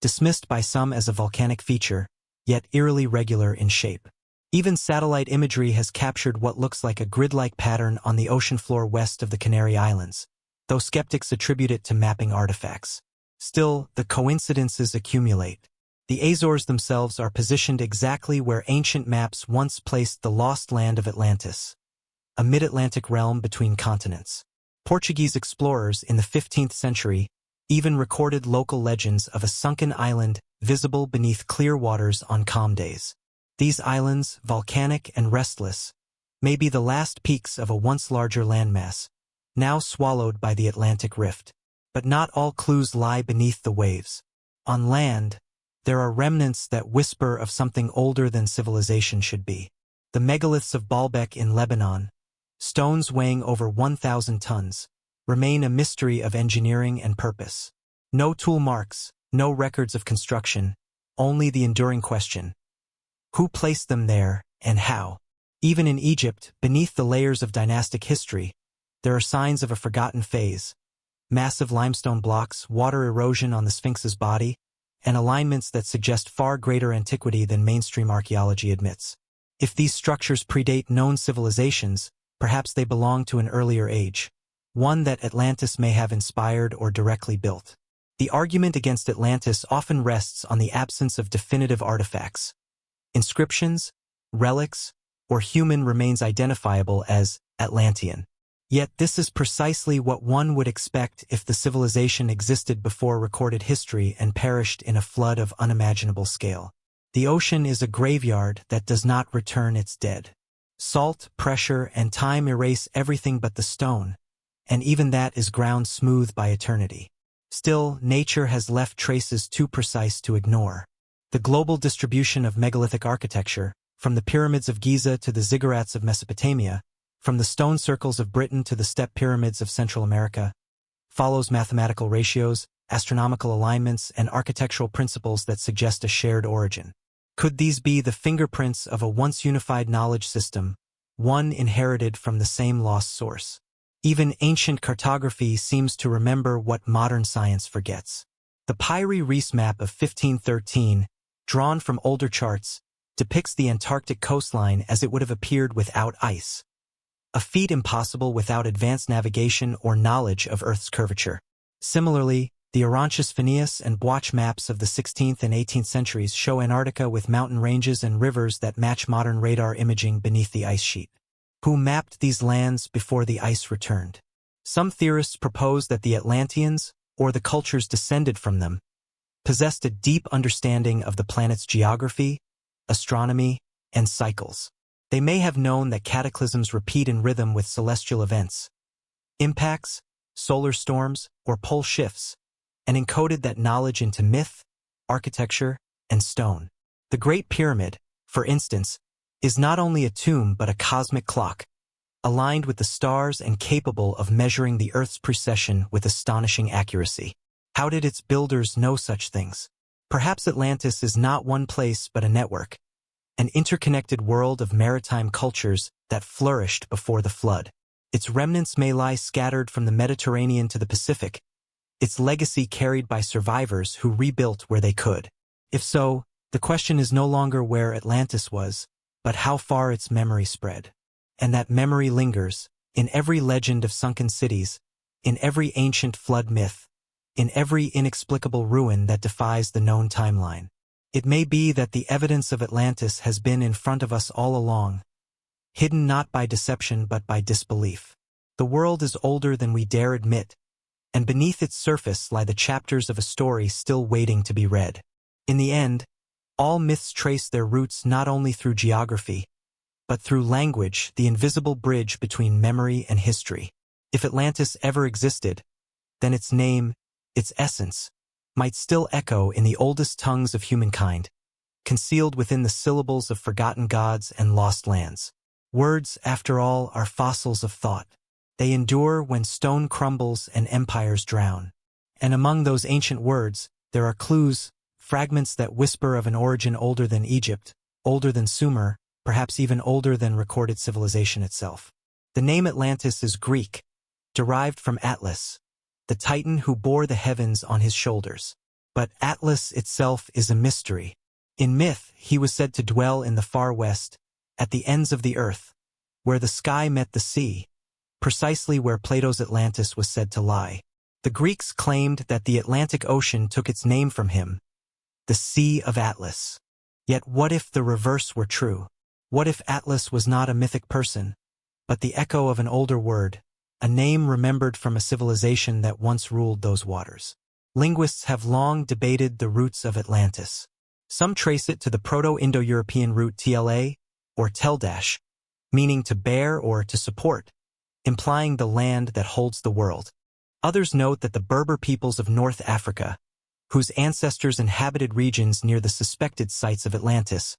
dismissed by some as a volcanic feature, yet eerily regular in shape. Even satellite imagery has captured what looks like a grid-like pattern on the ocean floor west of the Canary Islands, though skeptics attribute it to mapping artifacts. Still, the coincidences accumulate. The Azores themselves are positioned exactly where ancient maps once placed the lost land of Atlantis, a mid-Atlantic realm between continents. Portuguese explorers in the 15th century even recorded local legends of a sunken island visible beneath clear waters on calm days. These islands, volcanic and restless, may be the last peaks of a once larger landmass, now swallowed by the Atlantic Rift. But not all clues lie beneath the waves. On land, there are remnants that whisper of something older than civilization should be. The megaliths of Baalbek in Lebanon, stones weighing over 1,000 tons, remain a mystery of engineering and purpose. No tool marks, no records of construction, only the enduring question: who placed them there, and how? Even in Egypt, beneath the layers of dynastic history, there are signs of a forgotten phase. Massive limestone blocks, water erosion on the Sphinx's body, and alignments that suggest far greater antiquity than mainstream archaeology admits. If these structures predate known civilizations, perhaps they belong to an earlier age, one that Atlantis may have inspired or directly built. The argument against Atlantis often rests on the absence of definitive artifacts. Inscriptions, relics, or human remains identifiable as Atlantean. Yet this is precisely what one would expect if the civilization existed before recorded history and perished in a flood of unimaginable scale. The ocean is a graveyard that does not return its dead. Salt, pressure, and time erase everything but the stone, and even that is ground smooth by eternity. Still, nature has left traces too precise to ignore. The global distribution of megalithic architecture, from the pyramids of Giza to the ziggurats of Mesopotamia, from the stone circles of Britain to the step pyramids of Central America, follows mathematical ratios, astronomical alignments, and architectural principles that suggest a shared origin. Could these be the fingerprints of a once unified knowledge system, one inherited from the same lost source? Even ancient cartography seems to remember what modern science forgets. The Piri-Reis map of 1513, drawn from older charts, depicts the Antarctic coastline as it would have appeared without ice, a feat impossible without advanced navigation or knowledge of Earth's curvature. Similarly, the Orontius Phineas and Boich maps of the 16th and 18th centuries show Antarctica with mountain ranges and rivers that match modern radar imaging beneath the ice sheet. Who mapped these lands before the ice returned? Some theorists propose that the Atlanteans, or the cultures descended from them, possessed a deep understanding of the planet's geography, astronomy, and cycles. They may have known that cataclysms repeat in rhythm with celestial events, impacts, solar storms, or pole shifts, and encoded that knowledge into myth, architecture, and stone. The Great Pyramid, for instance, is not only a tomb but a cosmic clock, aligned with the stars and capable of measuring the Earth's precession with astonishing accuracy. How did its builders know such things? Perhaps Atlantis is not one place but a network, an interconnected world of maritime cultures that flourished before the flood. Its remnants may lie scattered from the Mediterranean to the Pacific, its legacy carried by survivors who rebuilt where they could. If so, the question is no longer where Atlantis was, but how far its memory spread. And that memory lingers, in every legend of sunken cities, in every ancient flood myth, in every inexplicable ruin that defies the known timeline. It may be that the evidence of Atlantis has been in front of us all along, hidden not by deception but by disbelief. The world is older than we dare admit, and beneath its surface lie the chapters of a story still waiting to be read. In the end, all myths trace their roots not only through geography, but through language, the invisible bridge between memory and history. If Atlantis ever existed, then its name, its essence, might still echo in the oldest tongues of humankind, concealed within the syllables of forgotten gods and lost lands. Words, after all, are fossils of thought. They endure when stone crumbles and empires drown. And among those ancient words, there are clues, fragments that whisper of an origin older than Egypt, older than Sumer, perhaps even older than recorded civilization itself. The name Atlantis is Greek, derived from Atlas, the titan who bore the heavens on his shoulders. But Atlas itself is a mystery. In myth, he was said to dwell in the far west, at the ends of the earth, where the sky met the sea, precisely where Plato's Atlantis was said to lie. The Greeks claimed that the Atlantic Ocean took its name from him, the Sea of Atlas. Yet what if the reverse were true? What if Atlas was not a mythic person, but the echo of an older word, a name remembered from a civilization that once ruled those waters? Linguists have long debated the roots of Atlantis. Some trace it to the Proto-Indo-European root tla, or teldash, meaning to bear or to support, implying the land that holds the world. Others note that the Berber peoples of North Africa, whose ancestors inhabited regions near the suspected sites of Atlantis,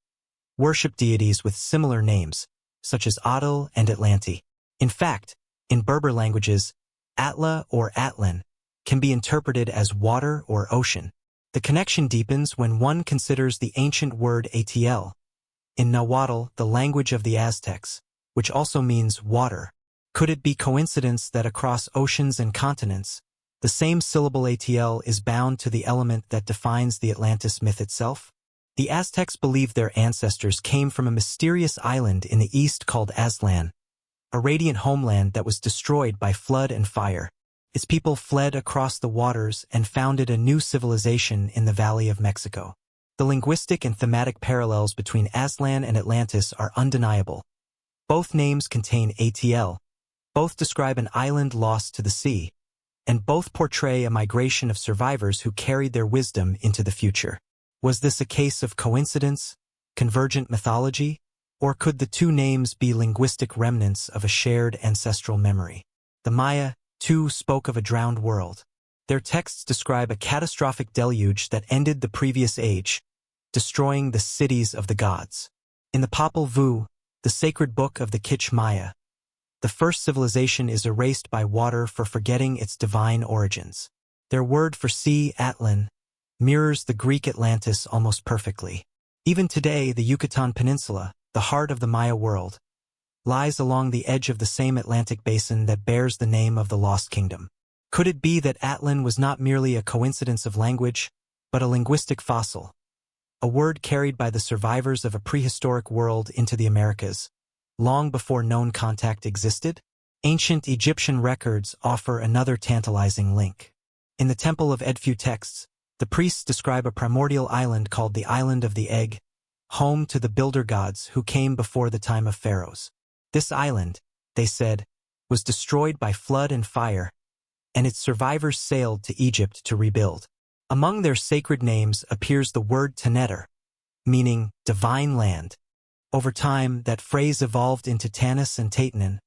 worship deities with similar names, such as Atil and Atlanti. In fact, in Berber languages, Atla or Atlan can be interpreted as water or ocean. The connection deepens when one considers the ancient word Atl, in Nahuatl, the language of the Aztecs, which also means water. Could it be coincidence that across oceans and continents, the same syllable Atl is bound to the element that defines the Atlantis myth itself? The Aztecs believed their ancestors came from a mysterious island in the east called Aztlan, a radiant homeland that was destroyed by flood and fire. Its people fled across the waters and founded a new civilization in the Valley of Mexico. The linguistic and thematic parallels between Aztlan and Atlantis are undeniable. Both names contain Atl, both describe an island lost to the sea, and both portray a migration of survivors who carried their wisdom into the future. Was this a case of coincidence, convergent mythology, or could the two names be linguistic remnants of a shared ancestral memory? The Maya, too, spoke of a drowned world. Their texts describe a catastrophic deluge that ended the previous age, destroying the cities of the gods. In the Popol Vuh, the sacred book of the Quiche Maya, The first civilization is erased by water for forgetting its divine origins. Their word for sea, Atlan, mirrors the Greek Atlantis almost perfectly. Even today, the Yucatan Peninsula, the heart of the Maya world, lies along the edge of the same Atlantic basin that bears the name of the Lost Kingdom. Could it be that Atlan was not merely a coincidence of language, but a linguistic fossil, a word carried by the survivors of a prehistoric world into the Americas, long before known contact existed? Ancient Egyptian records offer another tantalizing link. In the Temple of Edfu texts, the priests describe a primordial island called the Island of the Egg, home to the builder gods who came before the time of pharaohs. This island, they said, was destroyed by flood and fire, and its survivors sailed to Egypt to rebuild. Among their sacred names appears the word Taneter, meaning divine land. Over time, that phrase evolved into Tanis and Taitanen,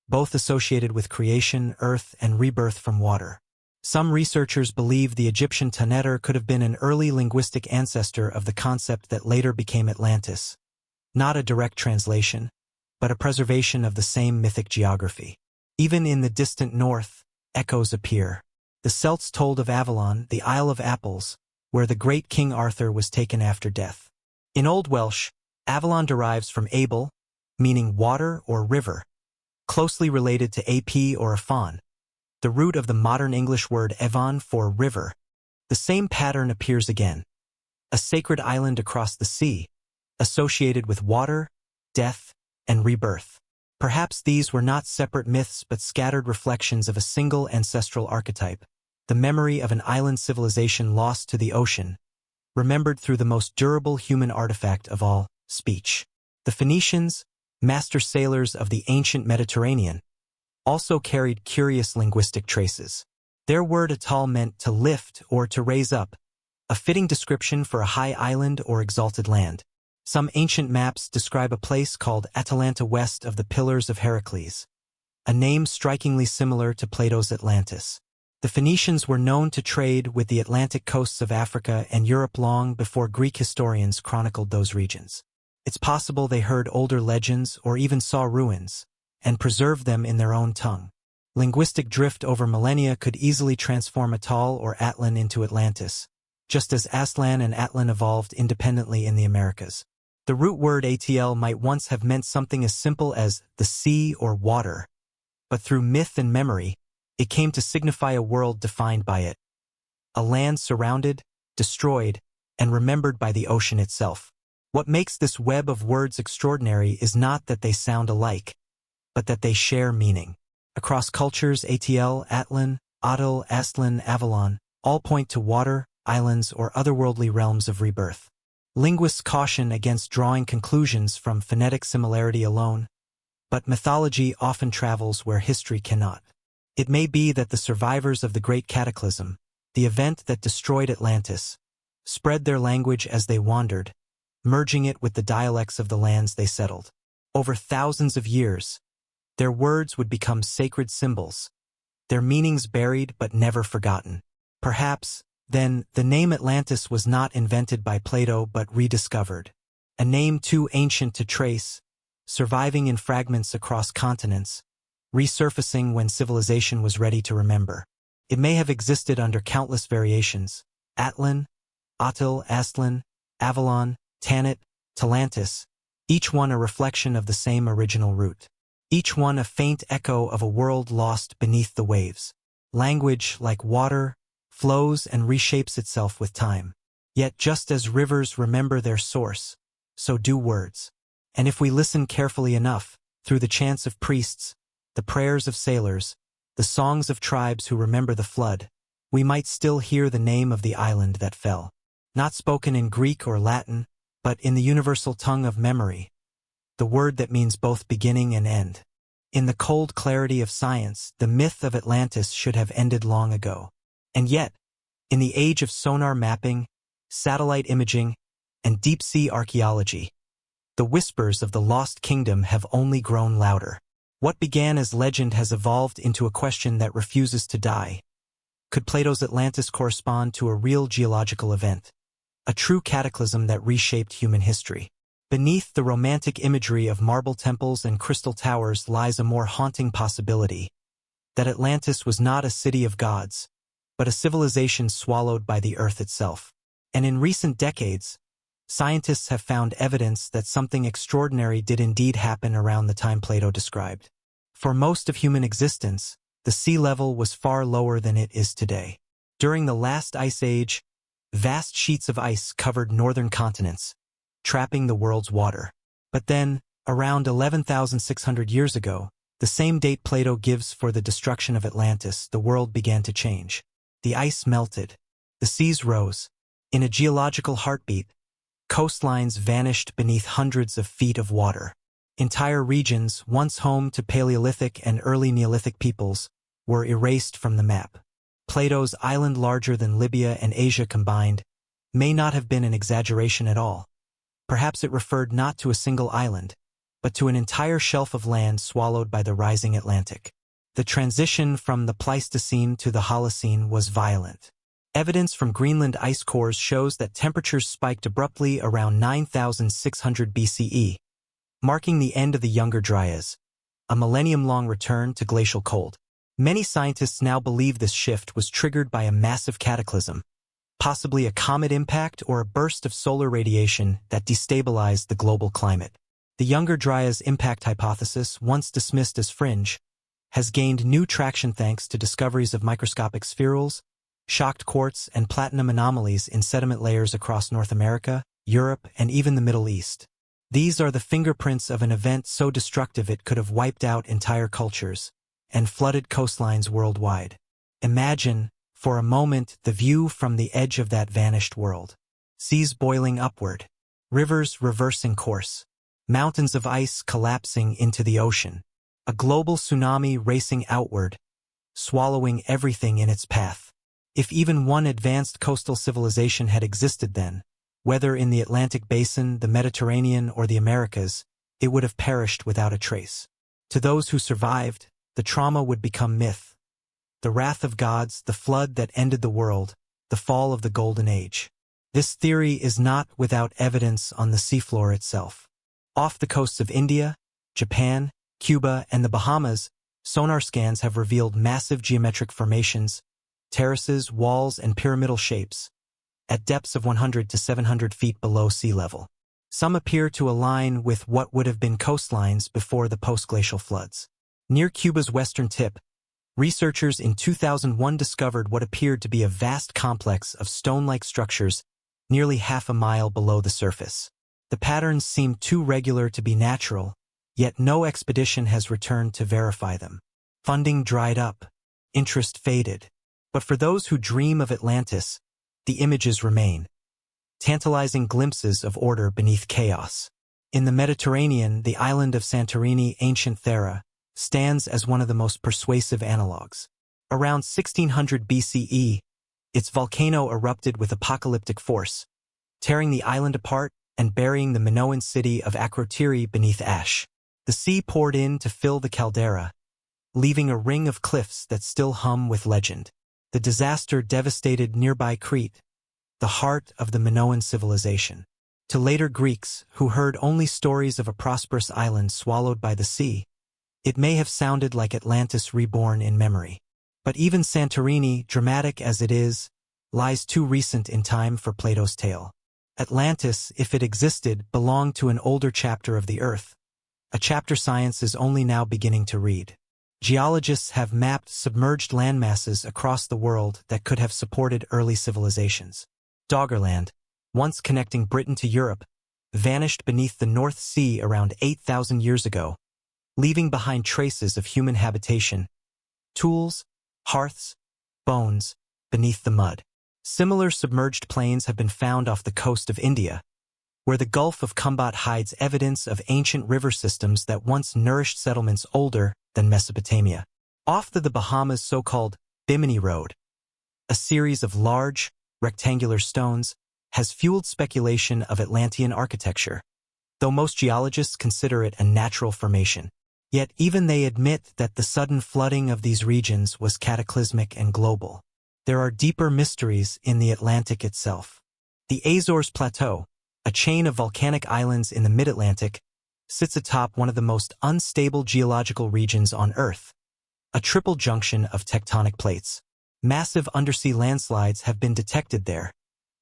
both associated with creation, earth, and rebirth from water. Some researchers believe the Egyptian Taneter could have been an early linguistic ancestor of the concept that later became Atlantis. Not a direct translation, but a preservation of the same mythic geography. Even in the distant north, echoes appear. The Celts told of Avalon, the Isle of Apples, where the great King Arthur was taken after death. In Old Welsh, Avalon derives from Abel, meaning water or river, closely related to ap or afon, the root of the modern English word Avon for river. The same pattern appears again. A sacred island across the sea, associated with water, death, and rebirth. Perhaps these were not separate myths but scattered reflections of a single ancestral archetype, the memory of an island civilization lost to the ocean, remembered through the most durable human artifact of all, speech. The Phoenicians, master sailors of the ancient Mediterranean, also carried curious linguistic traces. Their word atal meant to lift or to raise up, a fitting description for a high island or exalted land. Some ancient maps describe a place called Atalanta west of the Pillars of Heracles, a name strikingly similar to Plato's Atlantis. The Phoenicians were known to trade with the Atlantic coasts of Africa and Europe long before Greek historians chronicled those regions. It's possible they heard older legends or even saw ruins, and preserved them in their own tongue. Linguistic drift over millennia could easily transform Atal or Atlan into Atlantis, just as Aslan and Atlan evolved independently in the Americas. The root word atl might once have meant something as simple as the sea or water, but through myth and memory, it came to signify a world defined by it, a land surrounded, destroyed, and remembered by the ocean itself. What makes this web of words extraordinary is not that they sound alike, but that they share meaning. Across cultures, Atl, Atlan, Atal, Aslan, Avalon, all point to water, islands, or otherworldly realms of rebirth. Linguists caution against drawing conclusions from phonetic similarity alone, but mythology often travels where history cannot. It may be that the survivors of the Great Cataclysm, the event that destroyed Atlantis, spread their language as they wandered, merging it with the dialects of the lands they settled. Over thousands of years, their words would become sacred symbols, their meanings buried but never forgotten. Perhaps, then, the name Atlantis was not invented by Plato but rediscovered, a name too ancient to trace, surviving in fragments across continents, resurfacing when civilization was ready to remember. It may have existed under countless variations: Atlan, Atil, Aslan, Avalon, Tanit, Talantis, each one a reflection of the same original root. Each one a faint echo of a world lost beneath the waves. Language, like water, flows and reshapes itself with time. Yet just as rivers remember their source, so do words. And if we listen carefully enough, through the chants of priests, the prayers of sailors, the songs of tribes who remember the flood, we might still hear the name of the island that fell. Not spoken in Greek or Latin, but in the universal tongue of memory, the word that means both beginning and end. In the cold clarity of science, the myth of Atlantis should have ended long ago. And yet, in the age of sonar mapping, satellite imaging, and deep-sea archaeology, the whispers of the Lost Kingdom have only grown louder. What began as legend has evolved into a question that refuses to die. Could Plato's Atlantis correspond to a real geological event, a true cataclysm that reshaped human history? Beneath the romantic imagery of marble temples and crystal towers lies a more haunting possibility, that Atlantis was not a city of gods, but a civilization swallowed by the earth itself. And in recent decades, scientists have found evidence that something extraordinary did indeed happen around the time Plato described. For most of human existence, the sea level was far lower than it is today. During the last ice age, vast sheets of ice covered northern continents, trapping the world's water. But then, around 11,600 years ago, the same date Plato gives for the destruction of Atlantis, the world began to change. The ice melted. The seas rose. In a geological heartbeat, coastlines vanished beneath hundreds of feet of water. Entire regions, once home to Paleolithic and early Neolithic peoples, were erased from the map. Plato's island larger than Libya and Asia combined may not have been an exaggeration at all. Perhaps it referred not to a single island, but to an entire shelf of land swallowed by the rising Atlantic. The transition from the Pleistocene to the Holocene was violent. Evidence from Greenland ice cores shows that temperatures spiked abruptly around 9,600 BCE, marking the end of the Younger Dryas, a millennium-long return to glacial cold. Many scientists now believe this shift was triggered by a massive cataclysm, possibly a comet impact or a burst of solar radiation that destabilized the global climate. The Younger Dryas impact hypothesis, once dismissed as fringe, has gained new traction thanks to discoveries of microscopic spherules, shocked quartz, and platinum anomalies in sediment layers across North America, Europe, and even the Middle East. These are the fingerprints of an event so destructive it could have wiped out entire cultures and flooded coastlines worldwide. Imagine, for a moment, the view from the edge of that vanished world. Seas boiling upward, rivers reversing course, mountains of ice collapsing into the ocean, a global tsunami racing outward, swallowing everything in its path. If even one advanced coastal civilization had existed then, whether in the Atlantic Basin, the Mediterranean, or the Americas, it would have perished without a trace. To those who survived, the trauma would become myth. The wrath of gods, the flood that ended the world, the fall of the Golden Age. This theory is not without evidence on the seafloor itself. Off the coasts of India, Japan, Cuba, and the Bahamas, sonar scans have revealed massive geometric formations, terraces, walls, and pyramidal shapes, at depths of 100 to 700 feet below sea level. Some appear to align with what would have been coastlines before the post-glacial floods. Near Cuba's western tip, researchers in 2001 discovered what appeared to be a vast complex of stone-like structures nearly half a mile below the surface. The patterns seem too regular to be natural, yet no expedition has returned to verify them. Funding dried up, interest faded. But for those who dream of Atlantis, the images remain. Tantalizing glimpses of order beneath chaos. In the Mediterranean, the island of Santorini, ancient Thera, stands as one of the most persuasive analogues. Around 1600 BCE, its volcano erupted with apocalyptic force, tearing the island apart and burying the Minoan city of Akrotiri beneath ash. The sea poured in to fill the caldera, leaving a ring of cliffs that still hum with legend. The disaster devastated nearby Crete, the heart of the Minoan civilization. To later Greeks, who heard only stories of a prosperous island swallowed by the sea, it may have sounded like Atlantis reborn in memory. But even Santorini, dramatic as it is, lies too recent in time for Plato's tale. Atlantis, if it existed, belonged to an older chapter of the Earth, a chapter science is only now beginning to read. Geologists have mapped submerged landmasses across the world that could have supported early civilizations. Doggerland, once connecting Britain to Europe, vanished beneath the North Sea around 8,000 years ago, leaving behind traces of human habitation, tools, hearths, bones, beneath the mud. Similar submerged plains have been found off the coast of India, where the Gulf of Khumbat hides evidence of ancient river systems that once nourished settlements older than Mesopotamia. Off the Bahamas' so-called Bimini Road, a series of large, rectangular stones, has fueled speculation of Atlantean architecture, though most geologists consider it a natural formation. Yet even they admit that the sudden flooding of these regions was cataclysmic and global. There are deeper mysteries in the Atlantic itself. The Azores Plateau, a chain of volcanic islands in the mid-Atlantic, sits atop one of the most unstable geological regions on Earth, a triple junction of tectonic plates. Massive undersea landslides have been detected there,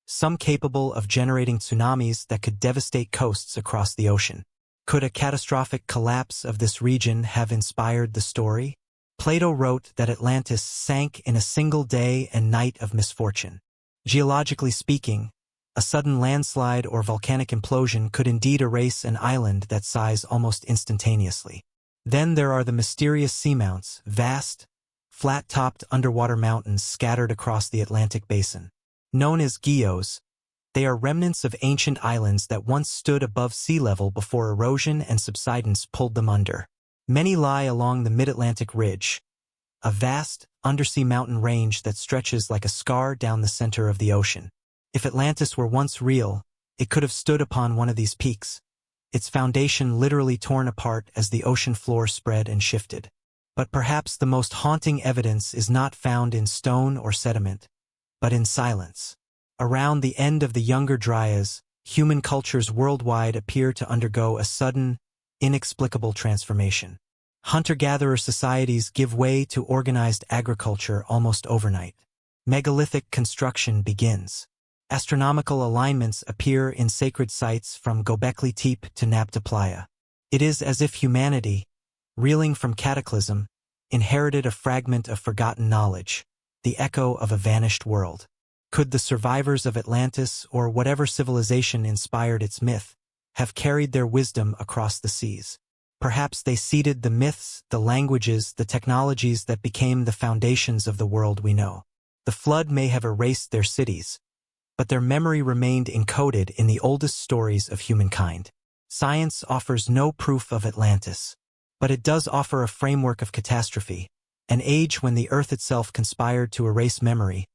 some capable of generating tsunamis that could devastate coasts across the ocean. Could a catastrophic collapse of this region have inspired the story? Plato wrote that Atlantis sank in a single day and night of misfortune. Geologically speaking, a sudden landslide or volcanic implosion could indeed erase an island that size almost instantaneously. Then there are the mysterious seamounts, vast, flat-topped underwater mountains scattered across the Atlantic basin. Known as geos, they are remnants of ancient islands that once stood above sea level before erosion and subsidence pulled them under. Many lie along the mid-Atlantic ridge, a vast, undersea mountain range that stretches like a scar down the center of the ocean. If Atlantis were once real, it could have stood upon one of these peaks, its foundation literally torn apart as the ocean floor spread and shifted. But perhaps the most haunting evidence is not found in stone or sediment, but in silence. Around the end of the Younger Dryas, human cultures worldwide appear to undergo a sudden, inexplicable transformation. Hunter-gatherer societies give way to organized agriculture almost overnight. Megalithic construction begins. Astronomical alignments appear in sacred sites from Göbekli Tepe to Nabta Playa. It is as if humanity, reeling from cataclysm, inherited a fragment of forgotten knowledge, the echo of a vanished world. Could the survivors of Atlantis, or whatever civilization inspired its myth, have carried their wisdom across the seas? Perhaps they seeded the myths, the languages, the technologies that became the foundations of the world we know. The flood may have erased their cities, but their memory remained encoded in the oldest stories of humankind. Science offers no proof of Atlantis, but it does offer a framework of catastrophe, an age when the Earth itself conspired to erase memory,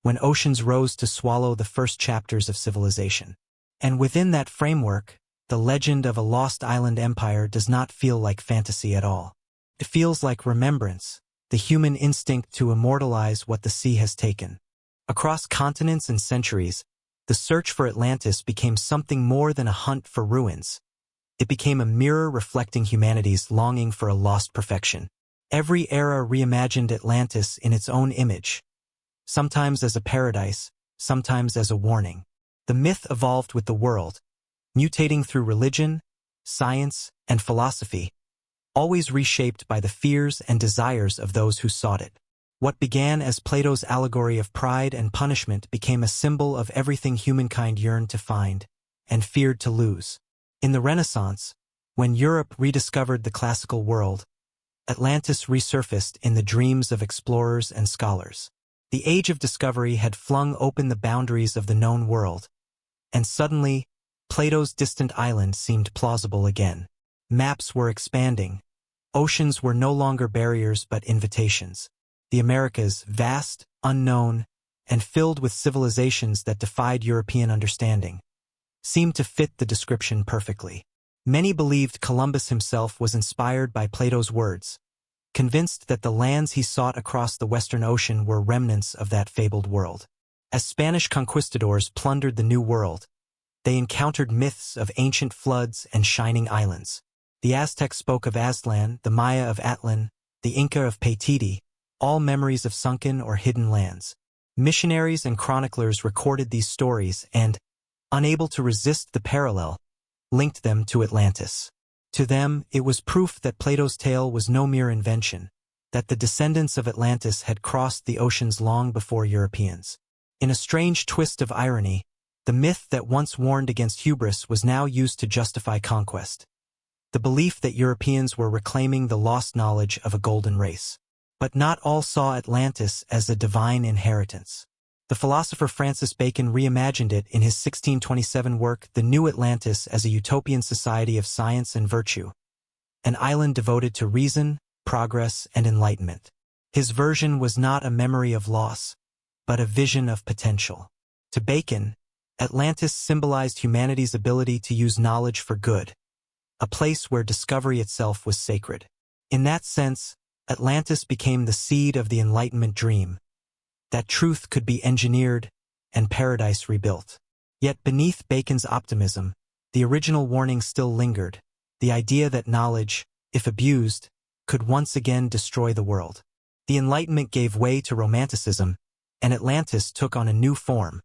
when oceans rose to swallow the first chapters of civilization. And within that framework, the legend of a lost island empire does not feel like fantasy at all. It feels like remembrance, the human instinct to immortalize what the sea has taken. Across continents and centuries, the search for Atlantis became something more than a hunt for ruins. It became a mirror reflecting humanity's longing for a lost perfection. Every era reimagined Atlantis in its own image, sometimes as a paradise, sometimes as a warning. The myth evolved with the world, mutating through religion, science, and philosophy, always reshaped by the fears and desires of those who sought it. What began as Plato's allegory of pride and punishment became a symbol of everything humankind yearned to find and feared to lose. In the Renaissance, when Europe rediscovered the classical world, Atlantis resurfaced in the dreams of explorers and scholars. The Age of Discovery had flung open the boundaries of the known world, and suddenly, Plato's distant island seemed plausible again. Maps were expanding. Oceans were no longer barriers but invitations. The Americas, vast, unknown, and filled with civilizations that defied European understanding, seemed to fit the description perfectly. Many believed Columbus himself was inspired by Plato's words, convinced that the lands he sought across the Western Ocean were remnants of that fabled world. As Spanish conquistadors plundered the New World, they encountered myths of ancient floods and shining islands. The Aztecs spoke of Aztlan, the Maya of Atlan, the Inca of Paititi, all memories of sunken or hidden lands. Missionaries and chroniclers recorded these stories and, unable to resist the parallel, linked them to Atlantis. To them, it was proof that Plato's tale was no mere invention, that the descendants of Atlantis had crossed the oceans long before Europeans. In a strange twist of irony, the myth that once warned against hubris was now used to justify conquest. The belief that Europeans were reclaiming the lost knowledge of a golden race. But not all saw Atlantis as a divine inheritance. The philosopher Francis Bacon reimagined it in his 1627 work The New Atlantis as a utopian society of science and virtue, an island devoted to reason, progress, and enlightenment. His version was not a memory of loss, but a vision of potential. To Bacon, Atlantis symbolized humanity's ability to use knowledge for good, a place where discovery itself was sacred. In that sense, Atlantis became the seed of the Enlightenment dream, that truth could be engineered and paradise rebuilt. Yet beneath Bacon's optimism, the original warning still lingered, the idea that knowledge, if abused, could once again destroy the world. The Enlightenment gave way to Romanticism, and Atlantis took on a new form,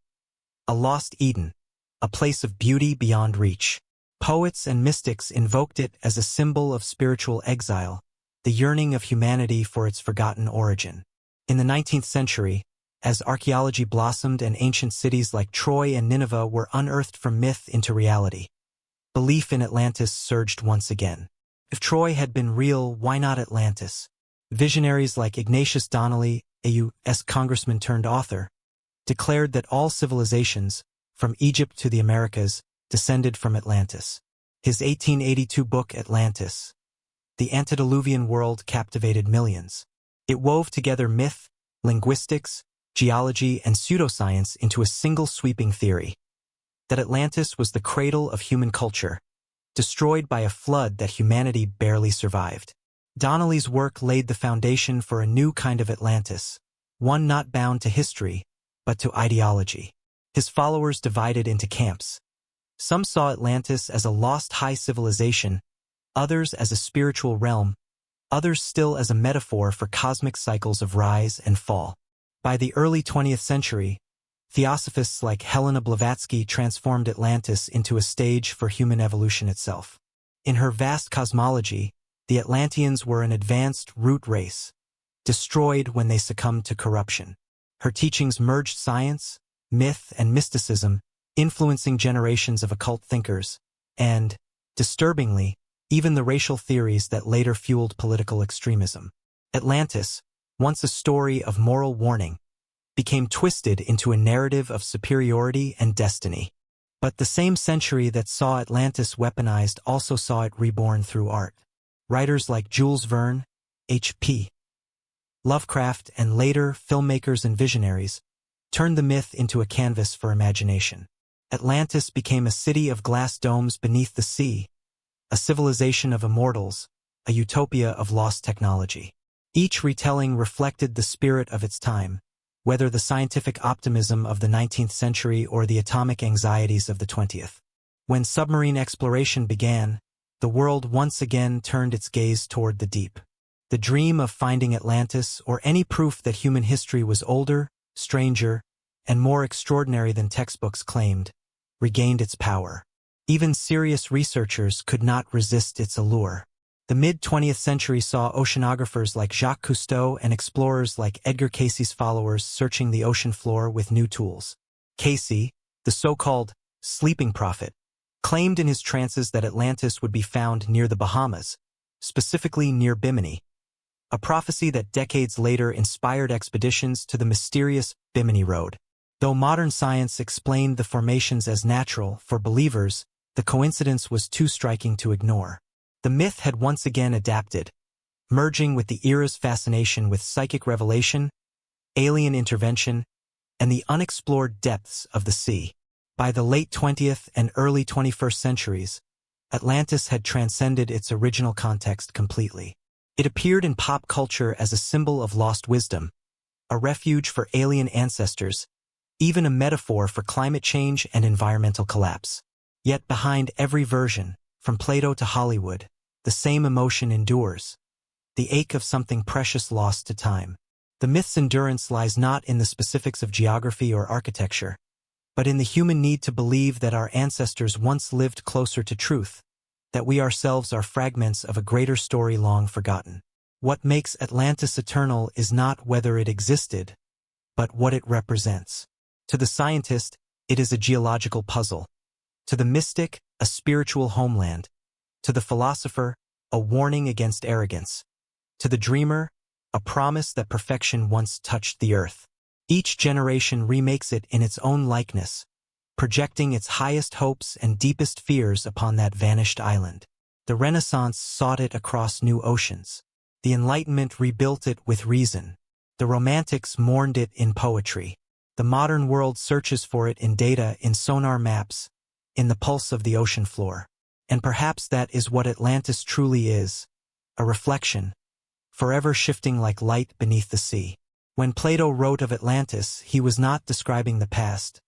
a lost Eden, a place of beauty beyond reach. Poets and mystics invoked it as a symbol of spiritual exile, the yearning of humanity for its forgotten origin. In the 19th century, as archaeology blossomed and ancient cities like Troy and Nineveh were unearthed from myth into reality, belief in Atlantis surged once again. If Troy had been real, why not Atlantis? Visionaries like Ignatius Donnelly, a U.S. congressman turned author, declared that all civilizations, from Egypt to the Americas, descended from Atlantis. His 1882 book Atlantis, The Antediluvian World, captivated millions. It wove together myth, linguistics, geology, and pseudoscience into a single sweeping theory: that Atlantis was the cradle of human culture, destroyed by a flood that humanity barely survived. Donnelly's work laid the foundation for a new kind of Atlantis, one not bound to history, but to ideology. His followers divided into camps. Some saw Atlantis as a lost high civilization, others as a spiritual realm, others still as a metaphor for cosmic cycles of rise and fall. By the early 20th century, theosophists like Helena Blavatsky transformed Atlantis into a stage for human evolution itself. In her vast cosmology, the Atlanteans were an advanced root race, destroyed when they succumbed to corruption. Her teachings merged science, myth, and mysticism, influencing generations of occult thinkers, and, disturbingly, even the racial theories that later fueled political extremism. Atlantis, once a story of moral warning, became twisted into a narrative of superiority and destiny. But the same century that saw Atlantis weaponized also saw it reborn through art. Writers like Jules Verne, H.P. Lovecraft, and later filmmakers and visionaries turned the myth into a canvas for imagination. Atlantis became a city of glass domes beneath the sea, a civilization of immortals, a utopia of lost technology. Each retelling reflected the spirit of its time, whether the scientific optimism of the 19th century or the atomic anxieties of the 20th. When submarine exploration began, the world once again turned its gaze toward the deep. The dream of finding Atlantis, or any proof that human history was older, stranger, and more extraordinary than textbooks claimed, regained its power. Even serious researchers could not resist its allure. The mid-20th century saw oceanographers like Jacques Cousteau and explorers like Edgar Cayce's followers searching the ocean floor with new tools. Cayce, the so-called sleeping prophet, claimed in his trances that Atlantis would be found near the Bahamas, specifically near Bimini, a prophecy that decades later inspired expeditions to the mysterious Bimini Road. Though modern science explained the formations as natural, for believers, the coincidence was too striking to ignore. The myth had once again adapted, merging with the era's fascination with psychic revelation, alien intervention, and the unexplored depths of the sea. By the late 20th and early 21st centuries, Atlantis had transcended its original context completely. It appeared in pop culture as a symbol of lost wisdom, a refuge for alien ancestors, even a metaphor for climate change and environmental collapse. Yet behind every version, from Plato to Hollywood, the same emotion endures: the ache of something precious lost to time. The myth's endurance lies not in the specifics of geography or architecture, but in the human need to believe that our ancestors once lived closer to truth, that we ourselves are fragments of a greater story long forgotten. What makes Atlantis eternal is not whether it existed, but what it represents. To the scientist, it is a geological puzzle. To the mystic, a spiritual homeland. To the philosopher, a warning against arrogance. To the dreamer, a promise that perfection once touched the earth. Each generation remakes it in its own likeness, projecting its highest hopes and deepest fears upon that vanished island. The Renaissance sought it across new oceans. The Enlightenment rebuilt it with reason. The Romantics mourned it in poetry. The modern world searches for it in data, in sonar maps, in the pulse of the ocean floor. And perhaps that is what Atlantis truly is, a reflection, forever shifting like light beneath the sea. When Plato wrote of Atlantis, he was not describing the past,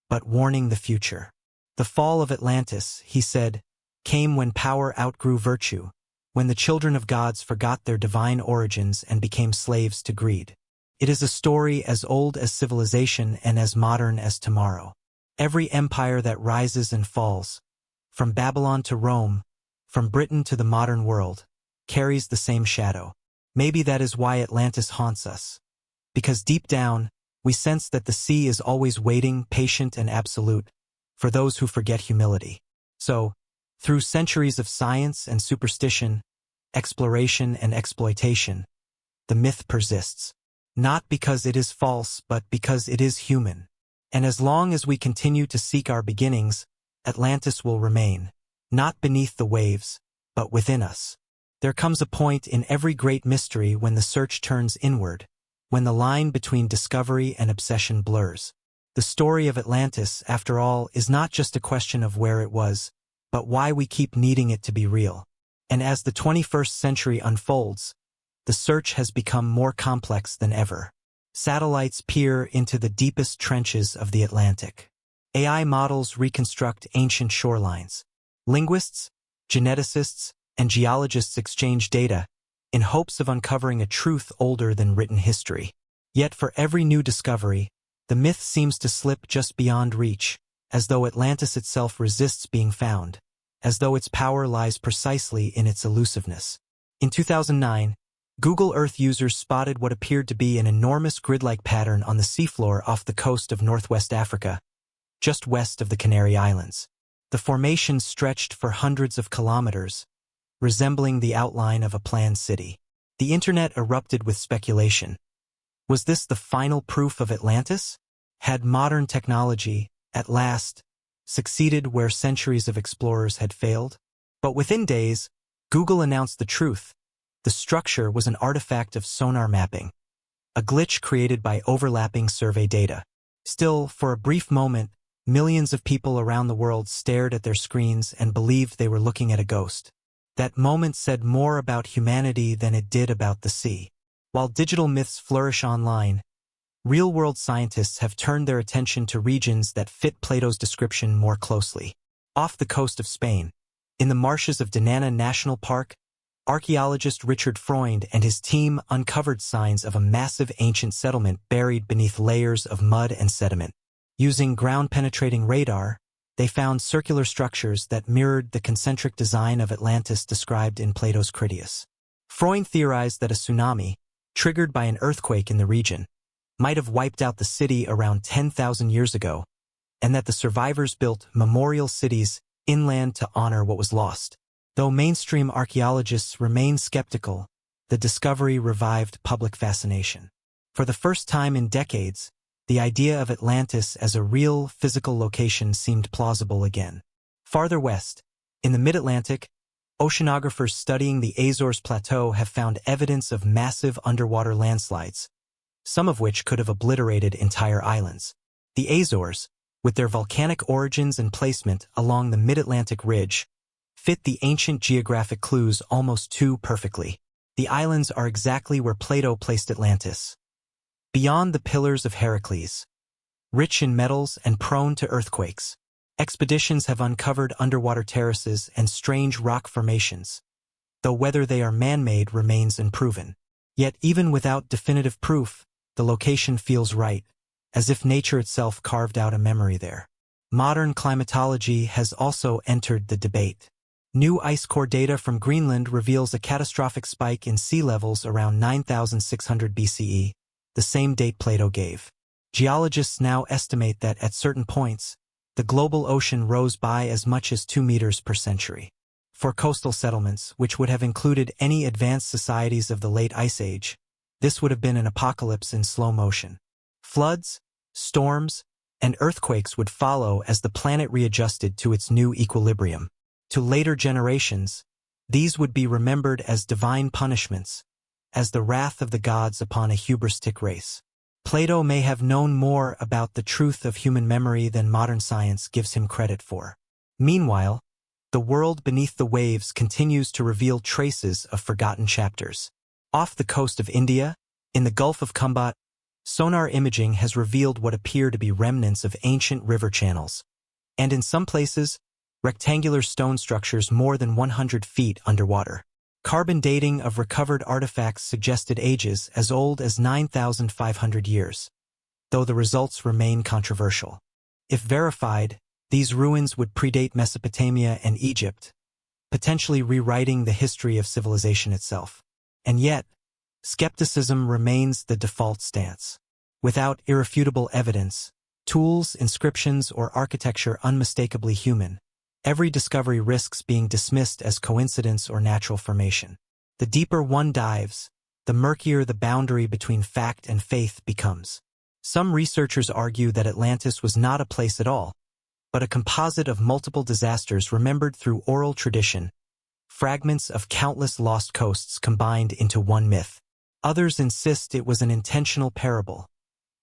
but warning the future. The fall of Atlantis, he said, came when power outgrew virtue, when the children of gods forgot their divine origins and became slaves to greed. It is a story as old as civilization and as modern as tomorrow. Every empire that rises and falls, from Babylon to Rome, from Britain to the modern world, carries the same shadow. Maybe that is why Atlantis haunts us. Because deep down, we sense that the sea is always waiting, patient and absolute, for those who forget humility. So, through centuries of science and superstition, exploration and exploitation, the myth persists. Not because it is false, but because it is human. And as long as we continue to seek our beginnings, Atlantis will remain, not beneath the waves, but within us. There comes a point in every great mystery when the search turns inward, when the line between discovery and obsession blurs. The story of Atlantis, after all, is not just a question of where it was, but why we keep needing it to be real. And as the 21st century unfolds, the search has become more complex than ever. Satellites peer into the deepest trenches of the Atlantic. AI models reconstruct ancient shorelines. Linguists, geneticists, and geologists exchange data in hopes of uncovering a truth older than written history. Yet for every new discovery, the myth seems to slip just beyond reach, as though Atlantis itself resists being found, as though its power lies precisely in its elusiveness. In 2009, Google Earth users spotted what appeared to be an enormous grid-like pattern on the seafloor off the coast of northwest Africa, just west of the Canary Islands. The formation stretched for hundreds of kilometers, resembling the outline of a planned city. The internet erupted with speculation. Was this the final proof of Atlantis? Had modern technology, at last, succeeded where centuries of explorers had failed? But within days, Google announced the truth. The structure was an artifact of sonar mapping, a glitch created by overlapping survey data. Still, for a brief moment, millions of people around the world stared at their screens and believed they were looking at a ghost. That moment said more about humanity than it did about the sea. While digital myths flourish online, real-world scientists have turned their attention to regions that fit Plato's description more closely. Off the coast of Spain, in the marshes of Dinana National Park, archaeologist Richard and his team uncovered signs of a massive ancient settlement buried beneath layers of mud and sediment. Using ground-penetrating radar, they found circular structures that mirrored the concentric design of Atlantis described in Plato's Critias. Freund theorized that a tsunami, triggered by an earthquake in the region, might have wiped out the city around 10,000 years ago, and that the survivors built memorial cities inland to honor what was lost. Though mainstream archaeologists remain skeptical, the discovery revived public fascination. For the first time in decades, the idea of Atlantis as a real physical location seemed plausible again. Farther west, in the mid-Atlantic, oceanographers studying the Azores Plateau have found evidence of massive underwater landslides, some of which could have obliterated entire islands. The Azores, with their volcanic origins and placement along the mid-Atlantic ridge, fit the ancient geographic clues almost too perfectly. The islands are exactly where Plato placed Atlantis. Beyond the Pillars of Heracles, rich in metals and prone to earthquakes, expeditions have uncovered underwater terraces and strange rock formations, though whether they are man-made remains unproven. Yet even without definitive proof, the location feels right, as if nature itself carved out a memory there. Modern climatology has also entered the debate. New ice core data from Greenland reveals a catastrophic spike in sea levels around 9,600 BCE, the same date Plato gave. Geologists now estimate that at certain points, the global ocean rose by as much as 2 meters per century. For coastal settlements, which would have included any advanced societies of the late Ice Age, this would have been an apocalypse in slow motion. Floods, storms, and earthquakes would follow as the planet readjusted to its new equilibrium. To later generations, these would be remembered as divine punishments, as the wrath of the gods upon a hubristic race. Plato may have known more about the truth of human memory than modern science gives him credit for. Meanwhile, the world beneath the waves continues to reveal traces of forgotten chapters. Off the coast of India, in the Gulf of Kumbat, sonar imaging has revealed what appear to be remnants of ancient river channels, and in some places, rectangular stone structures more than 100 feet underwater. Carbon dating of recovered artifacts suggested ages as old as 9,500 years, though the results remain controversial. If verified, these ruins would predate Mesopotamia and Egypt, potentially rewriting the history of civilization itself. And yet, skepticism remains the default stance. Without irrefutable evidence, tools, inscriptions, or architecture unmistakably human, every discovery risks being dismissed as coincidence or natural formation. The deeper one dives, the murkier the boundary between fact and faith becomes. Some researchers argue that Atlantis was not a place at all, but a composite of multiple disasters remembered through oral tradition, fragments of countless lost coasts combined into one myth. Others insist it was an intentional parable,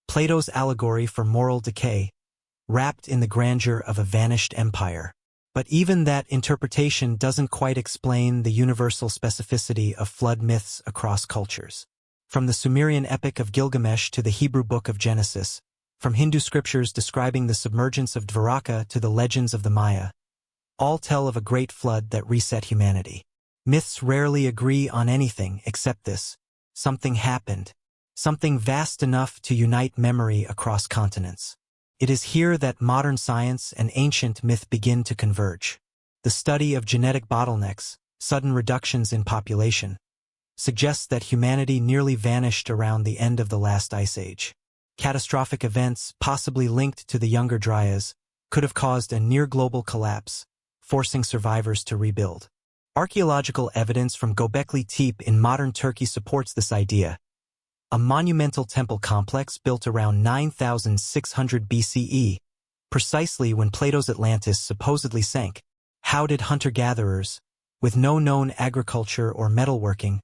Plato's allegory for moral decay, wrapped in the grandeur of a vanished empire. But even that interpretation doesn't quite explain the universal specificity of flood myths across cultures. From the Sumerian epic of Gilgamesh to the Hebrew book of Genesis, from Hindu scriptures describing the submergence of Dvaraka to the legends of the Maya, all tell of a great flood that reset humanity. Myths rarely agree on anything except this: something happened, something vast enough to unite memory across continents. It is here that modern science and ancient myth begin to converge. The study of genetic bottlenecks, sudden reductions in population, suggests that humanity nearly vanished around the end of the last ice age. Catastrophic events, possibly linked to the Younger Dryas, could have caused a near-global collapse, forcing survivors to rebuild. Archaeological evidence from Göbekli Tepe in modern Turkey supports this idea, a monumental temple complex built around 9,600 BCE, precisely when Plato's Atlantis supposedly sank. How did hunter-gatherers, with no known agriculture or metalworking,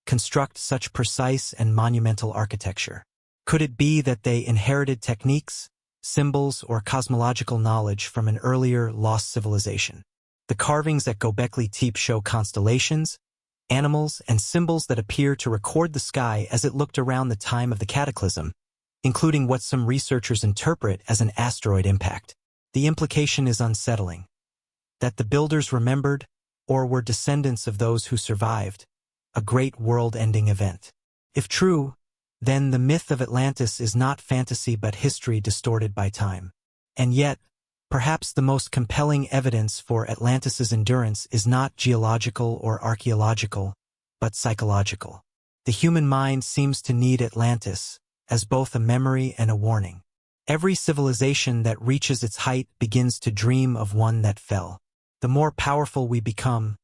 construct such precise and monumental architecture? Could it be that they inherited techniques, symbols, or cosmological knowledge from an earlier, lost civilization? The carvings at Göbekli Tepe show constellations, animals, and symbols that appear to record the sky as it looked around the time of the cataclysm, including what some researchers interpret as an asteroid impact. The implication is unsettling: that the builders remembered, or were descendants of those who survived, a great world-ending event. If true, then the myth of Atlantis is not fantasy but history distorted by time. And yet, perhaps the most compelling evidence for Atlantis's endurance is not geological or archaeological, but psychological. The human mind seems to need Atlantis as both a memory and a warning. Every civilization that reaches its height begins to dream of one that fell. The more powerful we become,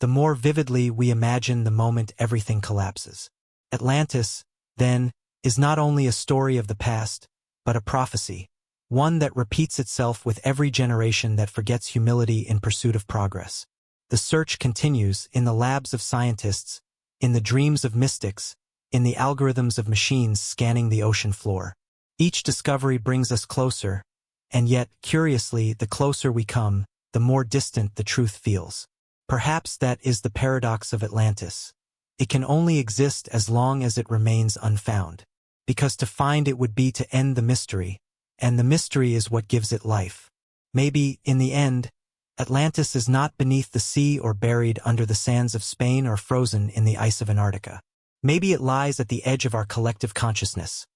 the more vividly we imagine the moment everything collapses. Atlantis, then, is not only a story of the past, but a prophecy, one that repeats itself with every generation that forgets humility in pursuit of progress. The search continues in the labs of scientists, in the dreams of mystics, in the algorithms of machines scanning the ocean floor. Each discovery brings us closer, and yet, curiously, the closer we come, the more distant the truth feels. Perhaps that is the paradox of Atlantis. It can only exist as long as it remains unfound, because to find it would be to end the mystery, and the mystery is what gives it life. Maybe, in the end, Atlantis is not beneath the sea or buried under the sands of Spain or frozen in the ice of Antarctica. Maybe it lies at the edge of our collective consciousness,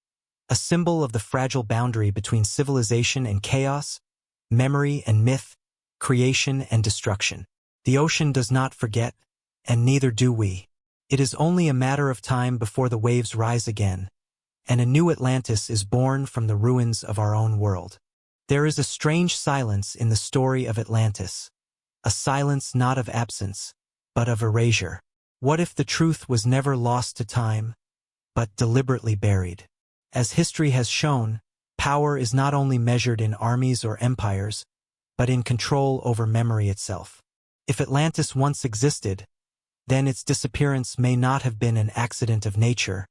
a symbol of the fragile boundary between civilization and chaos, memory and myth, creation and destruction. The ocean does not forget, and neither do we. It is only a matter of time before the waves rise again, and a new Atlantis is born from the ruins of our own world. There is a strange silence in the story of Atlantis, a silence not of absence, but of erasure. What if the truth was never lost to time, but deliberately buried? As history has shown, power is not only measured in armies or empires, but in control over memory itself. If Atlantis once existed, then its disappearance may not have been an accident of nature,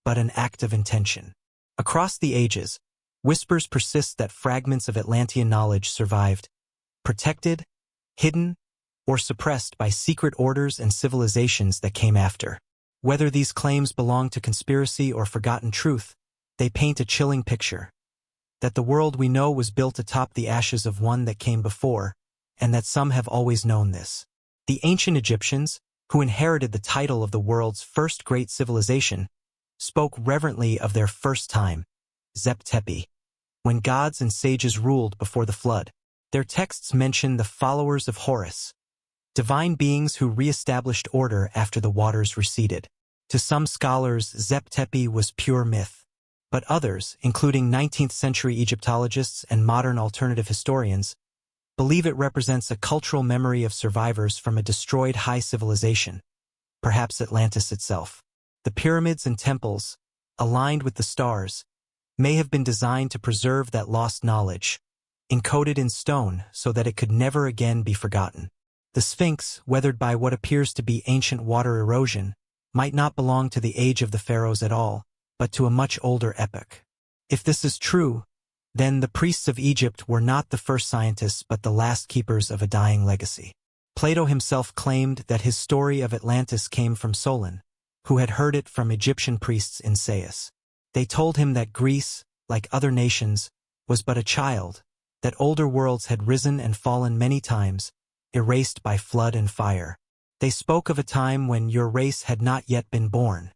but an act of intention. Across the ages, whispers persist that fragments of Atlantean knowledge survived, protected, hidden, or suppressed by secret orders and civilizations that came after. Whether these claims belong to conspiracy or forgotten truth, they paint a chilling picture. that the world we know was built atop the ashes of one that came before, and that some have always known this. The ancient Egyptians, who inherited the title of the world's first great civilization, spoke reverently of their first time, Zep Tepi, when gods and sages ruled before the flood. Their texts mention the followers of Horus, divine beings who re-established order after the waters receded. To some scholars, Zep Tepi was pure myth, but others, including 19th-century Egyptologists and modern alternative historians, believe it represents a cultural memory of survivors from a destroyed high civilization, perhaps Atlantis itself. The pyramids and temples, aligned with the stars, may have been designed to preserve that lost knowledge, encoded in stone so that it could never again be forgotten. The Sphinx, weathered by what appears to be ancient water erosion, might not belong to the age of the pharaohs at all, but to a much older epoch. If this is true, then the priests of Egypt were not the first scientists but the last keepers of a dying legacy. Plato himself claimed that his story of Atlantis came from Solon, who had heard it from Egyptian priests in Sais. They told him that Greece, like other nations, was but a child, that older worlds had risen and fallen many times, erased by flood and fire. They spoke of a time when your race had not yet been born,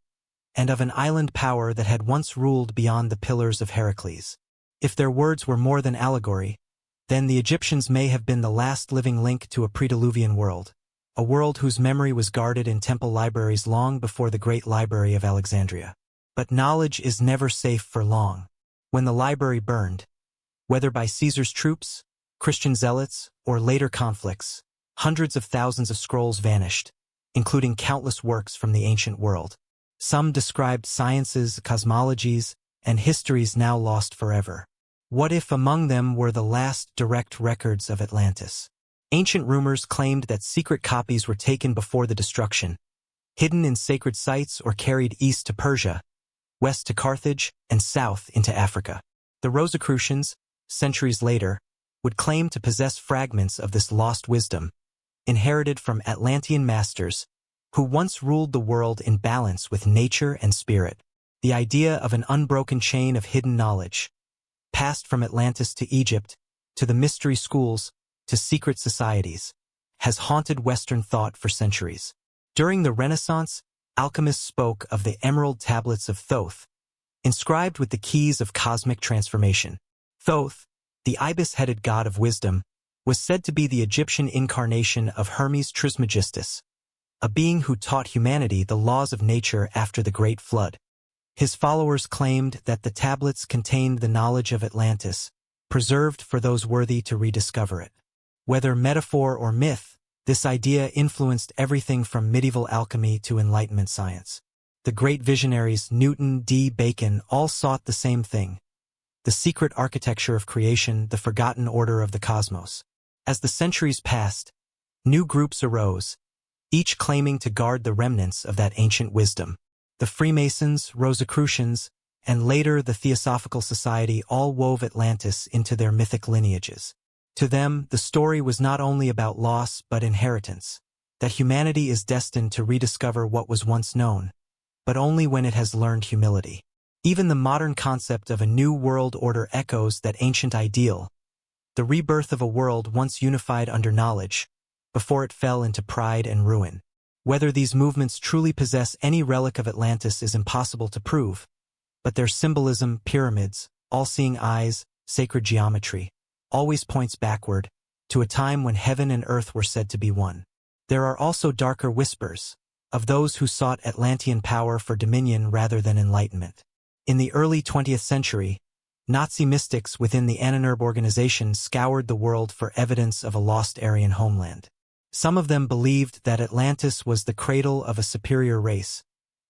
and of an island power that had once ruled beyond the pillars of Heracles. If their words were more than allegory, then the Egyptians may have been the last living link to a pre-Diluvian world, a world whose memory was guarded in temple libraries long before the Great Library of Alexandria. But knowledge is never safe for long. When the library burned, whether by Caesar's troops, Christian zealots, or later conflicts, hundreds of thousands of scrolls vanished, including countless works from the ancient world. Some described sciences, cosmologies, and histories now lost forever. What if among them were the last direct records of Atlantis? Ancient rumors claimed that secret copies were taken before the destruction, hidden in sacred sites or carried east to Persia, west to Carthage, and south into Africa. The Rosicrucians, centuries later, would claim to possess fragments of this lost wisdom, inherited from Atlantean masters who once ruled the world in balance with nature and spirit. The idea of an unbroken chain of hidden knowledge, passed from Atlantis to Egypt, to the mystery schools, to secret societies, has haunted Western thought for centuries. During the Renaissance, alchemists spoke of the emerald tablets of Thoth, inscribed with the keys of cosmic transformation. Thoth, the ibis-headed god of wisdom, was said to be the Egyptian incarnation of Hermes Trismegistus, a being who taught humanity the laws of nature after the Great Flood. His followers claimed that the tablets contained the knowledge of Atlantis, preserved for those worthy to rediscover it. Whether metaphor or myth, this idea influenced everything from medieval alchemy to Enlightenment science. The great visionaries Newton, Bacon all sought the same thing: the secret architecture of creation, the forgotten order of the cosmos. As the centuries passed, new groups arose, each claiming to guard the remnants of that ancient wisdom. The Freemasons, Rosicrucians, and later the Theosophical Society all wove Atlantis into their mythic lineages. To them, the story was not only about loss but inheritance, that humanity is destined to rediscover what was once known, but only when it has learned humility. Even the modern concept of a new world order echoes that ancient ideal, the rebirth of a world once unified under knowledge, before it fell into pride and ruin. Whether these movements truly possess any relic of Atlantis is impossible to prove, but their symbolism, pyramids, all-seeing eyes, sacred geometry, always points backward, to a time when heaven and earth were said to be one. There are also darker whispers, of those who sought Atlantean power for dominion rather than enlightenment. In the early 20th century, Nazi mystics within the Ahnenerbe organization scoured the world for evidence of a lost Aryan homeland. Some of them believed that Atlantis was the cradle of a superior race,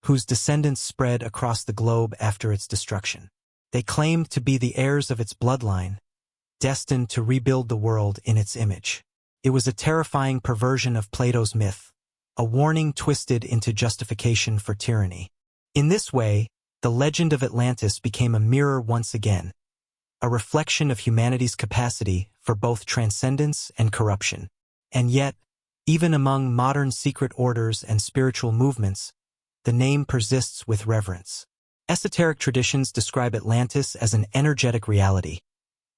whose descendants spread across the globe after its destruction. They claimed to be the heirs of its bloodline, destined to rebuild the world in its image. It was a terrifying perversion of Plato's myth, a warning twisted into justification for tyranny. In this way, the legend of Atlantis became a mirror once again, a reflection of humanity's capacity for both transcendence and corruption. And yet, even among modern secret orders and spiritual movements, the name persists with reverence. Esoteric traditions describe Atlantis as an energetic reality,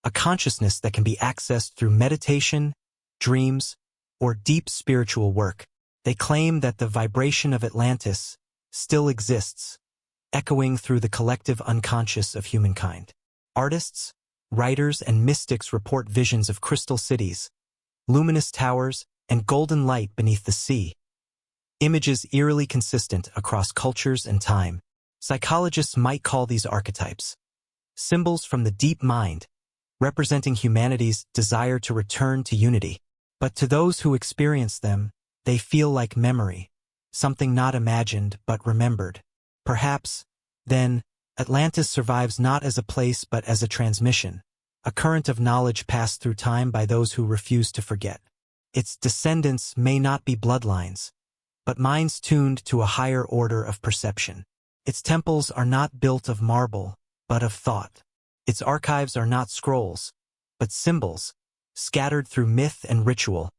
a consciousness that can be accessed through meditation, dreams, or deep spiritual work. They claim that the vibration of Atlantis still exists, echoing through the collective unconscious of humankind. Artists, writers, and mystics report visions of crystal cities, luminous towers, and golden light beneath the sea. Images eerily consistent across cultures and time. Psychologists might call these archetypes symbols from the deep mind, representing humanity's desire to return to unity. But to those who experience them, they feel like memory, something not imagined but remembered. Perhaps, then, Atlantis survives not as a place but as a transmission, a current of knowledge passed through time by those who refuse to forget. Its descendants may not be bloodlines, but minds tuned to a higher order of perception. Its temples are not built of marble, but of thought. Its archives are not scrolls, but symbols, scattered through myth and ritual,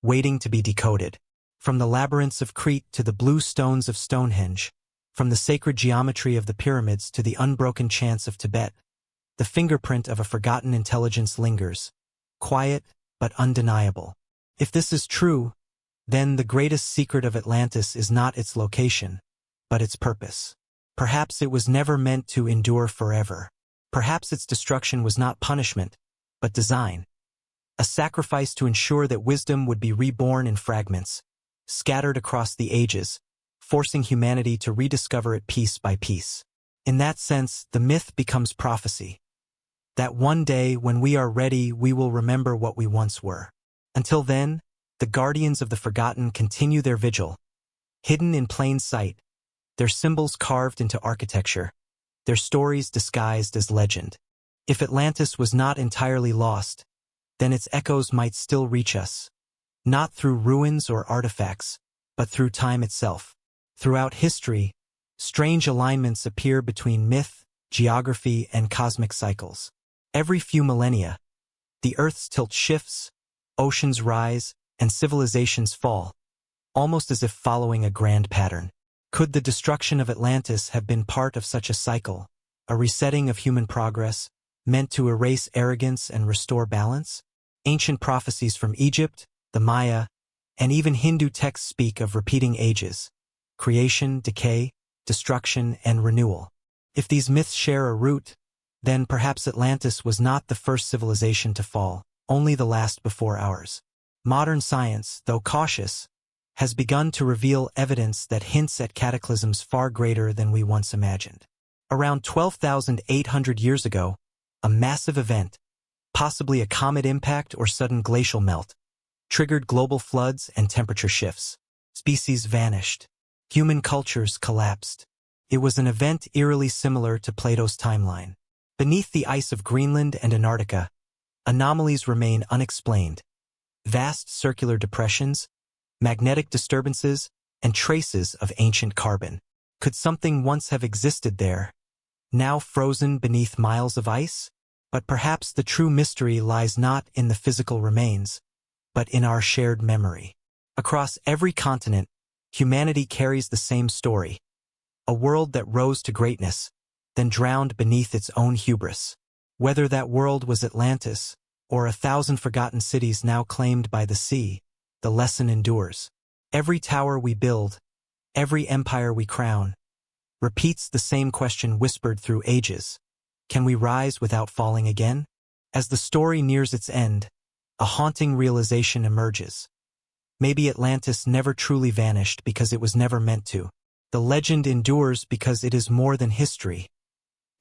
waiting to be decoded. From the labyrinths of Crete to the blue stones of Stonehenge, from the sacred geometry of the pyramids to the unbroken chants of Tibet, the fingerprint of a forgotten intelligence lingers, quiet but undeniable. If this is true, then the greatest secret of Atlantis is not its location, but its purpose. Perhaps it was never meant to endure forever. Perhaps its destruction was not punishment, but design. A sacrifice to ensure that wisdom would be reborn in fragments, scattered across the ages, forcing humanity to rediscover it piece by piece. In that sense, the myth becomes prophecy. That one day, when we are ready, we will remember what we once were. Until then, the guardians of the forgotten continue their vigil, hidden in plain sight, their symbols carved into architecture, their stories disguised as legend. If Atlantis was not entirely lost, then its echoes might still reach us, not through ruins or artifacts, but through time itself. Throughout history, strange alignments appear between myth, geography, and cosmic cycles. Every few millennia, the Earth's tilt shifts, oceans rise, and civilizations fall, almost as if following a grand pattern. Could the destruction of Atlantis have been part of such a cycle, a resetting of human progress, meant to erase arrogance and restore balance? Ancient prophecies from Egypt, the Maya, and even Hindu texts speak of repeating ages, creation, decay, destruction, and renewal. If these myths share a root, then perhaps Atlantis was not the first civilization to fall, only the last before ours. Modern science, though cautious, has begun to reveal evidence that hints at cataclysms far greater than we once imagined. Around 12,800 years ago, a massive event, possibly a comet impact or sudden glacial melt, triggered global floods and temperature shifts. Species vanished. Human cultures collapsed. It was an event eerily similar to Plato's timeline. Beneath the ice of Greenland and Antarctica, anomalies remain unexplained. Vast circular depressions, magnetic disturbances, and traces of ancient carbon. Could something once have existed there, now frozen beneath miles of ice? But perhaps the true mystery lies not in the physical remains, but in our shared memory. Across every continent, humanity carries the same story. A world that rose to greatness, then drowned beneath its own hubris. Whether that world was Atlantis, or 1,000 forgotten cities now claimed by the sea, the lesson endures. Every tower we build, every empire we crown, repeats the same question whispered through ages. Can we rise without falling again? As the story nears its end, a haunting realization emerges. Maybe Atlantis never truly vanished because it was never meant to. The legend endures because it is more than history.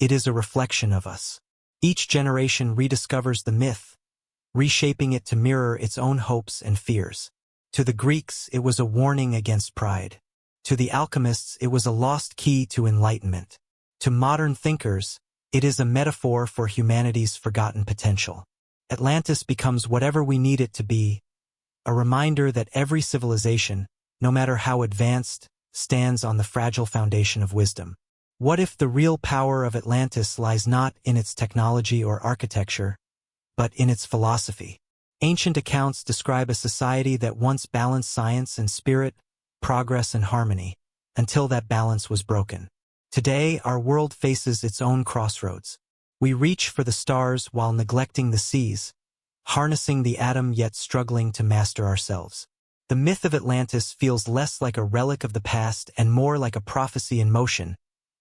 It is a reflection of us. Each generation rediscovers the myth, reshaping it to mirror its own hopes and fears. To the Greeks, it was a warning against pride. To the alchemists, it was a lost key to enlightenment. To modern thinkers, it is a metaphor for humanity's forgotten potential. Atlantis becomes whatever we need it to be, a reminder that every civilization, no matter how advanced, stands on the fragile foundation of wisdom. What if the real power of Atlantis lies not in its technology or architecture, but in its philosophy? Ancient accounts describe a society that once balanced science and spirit, progress and harmony, until that balance was broken. Today, our world faces its own crossroads. We reach for the stars while neglecting the seas, harnessing the atom yet struggling to master ourselves. The myth of Atlantis feels less like a relic of the past and more like a prophecy in motion,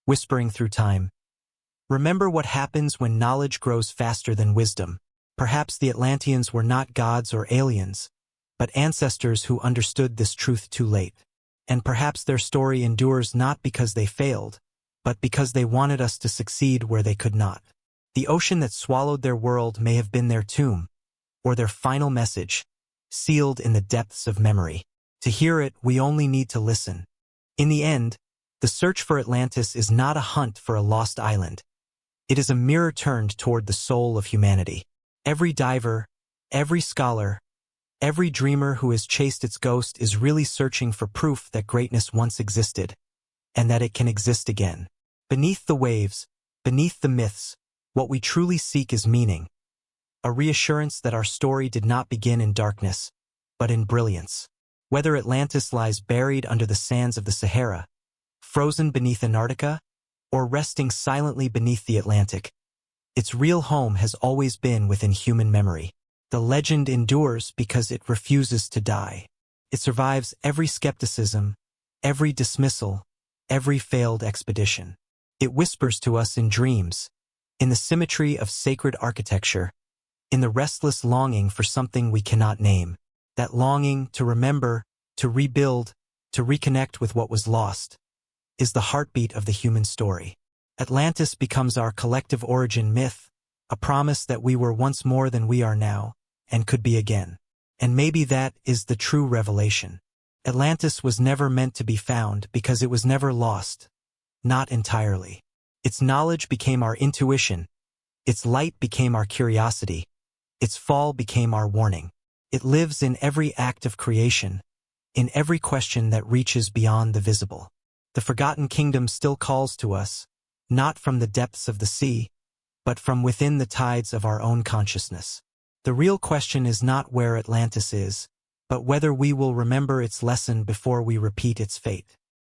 whispering through time. Remember what happens when knowledge grows faster than wisdom. Perhaps the Atlanteans were not gods or aliens, but ancestors who understood this truth too late. And perhaps their story endures not because they failed, but because they wanted us to succeed where they could not. The ocean that swallowed their world may have been their tomb, or their final message, sealed in the depths of memory. To hear it, we only need to listen. In the end, the search for Atlantis is not a hunt for a lost island. It is a mirror turned toward the soul of humanity. Every diver, every scholar, every dreamer who has chased its ghost is really searching for proof that greatness once existed, and that it can exist again. Beneath the waves, beneath the myths, what we truly seek is meaning. A reassurance that our story did not begin in darkness, but in brilliance. Whether Atlantis lies buried under the sands of the Sahara, frozen beneath Antarctica, or resting silently beneath the Atlantic, its real home has always been within human memory. The legend endures because it refuses to die. It survives every skepticism, every dismissal, every failed expedition. It whispers to us in dreams, in the symmetry of sacred architecture, in the restless longing for something we cannot name. That longing to remember, to rebuild, to reconnect with what was lost, is the heartbeat of the human story. Atlantis becomes our collective origin myth, a promise that we were once more than we are now, and could be again. And maybe that is the true revelation. Atlantis was never meant to be found because it was never lost. Not entirely. Its knowledge became our intuition. Its light became our curiosity. Its fall became our warning. It lives in every act of creation, in every question that reaches beyond the visible. The Forgotten Kingdom still calls to us, not from the depths of the sea, but from within the tides of our own consciousness. The real question is not where Atlantis is, but whether we will remember its lesson before we repeat its fate.